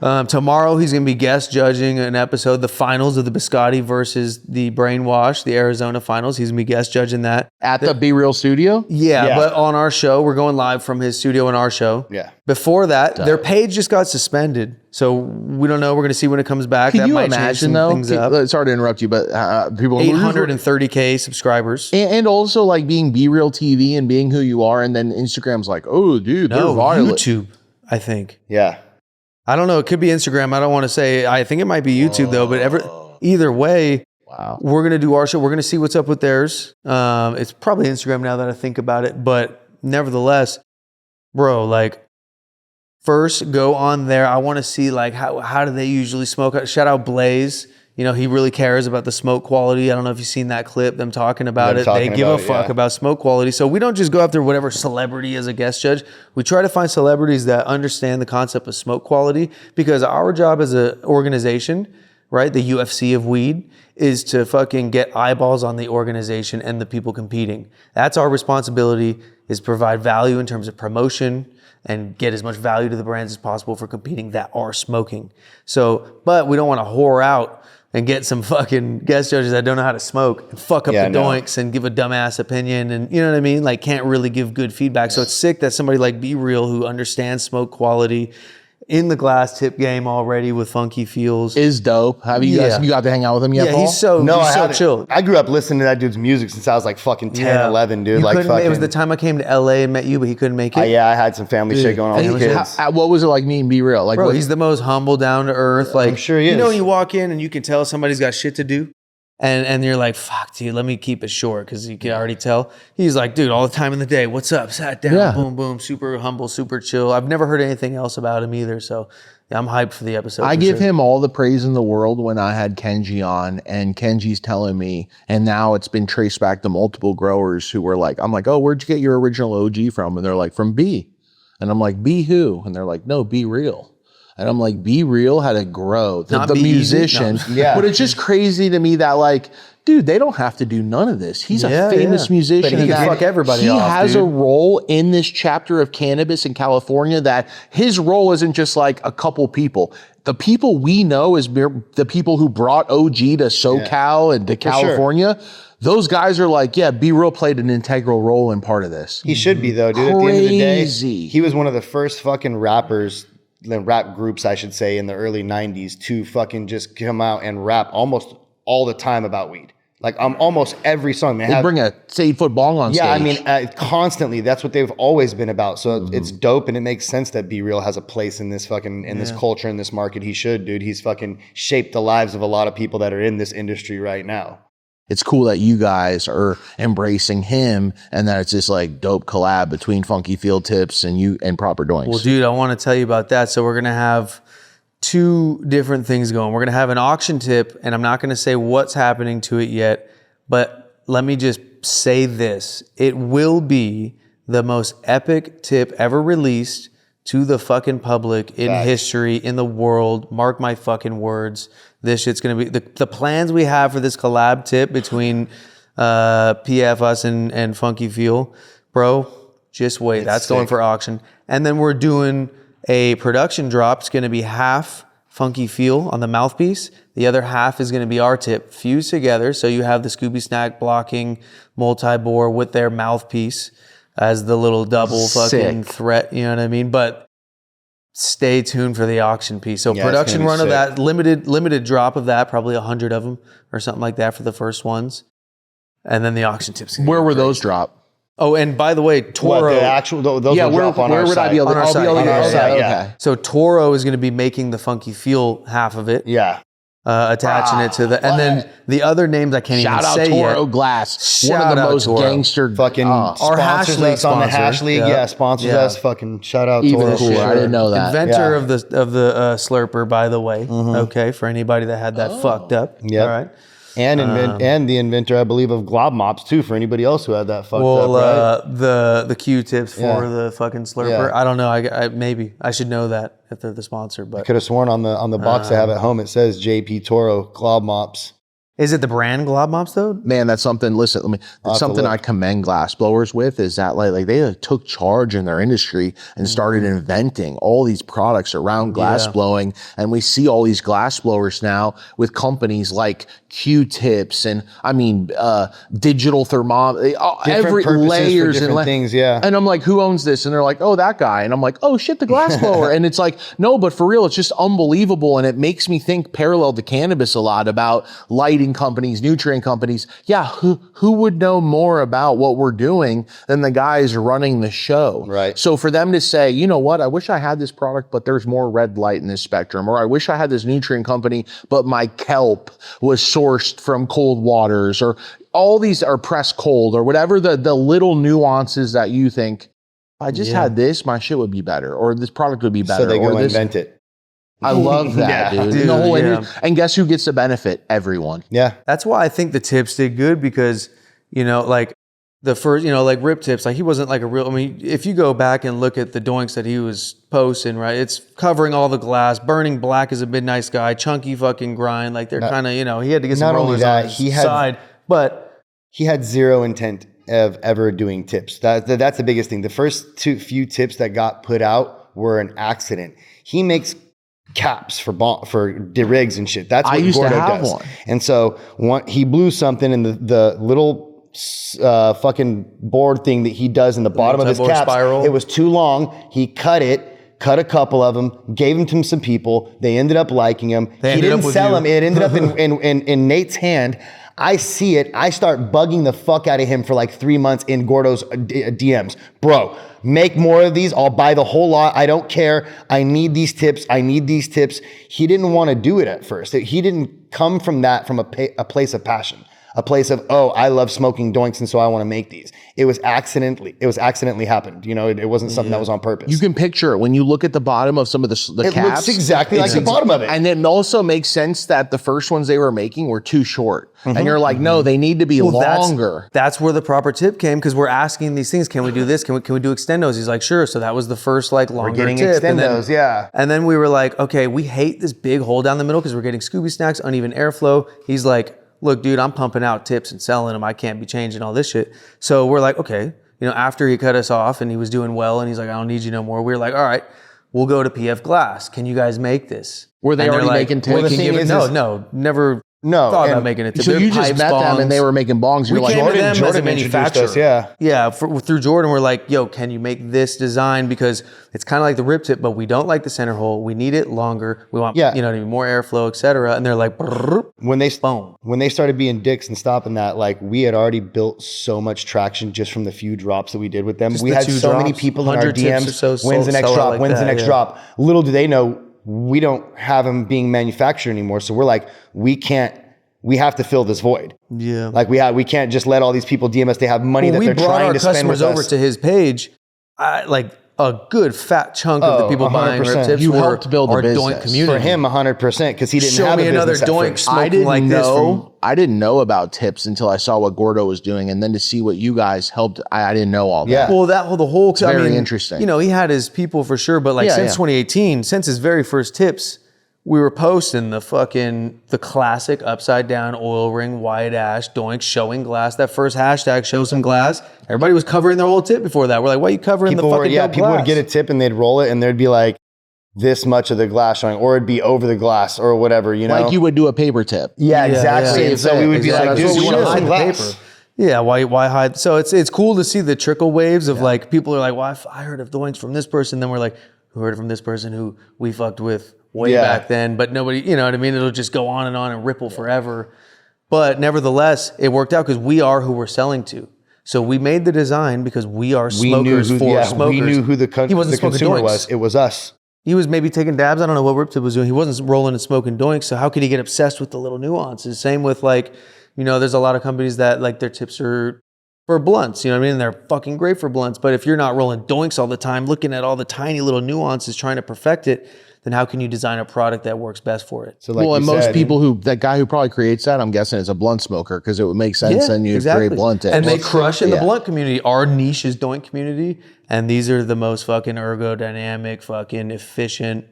tomorrow he's gonna be guest judging an episode, the finals of the Biscotti versus the Brainwash, the Arizona finals. He's gonna be guest judging that at the Be Real studio. Yeah, but on our show, we're going live from his studio on our show. Yeah. Before that, their page just got suspended, so we don't know. We're gonna see when it comes back. Can you imagine though? Sorry to interrupt you, but people 830K subscribers, and also like being Be Real TV and being who you are, and then Instagram's like, oh, dude, they're violent. YouTube, I think. Yeah. I don't know. It could be Instagram. I don't want to say. I think it might be YouTube though. But either way, we're gonna do our show. We're gonna see what's up with theirs. It's probably Instagram now that I think about it. But nevertheless, bro, like first go on there. I want to see like how do they usually smoke? Shout out Blaze. You know, he really cares about the smoke quality. I don't know if you've seen that clip, them talking about it. They give a fuck about smoke quality. So we don't just go after whatever celebrity as a guest judge. We try to find celebrities that understand the concept of smoke quality, because our job as an organization, right, the UFC of weed, is to fucking get eyeballs on the organization and the people competing. That's our responsibility, is provide value in terms of promotion and get as much value to the brands as possible for competing that are smoking. So, but we don't want to whore out and get some fucking guest judges that don't know how to smoke and fuck up the doinks and give a dumbass opinion, and you know what I mean? Like, can't really give good feedback. So it's sick that somebody like Be Real, who understands smoke quality, in the glass tip game already with funky feels, is dope. Have you guys, you got to hang out with him yet, Paul? He's so chill. I grew up listening to that dude's music since I was like fucking 10, 11, dude. It was the time I came to LA and met you, but he couldn't make it. I had some family shit going on with kids. What was it like meeting Be Real? Like, bro, he's the most humble, down to earth. Like, I'm sure he is. You know, when you walk in and you can tell somebody's got shit to do. And you're like, fuck, dude, let me keep it short, because you can already tell. He's like, dude, all the time in the day, what's up? Sat down, boom, boom, super humble, super chill. I've never heard anything else about him either, so I'm hyped for the episode. I give him all the praise in the world when I had Kenji on, and Kenji's telling me, and now it's been traced back to multiple growers who were like, I'm like, oh, where'd you get your original OG from? And they're like, from B. And I'm like, be who? And they're like, no, Be Real. And I'm like, Be Real had to grow. The Be musician. Easy? No. Yeah. But it's just crazy to me that like, dude, they don't have to do none of this. He's a Yeah, famous musician. But he can fuck everybody He off, has dude. a role in this chapter of cannabis in California that his role isn't just like a couple people. The people we know is the people who brought OG to SoCal and to California. Those guys are like, yeah, Be Real played an integral role in part of this. He should be though, dude. At the end of the day, Crazy. he was one of the first fucking rappers, rap groups, I should say, in the early 90s to fucking just come out and rap almost all the time about weed. Like almost every song. They bring a 8-foot bong on stage. Yeah, I mean, constantly. That's what they've always been about. So it's dope, and it makes sense that Be Real has a place in this fucking this culture, in this market. He should, dude. He's fucking shaped the lives of a lot of people that are in this industry right now. It's cool that you guys are embracing him and that it's this like dope collab between Funky Field Tips and you and Proper Doinks. Well, dude, I want to tell you about that. So we're going to have 2 different things going. We're going to have an auction tip, and I'm not going to say what's happening to it yet, but let me just say this. It will be the most epic tip ever released to the fucking public in history, in the world. Mark my fucking words. This shit's going to be... The plans we have for this collab tip between PF, us, and Funky Feel, bro, just wait. That's going for auction. And then we're doing a production drop. It's going to be half Funky Feel on the mouthpiece. The other half is going to be our tip fused together. So you have the Scooby Snack blocking multi-bore with their mouthpiece as the little double fucking threat. You know what I mean? But stay tuned for the auction piece. So production run of that, limited drop of that, probably 100 of them or something like that for the first ones. And then the auction tips. Where were those drop? Oh, and by the way, Toro. What, the actual, those will drop on our site. I be able to? On our I'll site, be able to on our get site, that. yeah. Okay. So Toro is going to be making the Funky Feel half of it. Yeah. Attaching it to the, and then the other names I can't Shout even out say Toro yet. Glass. Shout One of the out most Toro. gangster Fucking Our Hash sponsors League us on the Hash sponsor. League. Yeah. Yeah, sponsors Yeah. us. Fucking shout out Even Toro. cooler. I didn't know that. Inventor Yeah. of the slurper, by the way. Okay, for anybody that had that fucked up. Yep. All right. And and the inventor, I believe, of glob mops too, for anybody else who had that fucked Well, up, right? the Q-tips for Yeah. the fucking slurper. Yeah. I don't know. I maybe I should know that if they're the sponsor. But Could have sworn on the box I have at home it says JP Toro glob mops. is it the brand Glob Mops though? Man, that's something. Listen, I'll it's have to something look. I commend glass blowers with is that like they took charge in their industry and started inventing all these products around glass blowing, and we see all these glass blowers now with companies like Q-tips and I mean digital thermometer, every purposes layers for different and things. Yeah. And I'm like, who owns this? And they're like, oh, that guy. And I'm like, oh shit, the glass blower. And it's like, no, but for real, it's just unbelievable. And it makes me think parallel to cannabis a lot about lighting companies, nutrient companies. Yeah, who would know more about what we're doing than the guys running the show? Right. So for them to say, you know what, I wish I had this product, but there's more red light in this spectrum, or I wish I had this nutrient company, but my kelp was sourced from cold waters, or all these are pressed cold, or whatever the little nuances that you think, if I just had this, my shit would be better, or this product would be better. So they or go this, invent it. I love that, Yeah. dude. Dude, The whole yeah. and guess who gets the benefit? Everyone. Yeah. That's why I think the tips did good because, you know, like the first, you know, like Rip Tips, like he wasn't like a real, I mean, if you go back and look at the Doinks that he was posting, right, it's covering all the glass, burning black as a midnight sky, chunky fucking grind. Like they're kind of, you know, he had to get some Not only rollers that, on his he had- side. But He had zero intent of ever doing tips. That's the biggest thing. The first few tips that got put out were an accident. He makes caps for rigs and shit. That's what I used to Gordo have does. one. And so he blew something, and the little fucking board thing that he does in the bottom of his multi-bore caps, spiral. it was too long. He cut a couple of them, gave them to some people. They ended up liking them. He ended up didn't with sell you. them. It ended up in Nate's hand. I see it. I start bugging the fuck out of him for like 3 months in Gordo's DMs. Bro, make more of these. I'll buy the whole lot. I don't care. I need these tips. I need these tips. He didn't want to do it at first. He didn't come from that from a place of passion. a place of, oh, I love smoking Doinks and so I want to make these. It was accidentally happened. You know, it wasn't something that was on purpose. You can picture it when you look at the bottom of some of the it caps. Looks exactly like the bottom of it. And it also makes sense that the first ones they were making were too short. And you're like, no, they need to be longer. That's where the proper tip came, because we're asking these things. Can we do this? Can we do extendos? He's like, sure. So that was the first like longer We're getting tip. extendos, yeah. And then we were like, okay, we hate this big hole down the middle because we're getting Scooby snacks, uneven airflow. He's like, look, dude, I'm pumping out tips and selling them. I can't be changing all this shit. So we're like, okay. You know, after he cut us off and he was doing well and he's like, I don't need you no more. We were like, all right, we'll go to PF Glass. Can you guys make this? Were they already making tips? Never thought about making it. So you just met them and they were making bongs. You're We like, came to them as a Jordan manufacturer. introduced us, Yeah, through Jordan, we're like, yo, can you make this design? Because it's kind of like the rip tip, but we don't like the center hole. We need it longer. We want, you know, to be more airflow, et cetera. And they're like, when they started being dicks and stopping that, like we had already built so much traction just from the few drops that we did with them. Just we the had 2 so many drops, people in our 100 tips DMs. or so When's the next sell drop? like When's that, the next drop? Little do they know, we don't have them being manufactured anymore. So we're like, we have to fill this void. Yeah. Like we can't just let all these people DM us. They have money that they're trying to spend with us. We brought our customers over to his page. Like a good fat chunk of the people buying rip tips you helped build our the business. Doink community. For him, 100%, because he didn't Show have me a another business at Doink first. smoking like this. I didn't know about tips until I saw what Gordo was doing, and then to see what you guys helped, I didn't know all that. Yeah. Well, the whole very interesting. You know, he had his people for sure, but like since 2018, since his very first tips, we were posting the classic upside down oil ring, white ash, Doinks, showing glass. That first hashtag, show some glass. Everybody was covering their whole tip before that. We're like, why are you covering People the fucking dope people glass? would get a tip and they'd roll it and there'd be like this much of the glass showing, or it'd be over the glass or whatever, you know? Like you would do a paper tip. Yeah, exactly. Yeah. And so we would be like, dude, That's you what want we to hide hide the glass? paper. Yeah, why hide? So it's cool to see the trickle waves of like people are like, well, I heard of Doinks from this person. Then we're like, who heard it from this person who we fucked with way back then, but nobody, you know what I mean? It'll just go on and ripple forever. But nevertheless, it worked out because we are who we're selling to. So we made the design because we are smokers for smokers. We knew who the consumer was. It was us. He was maybe taking dabs. I don't know what Rip Tip was doing. He wasn't rolling and smoking Doinks. So how could he get obsessed with the little nuances? Same with like, you know, there's a lot of companies that like their tips are for blunts, you know what I mean? They're fucking great for blunts. But if you're not rolling Doinks all the time, looking at all the tiny little nuances, trying to perfect it, then how can you design a product that works best for it? So like and most people that guy who probably creates that, I'm guessing is a blunt smoker because it would make sense then you create blunt tips. And they crush in the blunt community. Our niche is Doink community. And these are the most fucking ergodynamic, fucking efficient,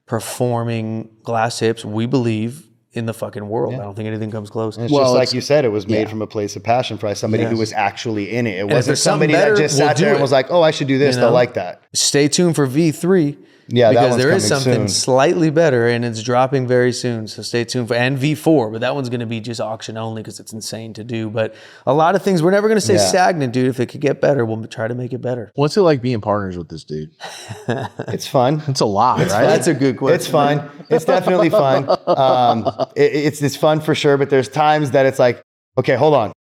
performing glass tips, we believe, in the fucking world. I don't think anything comes close. And it's just like you said, it was made from a place of passion for somebody who was actually in it. It wasn't somebody that just sat there and was like, oh, I should do this. They'll like that. Stay tuned for V3. Yeah, because there is coming something soon. slightly better and it's dropping very soon. So stay tuned for, and V4, but that one's going to be just auction only because it's insane to do. But a lot of things, we're never going to say stagnant, dude. If it could get better, we'll try to make it better. What's it like being partners with this dude? It's fun. It's a lot, right? That's a good question. It's fun. It's definitely fun. It's fun for sure, but there's times that it's like, okay, hold on,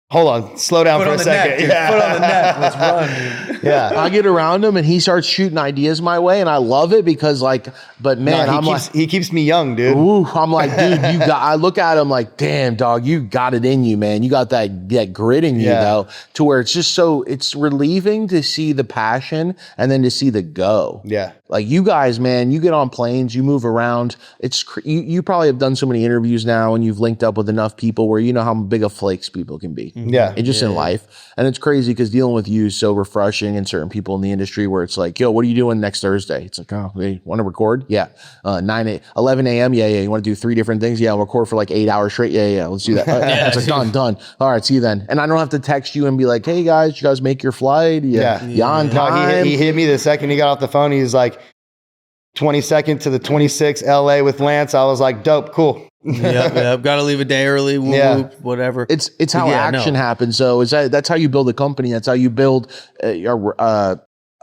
slow down for a second. Neck, Put on the neck, let's run, dude. Yeah. I get around him and he starts shooting ideas my way and I love it because but man, he keeps me young, dude. Ooh, I'm like, dude, I look at him like, damn, dog, you got it in you, man. You got that grit in you though, to where it's just it's relieving to see the passion and then to see the go. Yeah. Like you guys, man, you get on planes, you move around. You probably have done so many interviews now and you've linked up with enough people where you know how big of flakes people can be. Yeah. And just in life. And it's crazy because dealing with you is so refreshing and certain people in the industry where it's like, yo, what are you doing next Thursday? It's like, oh, hey, want to record? Yeah. 11 a.m. Yeah. You want to do 3 different things? Yeah. I'll record for like 8 hours straight. Yeah. Let's do that. It's like, done. All right. See you then. And I don't have to text you and be like, hey guys, you guys make your flight? Yeah. You on time? No, he hit me the second he got off the phone. He's like, 22nd to the 26th, LA with Lance. I was like, dope, cool. Yep. Got to leave a day early. Whoop, whatever. It's how action happens. So that's how you build a company. That's how you build I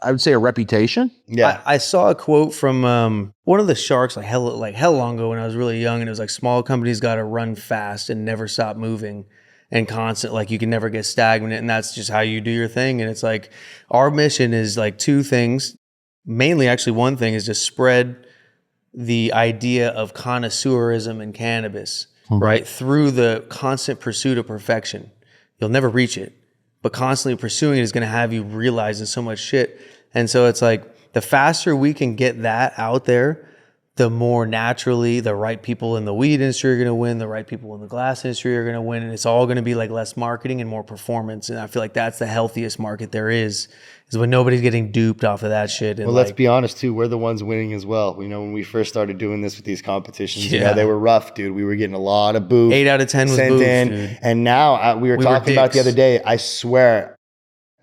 would say a reputation. Yeah. I saw a quote from one of the sharks like hell long ago when I was really young, and it was like small companies got to run fast and never stop moving and constant. Like you can never get stagnant, and that's just how you do your thing. And it's like our mission is like 2 things. Mainly, actually, one thing is to spread the idea of connoisseurism in cannabis. right? Through the constant pursuit of perfection. You'll never reach it, but constantly pursuing it is going to have you realizing so much shit. And so it's like the faster we can get that out there, the more naturally the right people in the weed industry are going to win, the right people in the glass industry are going to win, and it's all going to be like less marketing and more performance. And I feel like that's the healthiest market there is when nobody's getting duped off of that shit. And well, let's be honest too, we're the ones winning as well. You know, when we first started doing this with these competitions, Yeah. they were rough, dude. We were getting a lot of booth. 8 out of 10 was sent booth, in, dude. and now we were talking about the dicks. other day. I swear,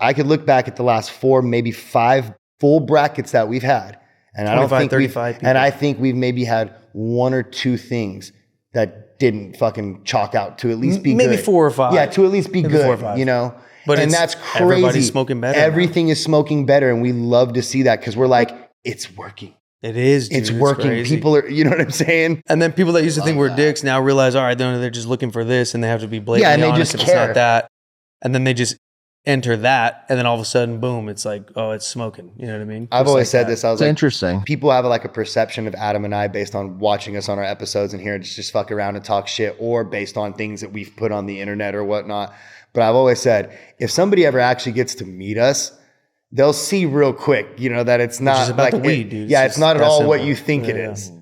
I could look back at the last 4, maybe 5 full brackets that we've had, and I don't 25, think 35 people. and I think we've maybe had 1 or 2 things that didn't fucking chalk out to at least be Maybe good. 4 or 5. Yeah, to at least be Maybe good. 4 or 5. You know. But and it's- that's crazy. everybody's smoking better now. Everything is smoking better, and we love to see that because we're like, it's working. It is, dude. It's working. crazy. People are, you know what I'm saying? And then people that used to think we're dicks now realize, all right, they're just looking for this, and they have to be blatantly and they honest just if it's care. not that. And then they just enter that, and then all of a sudden, boom, it's like, oh, it's smoking. You know what I mean? I've Just always like said that. this. I was It's like, interesting. people have like a perception of Adam and I based on watching us on our episodes and hearing us just fuck around and talk shit, or based on things that we've put on the internet or whatnot. But I've always said, if somebody ever actually gets to meet us, they'll see real quick, you know, that it's not is about like the weed, dude. Yeah, It's it's not at that all what simple. you think it Yeah. is.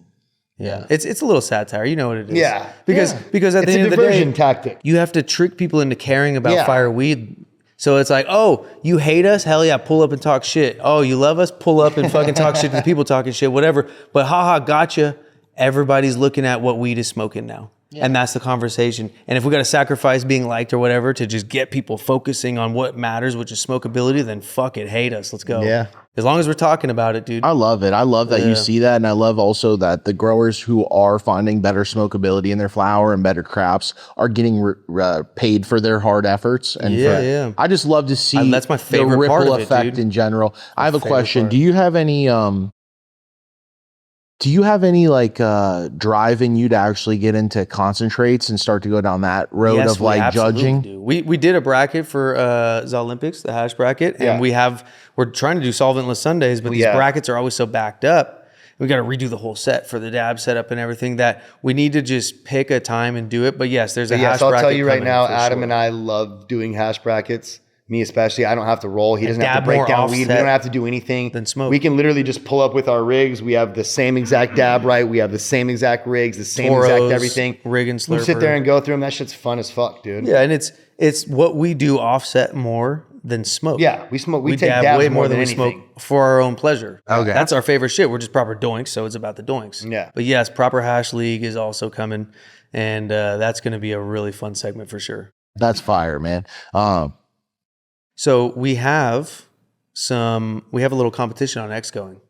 Yeah, it's a little satire. You know what it is. Yeah, because yeah. at It's the a end of the diversion day, tactic. you have to trick people into caring about Yeah. fire weed. So it's like, oh, you hate us? Hell yeah, pull up and talk shit. Oh, you love us? Pull up and fucking talk shit to the people talking shit, whatever. But haha, gotcha. Everybody's looking at what weed is smoking now. And that's the conversation. And if we got to sacrifice being liked or whatever to just get people focusing on what matters, which is smokeability, then fuck it, hate us. Let's go. Yeah. As long as we're talking about it, dude. I love it. I love that Yeah. you see that. And I love also that the growers who are finding better smokability in their flower and better crops are getting paid for their hard efforts. And Yeah, for- yeah. I just love to see That's my the favorite ripple part of it, effect dude. in general. I have a favorite question. part. Do you have any like drive in you to actually get into concentrates and start to go down that road Yes, of we like absolutely judging? do. We did a bracket for the Olympics, the hash bracket, and we're trying to do solventless Sundays, but these Yeah. brackets are always so backed up. We got to redo the whole set for the dab setup and everything that we need to just pick a time and do it. But yes, there's a hash Yes, I'll bracket tell you right coming now, for Adam sure. and I love doing hash brackets. Me especially. I don't have to roll. He doesn't have dab to break more down weed. We offset don't have to do anything. than smoke. We can literally just pull up with our rigs. We have the same exact dab right. We have the same exact rigs, the same Toros, exact everything. rig and We'll sit slurper. there and go through them. That shit's fun as fuck, dude. Yeah, and it's what we do offset more than smoke. Yeah, we smoke. We take dab dabs way more more than we anything. smoke for our own pleasure. Okay. That's our favorite shit. We're just proper doinks, so it's about the doinks. Yeah. But yes, proper hash league is also coming, and that's going to be a really fun segment for sure. That's fire, man. So we have a little competition on X going.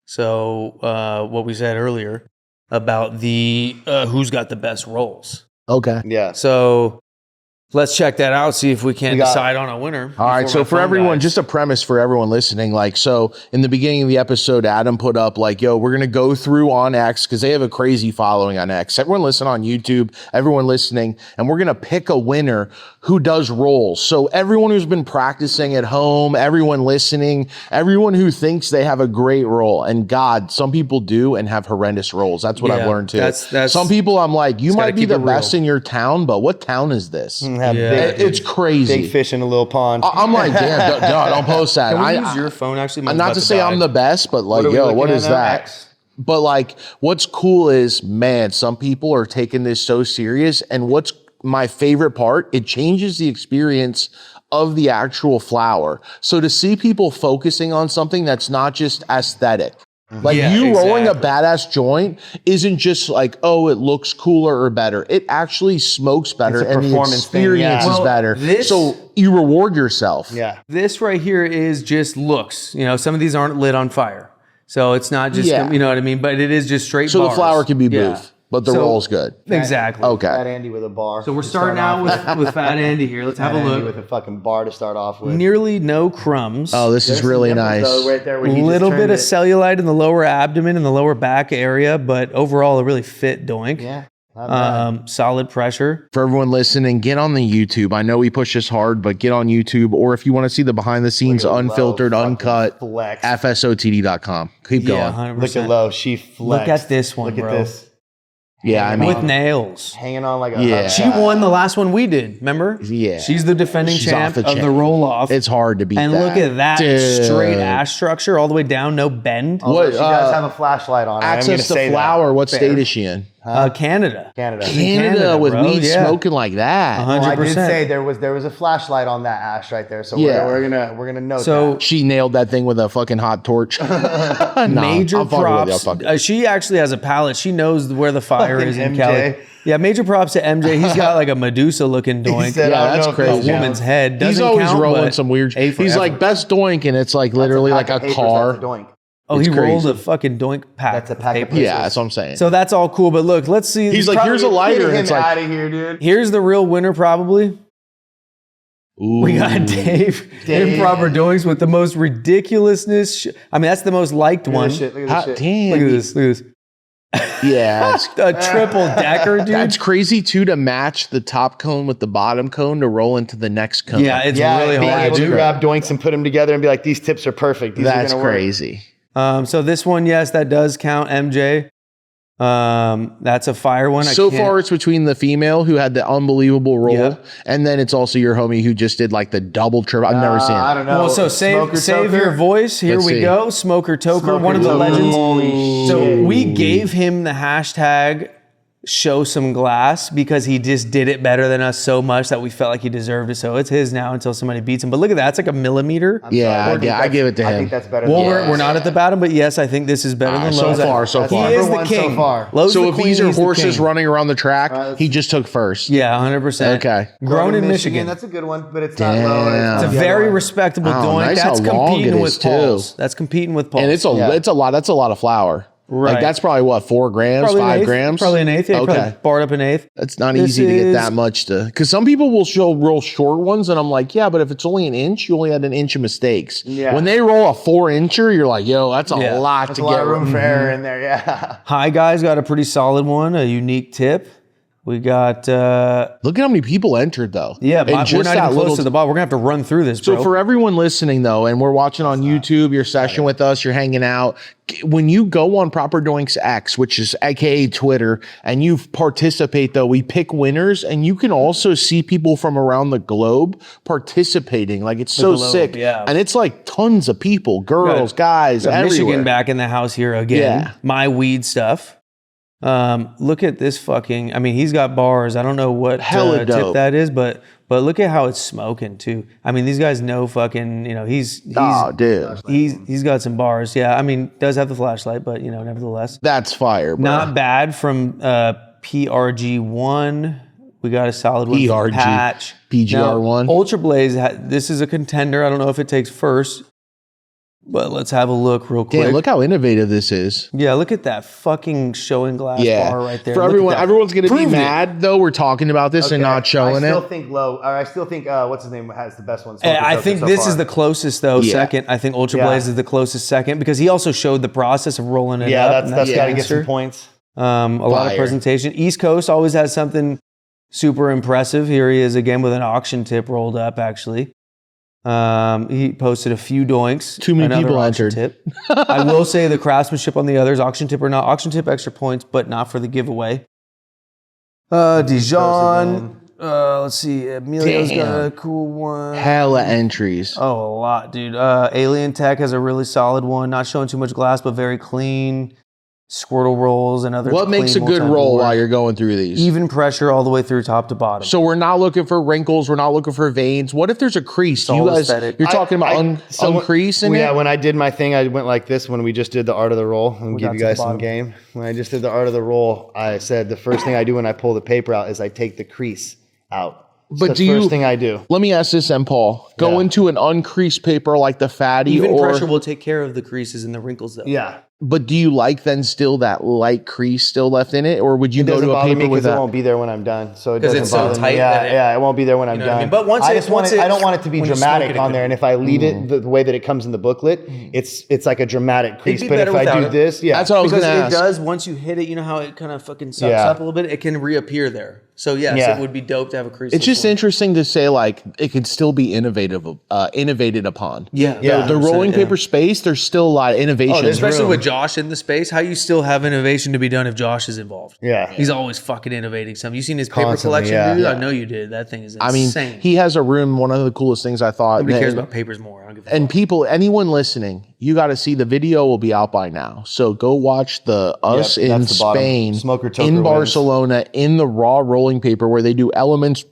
So what we said earlier about the who's got the best rolls. Okay. Yeah. So let's check that out. See if we can We got- decide on a winner. All right. before So my for phone everyone, dies. just a premise for everyone listening. Like, so in the beginning of the episode, Adam put up like, yo, we're going to go through on X because they have a crazy following on X. Everyone listen on YouTube, everyone listening, and we're going to pick a winner who does rolls. So everyone who's been practicing at home, everyone listening, everyone who thinks they have a great roll, and God, some people do and have horrendous rolls. That's what I've Yeah, learned too. that's- some people I'm like, you gotta might be keep the it real. best in your town, but what town is this? Have Yeah. big, It's crazy. big fish in a little pond. I'm like, damn, don't post that. Can we I- use your phone? Actually, mine's not about to say die. I'm the best, but like, are we yo, looking what at is now? that? X. But like, what's cool is, man, some people are taking this so serious. And what's my favorite part, it changes the experience of the actual flower. So to see people focusing on something that's not just aesthetic. Like Yeah, you rolling a exactly. badass joint isn't just like, oh, it looks cooler or better. It actually smokes better It's a and the performance thing, experience yeah. is Well, better. this- So you reward yourself. Yeah. This right here is just looks. You know, some of these aren't lit on fire. So it's not just, Yeah. you know what I mean? But it is just straight So bars. the flower can be Yeah. booth, but the So- roll's good. Exactly. Okay. Fat Andy with a bar. So we're starting out with Fat Andy here. Let's have a Andy look. with a fucking bar to start off with. Nearly no crumbs. Oh, this is really nice. Right there where a he just little turned bit of it. cellulite in the lower abdomen and the lower back area, but overall a really fit doink. Yeah. Not bad. Solid pressure. For everyone listening, get on the YouTube. I know we push this hard, but get on YouTube. Or if you want to see the behind the scenes, Look at unfiltered, Lo, uncut, fucking flex. FSOTD.com. Keep Yeah, going. 100%. Look at Lo. She flexed. Look at this one, Look bro. at this. Yeah, I mean, with nails. hanging on like a Yeah. She won the last one we did. Remember? Yeah. She's the defending She's champ off the of chain. the roll off. it's hard to beat And that. look at that Dude. straight ash structure all the way down, no bend. What, She does have a flashlight on her. I'm gonna access to say flour, that. what state is she in? Canada. Canada. Canada with bro, weed yeah. smoking like that. Well, I did 100%. say there was a flashlight on that ash right there, so Yeah. we're gonna note So that. She nailed that thing with a fucking hot torch. Nah, major I'm fucking with you, props. I'm fucking with you. She actually has a palette. She knows where the fire Fucking is in MJ. Cali. Yeah, major props to MJ. He's got like a Medusa looking doink. said, Yeah, I don't that's know if crazy. this A woman's head. He's Doesn't always count, rolling but some weird. A for He's effort. like best doink, and it's like literally like a car. That's a doink. Oh, It's he rolled crazy. a fucking doink pack. That's a pack of papers. Yeah, that's what I'm saying. So that's all cool. But look, let's see. He's like, here's a lighter, and it's like, out of here, dude. Here's the real winner, probably. ooh. We got Dave. Improper doings with the most ridiculousness. I mean, that's the most liked one. Look at this Hot shit. damn. Look at this. Look at this. Yeah, it's- A triple decker, dude. that's crazy too to match the top cone with the bottom cone to roll into the next cone. Yeah, it's Yeah, really being hard able to to do. grab doinks and put them together and be like, these tips are perfect. These that's are gonna work. crazy. So this one, yes, that does count, MJ. That's a fire one. So far, it's between the female who had the unbelievable roll, Yeah. and then it's also your homie who just did like the double triple. I've never seen I it. don't know. Well, so Smoker save Toker? your voice. Here Let's we see. go. Smoker Toker, Smoker one of the Toker. legends. Holy So shit. we gave him the hashtag show some glass because he just did it better than us so much that we felt like he deserved it. So it's his now until somebody beats him. But look at that. It's like a millimeter. Yeah, I give it to I him. think that's better. Well, than we're not at the bottom, but yes, I think this is better than so Lowe's. far, so He far. is Number the one king. so far. Lowe's So the if queen, these are he's the horses king. running around the track, let's he just took first. Yeah, 100%. Okay. Grown in Michigan. That's a good one, but it's Damn. not low. It's a not very yellow. respectable Wow, doink. nice That's how long competing it with is, too. Paul's. That's competing with Paul's. And it's a lot of flour. Right. Like that's probably what 4 grams, Probably an 5 eighth. grams. Probably an eighth. Yeah, Okay. probably barred up an eighth. It's not This easy to get is- that much to, because some people will show real short ones, and I'm like, yeah, but if it's only an inch, you only had an inch of mistakes. Yeah. When they roll a 4-incher, you're like, yo, that's a Yeah. lot There's to a lot get. of room for error in there. Yeah. Hi guys, got a pretty solid one. A unique tip. We got Look at how many people entered though. yeah. And We're just not that even little close to the bottom. We're gonna have to run through this, bro. So for everyone listening though, and we're watching on YouTube, your session with us, you're hanging out. When you go on Proper Doinks X, which is AKA Twitter, and you participate though, we pick winners, and you can also see people from around the globe participating. Like it's so globe, sick, yeah. and it's like tons of people, girls, guys, Got everywhere. Michigan back in the house here again. Yeah. My weed stuff. Look at this fucking. I mean, he's got bars. I don't know what Hella tip dope. that is, but look at how it's smoking too. I mean, these guys know fucking. You know, he's Oh, dude, he's got some bars. Yeah, I mean, does have the flashlight, but you know, nevertheless, that's fire, bro. not bad from PRG1. We got a solid one. from PRG, Patch. PGR1. Now, Ultra Blaze. This is a contender. I don't know if it takes first, but let's have a look real quick. Damn, look how innovative this is. Yeah, look at that fucking showing glass Yeah, bar right there. for Look at everyone, that. everyone's gonna be Proved it. mad though. We're talking about this and not showing I still it. think low. Or I still think what's his name has the best one. I think this is the closest though. Yeah. Second, I think Ultra Yeah. Blaze is the closest second because he also showed the process of rolling it Yeah, up. that's and got to get gangster. some points. A lot of Fire. presentation. East Coast always has something super impressive. Here he is again with an auction tip rolled up. Actually, he posted a few doinks. Too many Another people auction entered. Tip. I will say the craftsmanship on the others, auction tip or not, auction tip extra points, but not for the giveaway. Dijon. Let's see. Emilio's got a cool one. Hella entries. Oh, a lot, dude. Alien Tech has a really solid one. Not showing too much glass, but very clean. Squirtle rolls and other. What makes a clean good roll multi-board. while you're going through these? Even pressure all the way through top to bottom. So we're not looking for wrinkles. We're not looking for veins. What if there's a crease? all You guys, aesthetic. you're talking about uncreasing Yeah, it? when I did my thing, I went like this when we just did the art of the roll. I'm We give got you to the guys some bottom. game. When I just did the art of the roll, I said the first thing I do when I pull the paper out is I take the crease out. It's But the do you- first thing I do. Let me ask this, Paul. Go Yeah. into an uncreased paper like the fatty, Even or pressure will take care of the creases and the wrinkles, though. Yeah. but do you like then still that light crease still left in it, or would you It go doesn't to a bother paper me with because it that? won't be there when I'm done. So it 'Cause doesn't it's so bother tight me. that Yeah, it won't be there when I'm know what I done. mean? But once I it- just want once it, I it's- don't want it to be when you dramatic smoke it, on it there. could And if I leave it the way that it comes in the booklet, it's like a dramatic crease. be But better if I without do it. this, yeah. That's what I was Because going to it ask. does, once you hit it, you know how it kind of fucking sucks Yeah. up a little bit? It can reappear there. So yes, Yeah. it would be dope to have a creaseless It's just one. interesting to say like it could still be innovated upon. Yeah, The 100%, rolling yeah. paper space, there's still a lot of innovation. there's Especially room. with Josh in the space, how you still have innovation to be done if Josh is involved. Yeah. He's always fucking innovating something. You seen his paper Constantly, collection, yeah. dude? Yeah. I know you did. That thing is I mean, insane. he has a room. One of the coolest things I thought. Nobody that- cares about papers more. I don't give a fuck. And people, anyone listening, you got to see the video will be out by now. So go watch the us Yep, in that's the bottom. Spain, Smoker Toker in wins. Barcelona, in the raw rolling paper where they do elements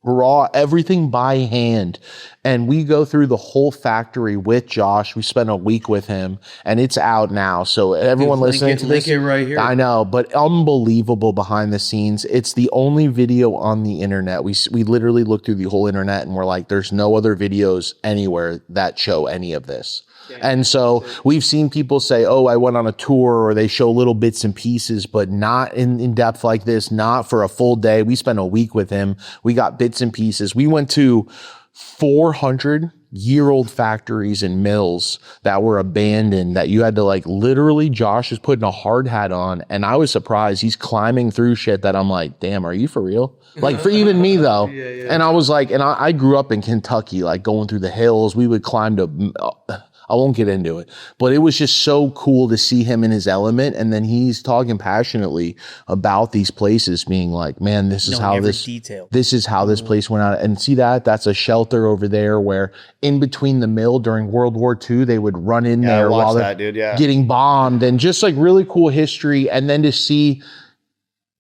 raw, everything by hand. And we go through the whole factory with Josh. We spent a week with him and it's out now. So everyone Dude, listening to link this, it right here. I know, but unbelievable behind the scenes. It's the only video on the internet. We literally looked through the whole internet and we're like, there's no other videos anywhere that show any of this. And so we've seen people say, oh, I went on a tour, or they show little bits and pieces, but not in depth like this, not for a full day. We spent a week with him. We got bits and pieces. We went to 400-year-old factories and mills that were abandoned that you had to like literally, Josh is putting a hard hat on. And I was surprised he's climbing through shit that I'm like, damn, are you for real? Like for even me though. And I was like, and I grew up in Kentucky, like going through the hills. We would climb to, I won't get into it, but it was just so cool to see him in his element. And then he's talking passionately about these places being like, man, this is how every this, detail. this is how this place went out. And see that's a shelter over there where in between the mill during World War II, they would run in Yeah, I there while watched they're that, dude. Yeah. getting bombed, and just like really cool history. And then to see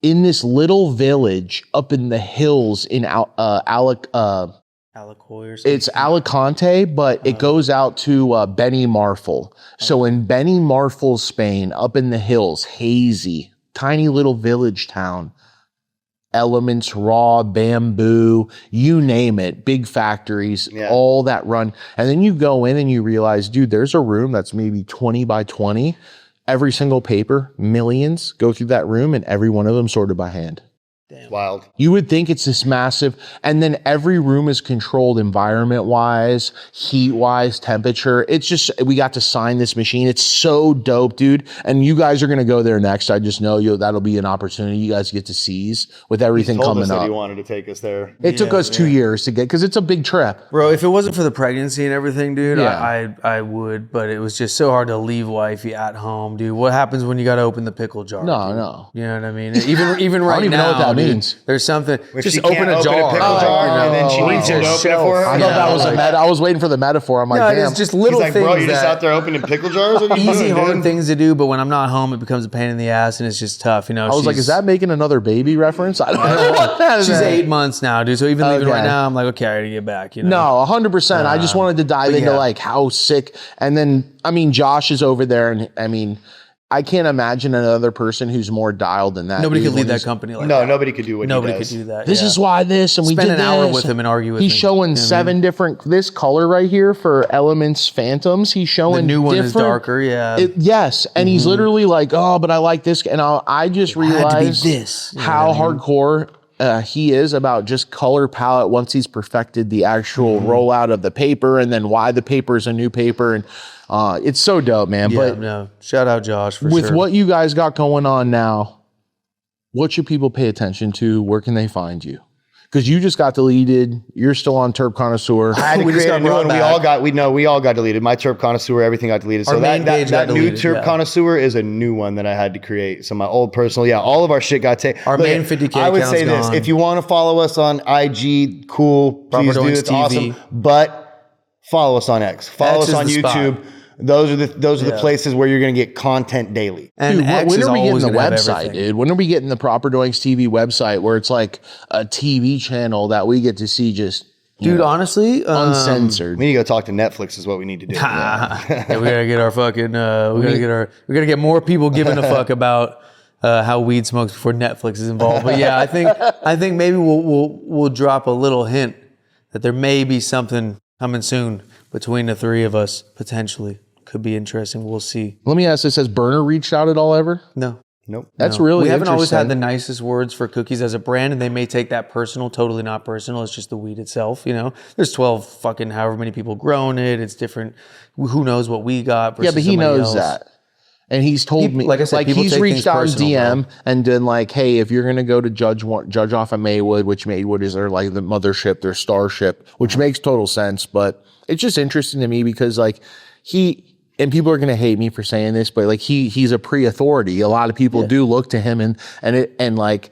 in this little village up in the hills in Alacoy or something. it's Alicante, but it goes out to Benimarfil. So in Benimarfil, Spain, up in the hills, hazy, tiny little village town, elements, raw, bamboo, you name it, big factories, all that run. And then you go in and you realize, dude, there's a room that's maybe 20 by 20. Every single paper, millions go through that room, and every one of them sorted by hand. Wild. You would think it's this massive, and then every room is controlled environment-wise, heat-wise, temperature. It's just, we got to sign this machine. It's so dope, dude. And you guys are going to go there next. I just know that'll be an opportunity you guys get to seize with everything Told coming us that up. he wanted to take us there. It took us 2 years to get, because it's a big trip. Bro, if it wasn't for the pregnancy and everything, dude, Yeah. I would, but it was just so hard to leave wifey at home, dude. What happens when you got to open the pickle jar? No, dude? no. You know what I mean? Even right I don't even now, know what that dude, means. There's something. If just she open can't a jar. open a pickle jar, and then she needs you to open it for her? I thought that was I was waiting for the metaphor. I'm like, No, damn. it's just He's little like, things bro, you're just that- out there opening pickle jars? What are you easy, doing, hard dude? things to do, but when I'm not home, it becomes a pain in the ass, and it's just tough. You know, I was like, is that making another baby reference? I don't know what that is. She's 8 months now, dude. So even leaving Okay. right now, I'm like, okay, I gotta get back. You know? No, 100%. I just wanted to dive into yeah. like how sick. And then, I mean, Josh is over there, and I mean, I can't imagine another person who's more dialed than that. Nobody dude, could lead when that he's- company like No, that. nobody could do what Nobody he could does. do that. This yeah. is why this, and we Spend did an hour this. with him and argue with He's me. showing You know what I 7 different, this color right here for Elements Phantoms. He's showing The new one is different- darker, yeah. Yes, and he's literally like, oh, but I like this. And I just had to be realized this. You know how what I mean? hardcore he is about just color palette once he's perfected the actual rollout of the paper, and then why the paper is a new paper. And it's so dope, man. Yeah, But no. Shout out Josh for with sure. what you guys got going on now, what should people pay attention to? Where can they find you? Because you just got deleted. You're still on Terp Connoisseur. I had to We just create a got new brought one. back. We all got deleted. My Terp Connoisseur, everything got deleted. Our So main page that got new deleted, Terp yeah. Connoisseur is a new one that I had to create. So my old personal, all of our shit got taken. Our main 50K I would say account's this: gone. if you want to follow us on IG, cool, please do. Doinks It's TV. awesome. But follow us on X. Follow X us is on the spot. YouTube. Those are the places where you're going to get content daily. And Dude, X when is are we getting always the gonna have website, everything. dude? When are we getting the proper Doinks TV website where it's like a TV channel that we get to see just Dude, honestly, uncensored? We need to go talk to Netflix. Is what we need to do. yeah, we gotta get our fucking. We gotta get more people giving a fuck about how weed smokes before Netflix is involved. But yeah, I think maybe we'll drop a little hint that there may be something coming soon between the three of us potentially. Could be interesting. We'll see. Let me ask this: has Burner reached out at all ever? No. Nope. That's No. really We haven't always had the interesting. nicest words for cookies as a brand, and they may take that personal. Totally not personal. It's just the weed itself. You know, there's 12 fucking however many people growing it. It's different. Who knows what we got? Yeah, Versus but he somebody knows else. that. And he's told me, like I said, people he's take reached things out in personal, DM and been like, hey, if you're going to go to Judge off at Maywood, which Maywood is their like the mothership, their starship, which makes total sense. But it's just interesting to me because like and people are going to hate me for saying this, but like he's a pre-authority. A lot of people do look to him and like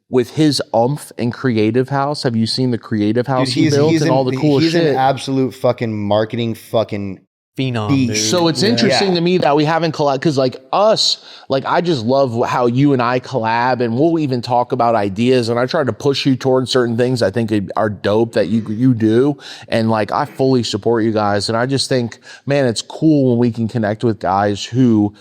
with his oomph and creative house. Have you seen the creative house he built and all the cool shit? He's an absolute fucking marketing fucking phenom, dude. So it's interesting to me that we haven't collabed because like us, like I just love how you and I collab and we'll even talk about ideas and I try to push you towards certain things I think are dope that you do. And like I fully support you guys. And I just think, man, it's cool when we can connect with guys who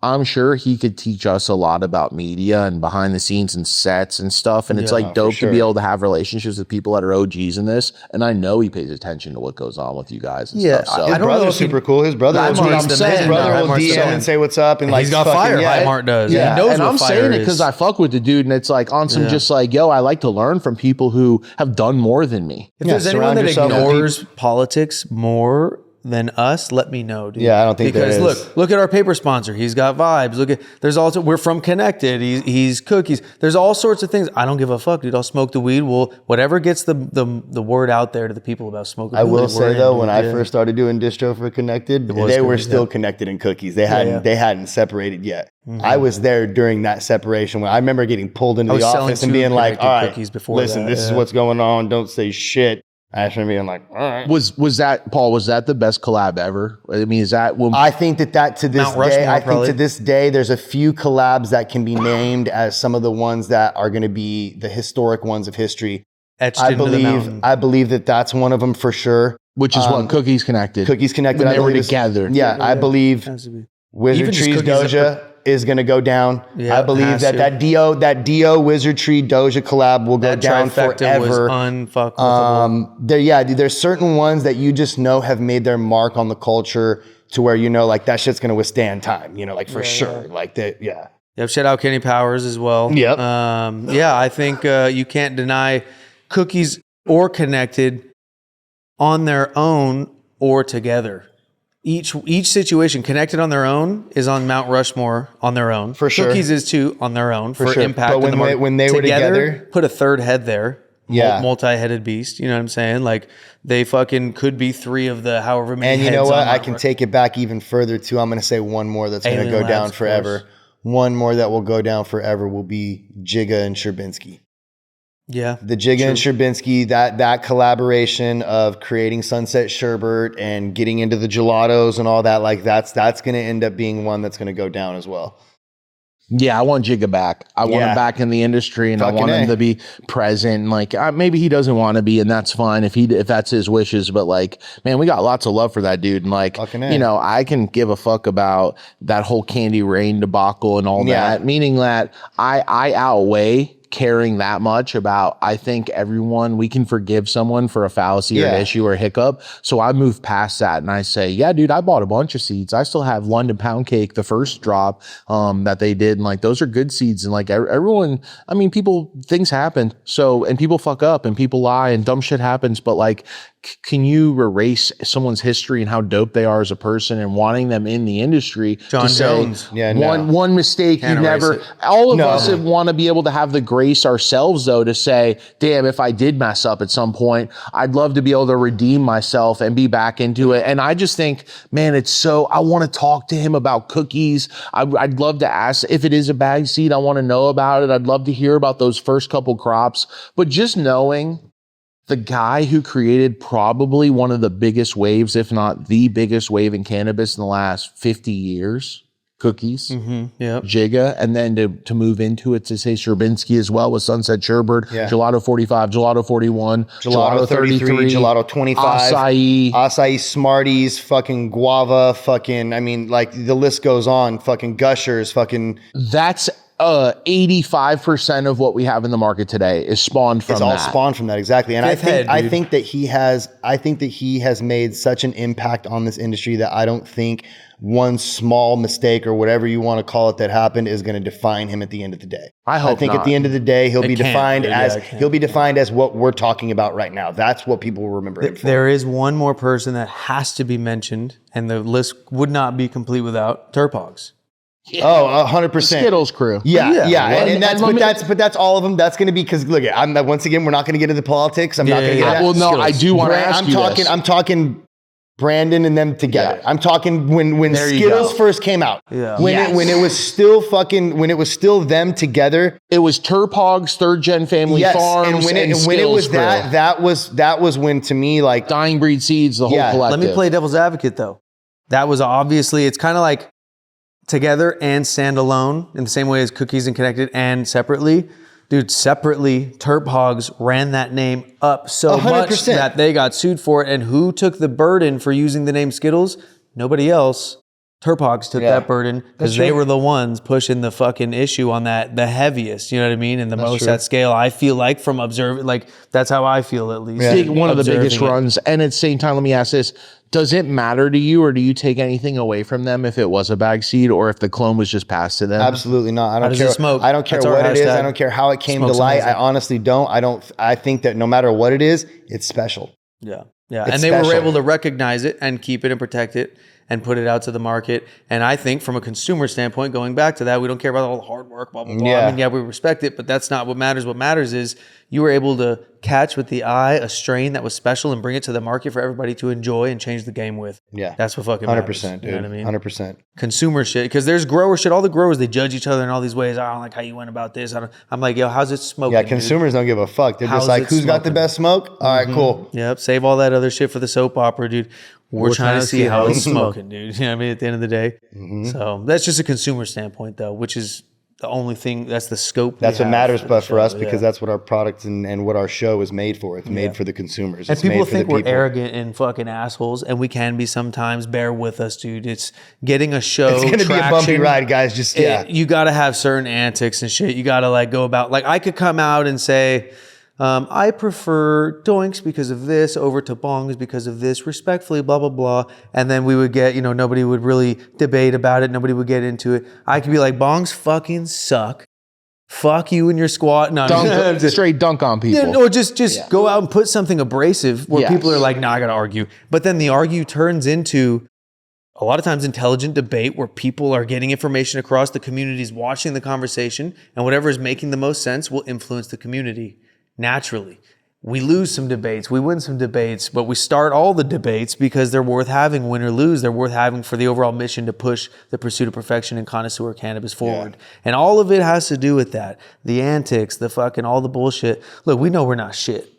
I'm sure he could teach us a lot about media and behind the scenes and sets and stuff. And it's like dope to be able to have relationships with people that are OGs in this. And I know he pays attention to what goes on with you guys. And stuff, so. His brother's super cool. His brother will DM and say what's up. And like, he's got fire. High Mart does. Yeah. He knows and what I'm fire saying it is. because I fuck with the dude. And it's like on some just like, yo, I like to learn from people who have done more than me. If there's anyone that ignores politics more than us, let me know, dude. Yeah, I don't think because there is. look at our paper sponsor. He's got vibes. Look at there's also we're from Connected. He's cookies. There's all sorts of things. I don't give a fuck, dude. I'll smoke the weed. Well, whatever gets the word out there to the people about smoking. I will say though, when I first started doing distro for Connected, they were still connected in cookies. They hadn't separated yet. Mm-hmm. I was there during that separation when I remember getting pulled into the office and being like, "All right, listen, this is what's going on. Don't say shit." I should be like, all right. Was that Paul? Was that the best collab ever? I mean, is that when I think that to this day, I think to this day, there's a few collabs that can be named as some of the ones that are going to be the historic ones of history. I believe that that's one of them for sure. Which is what Cookies Connected. Cookies Connected. When they were together. Yeah, I believe Wizardtree's Doja is going to go down. Yeah, I believe that Dio Wizardtree Doja collab will go down forever. There's certain ones that you just know have made their mark on the culture to where you know like that shit's going to withstand time. You know, like for sure. Like that. Yeah. Yep. Shout out Kenny Powers as well. Yep. I think you can't deny Cookies or Connected on their own or together. Each situation, Connected on their own is on Mount Rushmore on their own. For sure. Cookies is too on their own for impact. But when they were together, put a third head there. Yeah. Multi-headed beast. You know what I'm saying? Like they fucking could be three of the however many. And you heads know what? on I can take it back even further too. I'm going to say one more that's going to go down forever. One more that will go down forever will be Jigga and Sherbinsky. Yeah. The Jigga and Sherbinsky, that collaboration of creating Sunset Sherbet and getting into the gelatos and all that, like that's going to end up being one that's going to go down as well. Yeah, I want Jigga back. I want him back in the industry, and I want him to be present. Like maybe he doesn't want to be, and that's fine if that's his wishes. But like, man, we got lots of love for that dude, and like, you know, I can give a fuck about that whole Candy Rain debacle and all that. Meaning that I outweigh caring that much about, I think we can forgive someone for a fallacy or an issue or a hiccup. So I move past that and I say, yeah, dude, I bought a bunch of seeds. I still have London Pound Cake, the first drop that they did. And like, those are good seeds. And like everyone, I mean, things happen. So, and people fuck up and people lie and dumb shit happens. But like, can you erase someone's history and how dope they are as a person and wanting them in the industry? John Jones. One mistake you never, all of us want to be able to have the grace ourselves though to say, damn, if I did mess up at some point, I'd love to be able to redeem myself and be back into it. And I just think, man, I want to talk to him about cookies. I'd love to ask if it is a bag seed. I want to know about it. I'd love to hear about those first couple crops, but just knowing the guy who created probably one of the biggest waves, if not the biggest wave in cannabis in the last 50 years, Cookies, Jigga, and then to move into it to say Sherbinsky as well with Sunset Sherbet, Gelato 45, Gelato 41, Gelato 33, Gelato 25, Acai Smarties, fucking Guava, fucking, I mean, like the list goes on, fucking Gushers, fucking. That's 85% of what we have in the market today is spawned from that. It's all spawned from that, exactly. And I think that he has made such an impact on this industry that I don't think one small mistake or whatever you want to call it that happened is going to define him at the end of the day. I think at the end of the day he'll be defined as what we're talking about right now. That's what people will remember him for. There is one more person that has to be mentioned, and the list would not be complete without Turpogs. Oh, 100%. Skittles crew. Yeah. And that's, let me- but that's all of them. That's going to be, because look, once again, we're not going to get into politics. I'm not going to get into Well, no, I do want to ask you this. I'm talking Brandon and them together. Yeah. I'm talking when Skittles first came out. Yeah. When it was still them together. It was Turpog's third gen family farms. And when it was that was when, to me, like Dying Breed Seeds, the whole collective. Let me play devil's advocate though. That was obviously, it's kind of like together and standalone in the same way as Cookies and Connected and separately. Dude, separately, Terp Hogs ran that name up so 100%. much that they got sued for it. And who took the burden for using the name Skittles? Nobody else. Terp Hogs took that burden because they were the ones pushing the fucking issue on that, the heaviest, you know what I mean? And the most at scale, I feel like, from observing, like, that's how I feel at least. One of the biggest Observing it. runs. And at the same time, let me ask this. Does it matter to you, or do you take anything away from them if it was a bag seed or if the clone was just passed to them? Absolutely not. I How don't does care. it smoke? I don't care That's our what it is. hashtag. I don't care how it came to Smoke's light. amazing. I honestly don't. I think that no matter what it is, it's special. Yeah. Yeah. It's And they were special. able to recognize it and keep it and protect it and put it out to the market. And I think from a consumer standpoint, going back to that, we don't care about all the hard work, blah, blah, blah. Yeah. I mean, we respect it, but that's not what matters. What matters is you were able to catch with the eye a strain that was special and bring it to the market for everybody to enjoy and change the game with. Yeah. That's what fucking 100%, matters. dude. You know what I mean? 100%. Consumer shit. Because there's grower shit. All the growers, they judge each other in all these ways. I don't like how you went about this. I'm like, yo, how's it smoking? Yeah, dude? consumers don't give a fuck. They're How's just like, it who's got the smoking? best smoke? All right, cool. Yep. Save all that other shit for the soap opera, dude. We're trying to see how it's smoking, dude. You know what I mean? At the end of the day. So that's just a consumer standpoint, though, which is the only thing, that's the scope. That's we what have matters, the but for us, show, because that's what our product and what our show is made for. It's made for the consumers. And It's people made for think the we're people. arrogant and fucking assholes, and we can be sometimes. Bear with us, dude. It's getting a show. It's going to be a bumpy traction. ride, guys. Just, You got to have certain antics and shit. You got to like go about, like I could come out and say, I prefer Doinks because of this over to Bongs because of this, respectfully, blah, blah, blah. And then we would get, nobody would really debate about it. Nobody would get into it. I could be like, Bongs fucking suck. Fuck you and your squat. No, Straight dunk on people. yeah, or just go out and put something abrasive where people are like, I got to argue. But then the argue turns into a lot of times intelligent debate where people are getting information across, the community's watching the conversation, and whatever is making the most sense will influence the community naturally. We lose some debates, we win some debates, but we start all the debates because they're worth having, win or lose. They're worth having for the overall mission to push the pursuit of perfection in connoisseur cannabis forward. And all of it has to do with that. The antics, the fucking, all the bullshit. Look, we know we're not shit.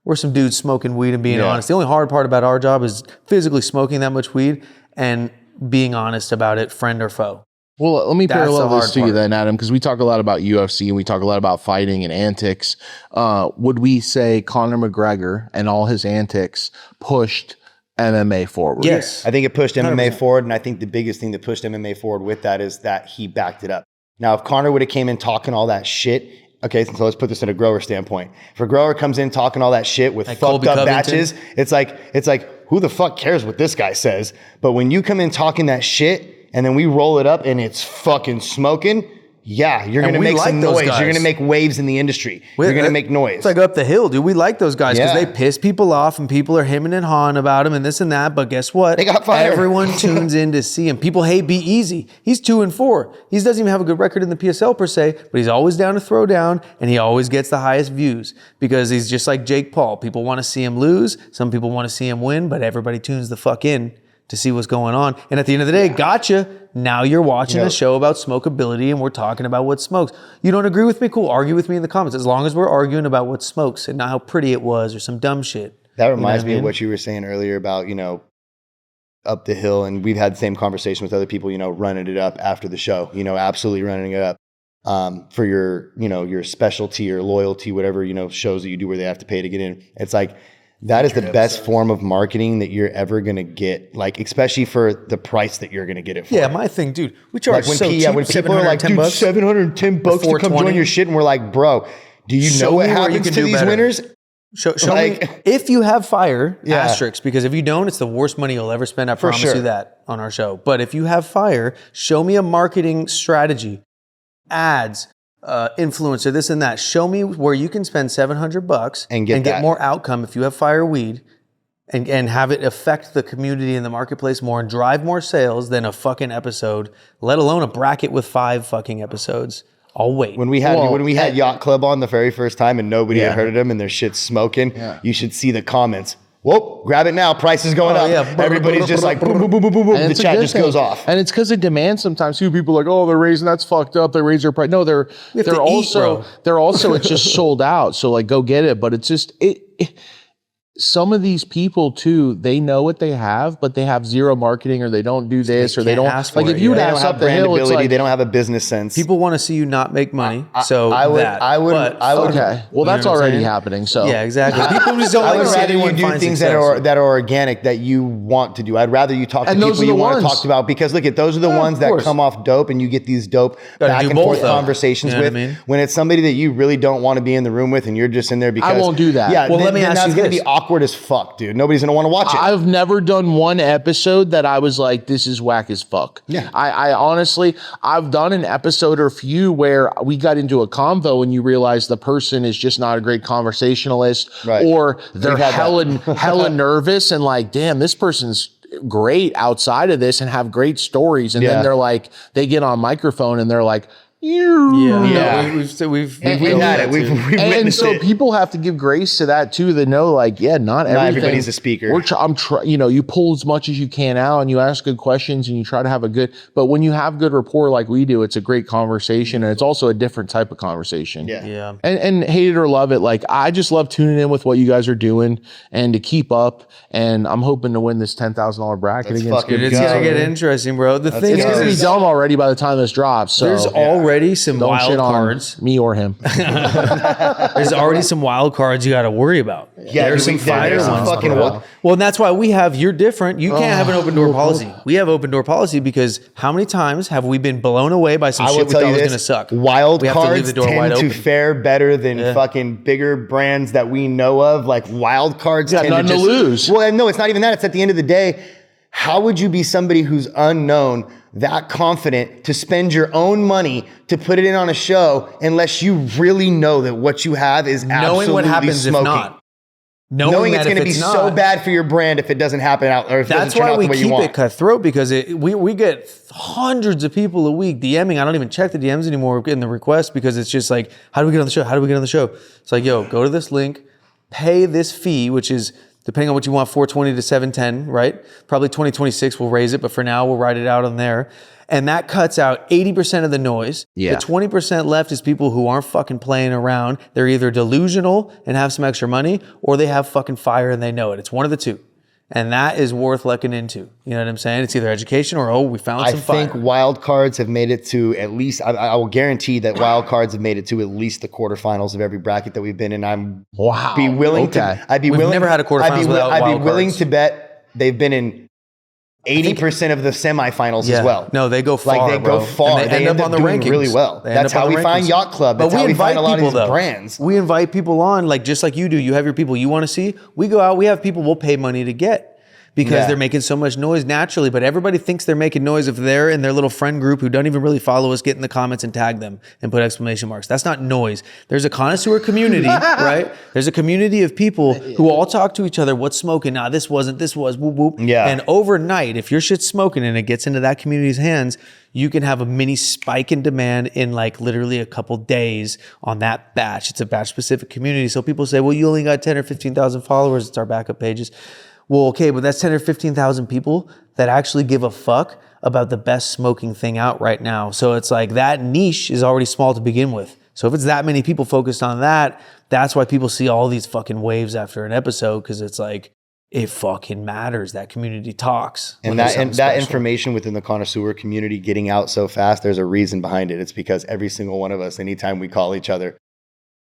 We're some dudes smoking weed and being honest. The only hard part about our job is physically smoking that much weed and being honest about it, friend or foe. Well, let me That's parallel the this hard to you part. then, Adam, because we talk a lot about UFC and we talk a lot about fighting and antics. Would we say Conor McGregor and all his antics pushed MMA forward? Yes. I think it pushed MMA forward, and I think the biggest thing that pushed MMA forward with that is that he backed it up. Now, if Conor would have came in talking all that shit, okay, so let's put this in a grower standpoint. If a grower comes in talking all that shit with Like fucked Colby up Covington? batches, it's like, who the fuck cares what this guy says? But when you come in talking that shit, and then we roll it up and it's fucking smoking, yeah, you're going to we make like some those noise. guys. You're going to make waves in the industry. You're going to make noise. It's like up the hill, dude. We like those guys because Yeah. they piss people off and people are hemming and hawing about them and this and that. But guess what? They got fire. Everyone tunes in to see him. People hate Be Easy. He's 2-4. He doesn't even have a good record in the PSL per se, but he's always down to throw down and he always gets the highest views because he's just like Jake Paul. People want to see him lose. Some people want to see him win, but everybody tunes the fuck in to see what's going on. And at the end of the day, gotcha. Now you're watching a show about smokeability and we're talking about what smokes. You don't agree with me? Cool. Argue with me in the comments. As long as we're arguing about what smokes and not how pretty it was or some dumb shit. That reminds You know what I me of mean? what you were saying earlier about, up the hill. And we've had the same conversation with other people, running it up after the show, absolutely running it up for your, your specialty or loyalty, whatever, shows that you do where they have to pay to get in. It's like, that is the best form of marketing that you're ever going to get, like, especially for the price that you're going to get it for. Yeah, my thing, dude. We charge Like so cheap. when people are like, dude, $710 $710 to come join 420. your shit. And we're like, bro, do you Show know what me where you happens can to do these better. winners? Show Like- me if you have fire, Yeah. asterisks, because if you don't, it's the worst money you'll ever spend. I promise sure. you that on our show. But if you have fire, show me a marketing strategy, ads, influencer, this and that. Show me where you can spend $700 And get that. more outcome if you have fire weed. and have it affect the community and the marketplace more and drive more sales than a fucking episode, let alone a bracket with 5 fucking episodes. I'll wait. When we had Yacht Club on the very first time and nobody had heard of them and their shit's smoking, you should see the comments. Whoa, grab it now. Price is going up. Yeah. Everybody's just like, boom, boom, boom, boom, boom, boom. The chat just goes off. And it's because of demand sometimes too. People are like, oh, they're raising, that's fucked up. They raise their price. No, they're also, it's just sold out. So like, go get it. But it's just, some of these people too, they know what they have, but they have zero marketing, or they don't do this, or they don't like. If you would ask up the hill, it's like they don't have a business sense. People want to see you not make money, so I would. Okay, well, that's already happening. So yeah, exactly. People just don't. I would rather you do things that are organic that you want to do. I'd rather you talk to people you want to talk about, because look at those are the ones that come off dope, and you get these dope back and forth conversations with. When it's somebody that you really don't want to be in the room with, and you're just in there because I won't do that. Yeah, well, let me ask you this. That's going to be awkward as fuck, dude. Nobody's gonna want to watch it. I've never done one episode that I was like, this is whack as fuck. Yeah. I honestly, I've done an episode or a few where we got into a convo and you realize the person is just not a great conversationalist, or they're hella nervous and like, damn, this person's great outside of this and have great stories. And then they're like, they get on microphone and they're like, we've had it. We've witnessed so it. people have to give grace to that too. They know, like, not everybody's a speaker. You pull as much as you can out, and you ask good questions, and you try to have a good. But when you have good rapport like we do, it's a great conversation, and it's also a different type of conversation. Yeah. And hate it or love it, like I just love tuning in with what you guys are doing and to keep up. And I'm hoping to win this $10,000 bracket against Good Pizzza. It's gonna get interesting, bro. The thing is, it's gonna be done already by the time this drops. So there's already some wild cards. Me or him. There's already some wild cards you got to worry about. Yeah, there's some fire ones. Fucking well, and that's why we have. You're different. You can't have an open door policy. We have open door policy because how many times have we been blown away by some shit we thought was going to suck? Wild cards tend to fare better than fucking bigger brands that we know of. Like wild cards tend nothing to lose. Well, no, it's not even that. It's at the end of the day. How would you be somebody who's unknown, that confident to spend your own money to put it in on a show unless you really know that what you have is absolutely knowing what happens smoking? If not. Knowing it's going to be so bad for your brand if it doesn't happen out, or if it doesn't turn out the way you want. That's why we keep it cutthroat, because we get hundreds of people a week DMing. I don't even check the DMs anymore in the request, because it's just like, how do we get on the show? How do we get on the show? It's like, yo, go to this link, pay this fee, which is, depending on what you want, $420 to $710, right? Probably 2026 we'll raise it, but for now we'll write it out on there. And that cuts out 80% of the noise. Yeah. The 20% left is people who aren't fucking playing around. They're either delusional and have some extra money, or they have fucking fire and they know it. It's one of the two. And that is worth looking into. You know what I'm saying? It's either education or, we found some fire. I think wild cards have made it to at least, I will guarantee that wild cards have made it to at least the quarterfinals of every bracket that we've been in. I'd be willing never had a quarterfinals without wild cards. I'd be willing to bet they've been in 80% of the semifinals as well. No, they go far. Like they go far. And they end up on the doing rankings really well. That's how we find Yacht Club. That's how we find a lot of these brands. We invite people on, like just like you do. You have your people you want to see. We go out. We have people we'll pay money to get. Because they're making so much noise naturally, but everybody thinks they're making noise if they're in their little friend group who don't even really follow us, get in the comments and tag them and put exclamation marks. That's not noise. There's a connoisseur community, right? There's a community of people who all talk to each other. What's smoking? Nah, this wasn't, this was, whoop, whoop. Yeah. And overnight, if your shit's smoking and it gets into that community's hands, you can have a mini spike in demand in like literally a couple days on that batch. It's a batch specific community. So people say, well, you only got 10 or 15,000 followers. It's our backup pages. Well, okay, but that's 10 or 15,000 people that actually give a fuck about the best smoking thing out right now. So it's like that niche is already small to begin with. So if it's that many people focused on that, that's why people see all these fucking waves after an episode, because it's like, it fucking matters. That community talks. And that information within the connoisseur community getting out so fast, there's a reason behind it. It's because every single one of us, anytime we call each other,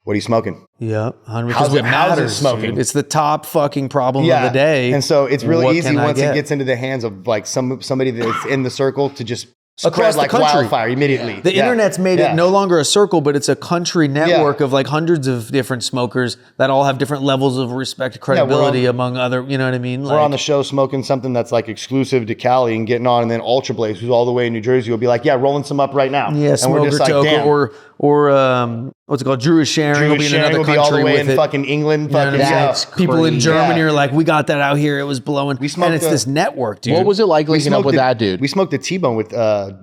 what are you smoking? Yeah, 100%. How's it smoking? Dude. It's the top fucking problem of the day. And so it's really easy once it gets into the hands of like somebody that's in the circle to just spread like wildfire immediately. The internet's made it no longer a circle, but it's a country network of like hundreds of different smokers that all have different levels of respect, credibility among other, you know what I mean? We're on the show smoking something that's like exclusive to Cali and getting on, and then Ultra Blaze, who's all the way in New Jersey, will be like, rolling some up right now. Yeah, and Smoker Toker, what's it called? Drew is sharing. Will be in Sharing another will be country all the way with in it. fucking England. You know what Fucking I'm saying? That's People in crazy. Germany Yeah. are like, we got that out here. It was blowing. We smoked and it's the- this network, dude. What was it like linking up with that dude? We smoked the T-bone with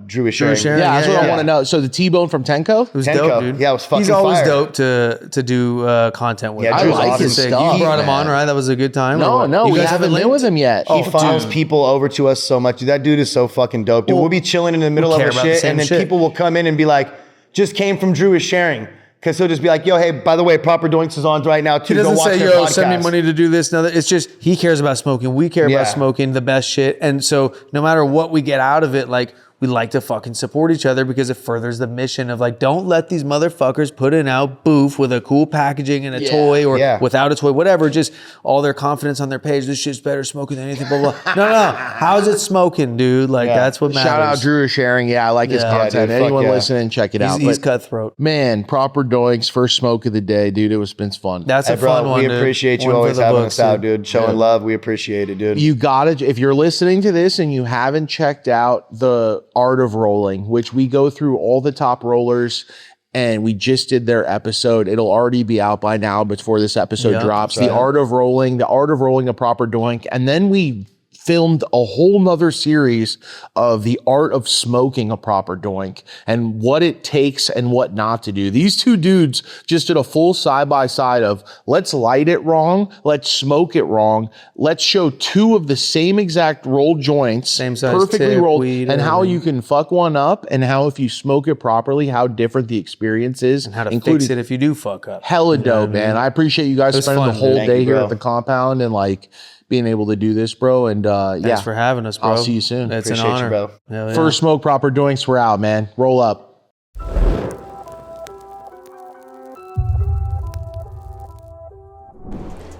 Drew is sharing. sharing. Yeah, that's what I yeah. want to know. So the T-Bone from Tenko? It was Tenko. dope, dude. Yeah, it was fucking He's always fire. dope to do content with. Yeah, I Drew's like awesome. his Sick. stuff. You brought him man. on, right? That was a good time. or No, what? no, You we guys haven't been linked? with him yet. He funnels people over to us so much. Dude, that dude is so fucking dope. Dude, we'll be chilling in the middle of care a about the shit, same and then shit. people will come in and be like, just came from Drew is sharing. Because he'll just be like, yo, hey, by the way, Proper Doinks is on right now too. He doesn't Go watch say, their yo, podcast. send me money to do this. No, it's just he cares about smoking. We care Yeah. about smoking, the best shit. And so no matter what we get out of it, like we like to fucking support each other because it furthers the mission of like, don't let these motherfuckers put in out boof with a cool packaging and a toy or without a toy, whatever. Just all their confidence on their page. This shit's better smoking than anything, blah, blah. No. How's it smoking, dude? Like that's what matters. Shout out Drew is sharing. Yeah, I like his content. dude, fuck Anyone yeah. listening, check it out. He's But, cutthroat. man, Proper Doinks, first smoke of the day, dude. It's been fun. That's Hey, a fun bro, one, we dude. appreciate you One for always the having books, us out, dude. Showing love. We appreciate it, dude. You gotta, if you're listening to this and you haven't checked out the Art of Rolling, which we go through all the top rollers and we just did their episode. It'll already be out by now before this episode drops. The Art of Rolling a Proper Doink. And then we filmed a whole nother series of the art of smoking a proper doink and what it takes and what not to do. These two dudes just did a full side-by-side of let's light it wrong, let's smoke it wrong, let's show two of the same exact rolled joints, Same size perfectly tip, rolled, weed, and how everything. you can fuck one up and how if you smoke it properly, how different the experience is. And how to fix it if you do fuck up. Hella dope, man. I appreciate you guys was spending the fun, whole dude. Thank day you, here bro. at the compound and like being able to do this, bro. And Thanks for having us, bro. I'll see you soon. It's Appreciate an honor. you, bro. Hell yeah. First smoke proper doinks, we're out, man. Roll up.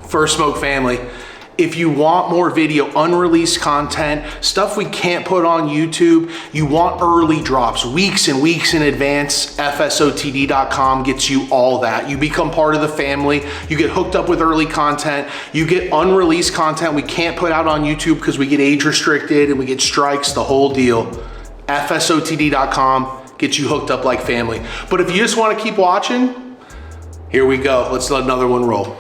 First Smoke family, if you want more video, unreleased content, stuff we can't put on YouTube, you want early drops, weeks and weeks in advance, FSOTD.com gets you all that. You become part of the family, you get hooked up with early content, you get unreleased content we can't put out on YouTube because we get age restricted and we get strikes, the whole deal. FSOTD.com gets you hooked up like family. But if you just want to keep watching, here we go. Let's let another one roll.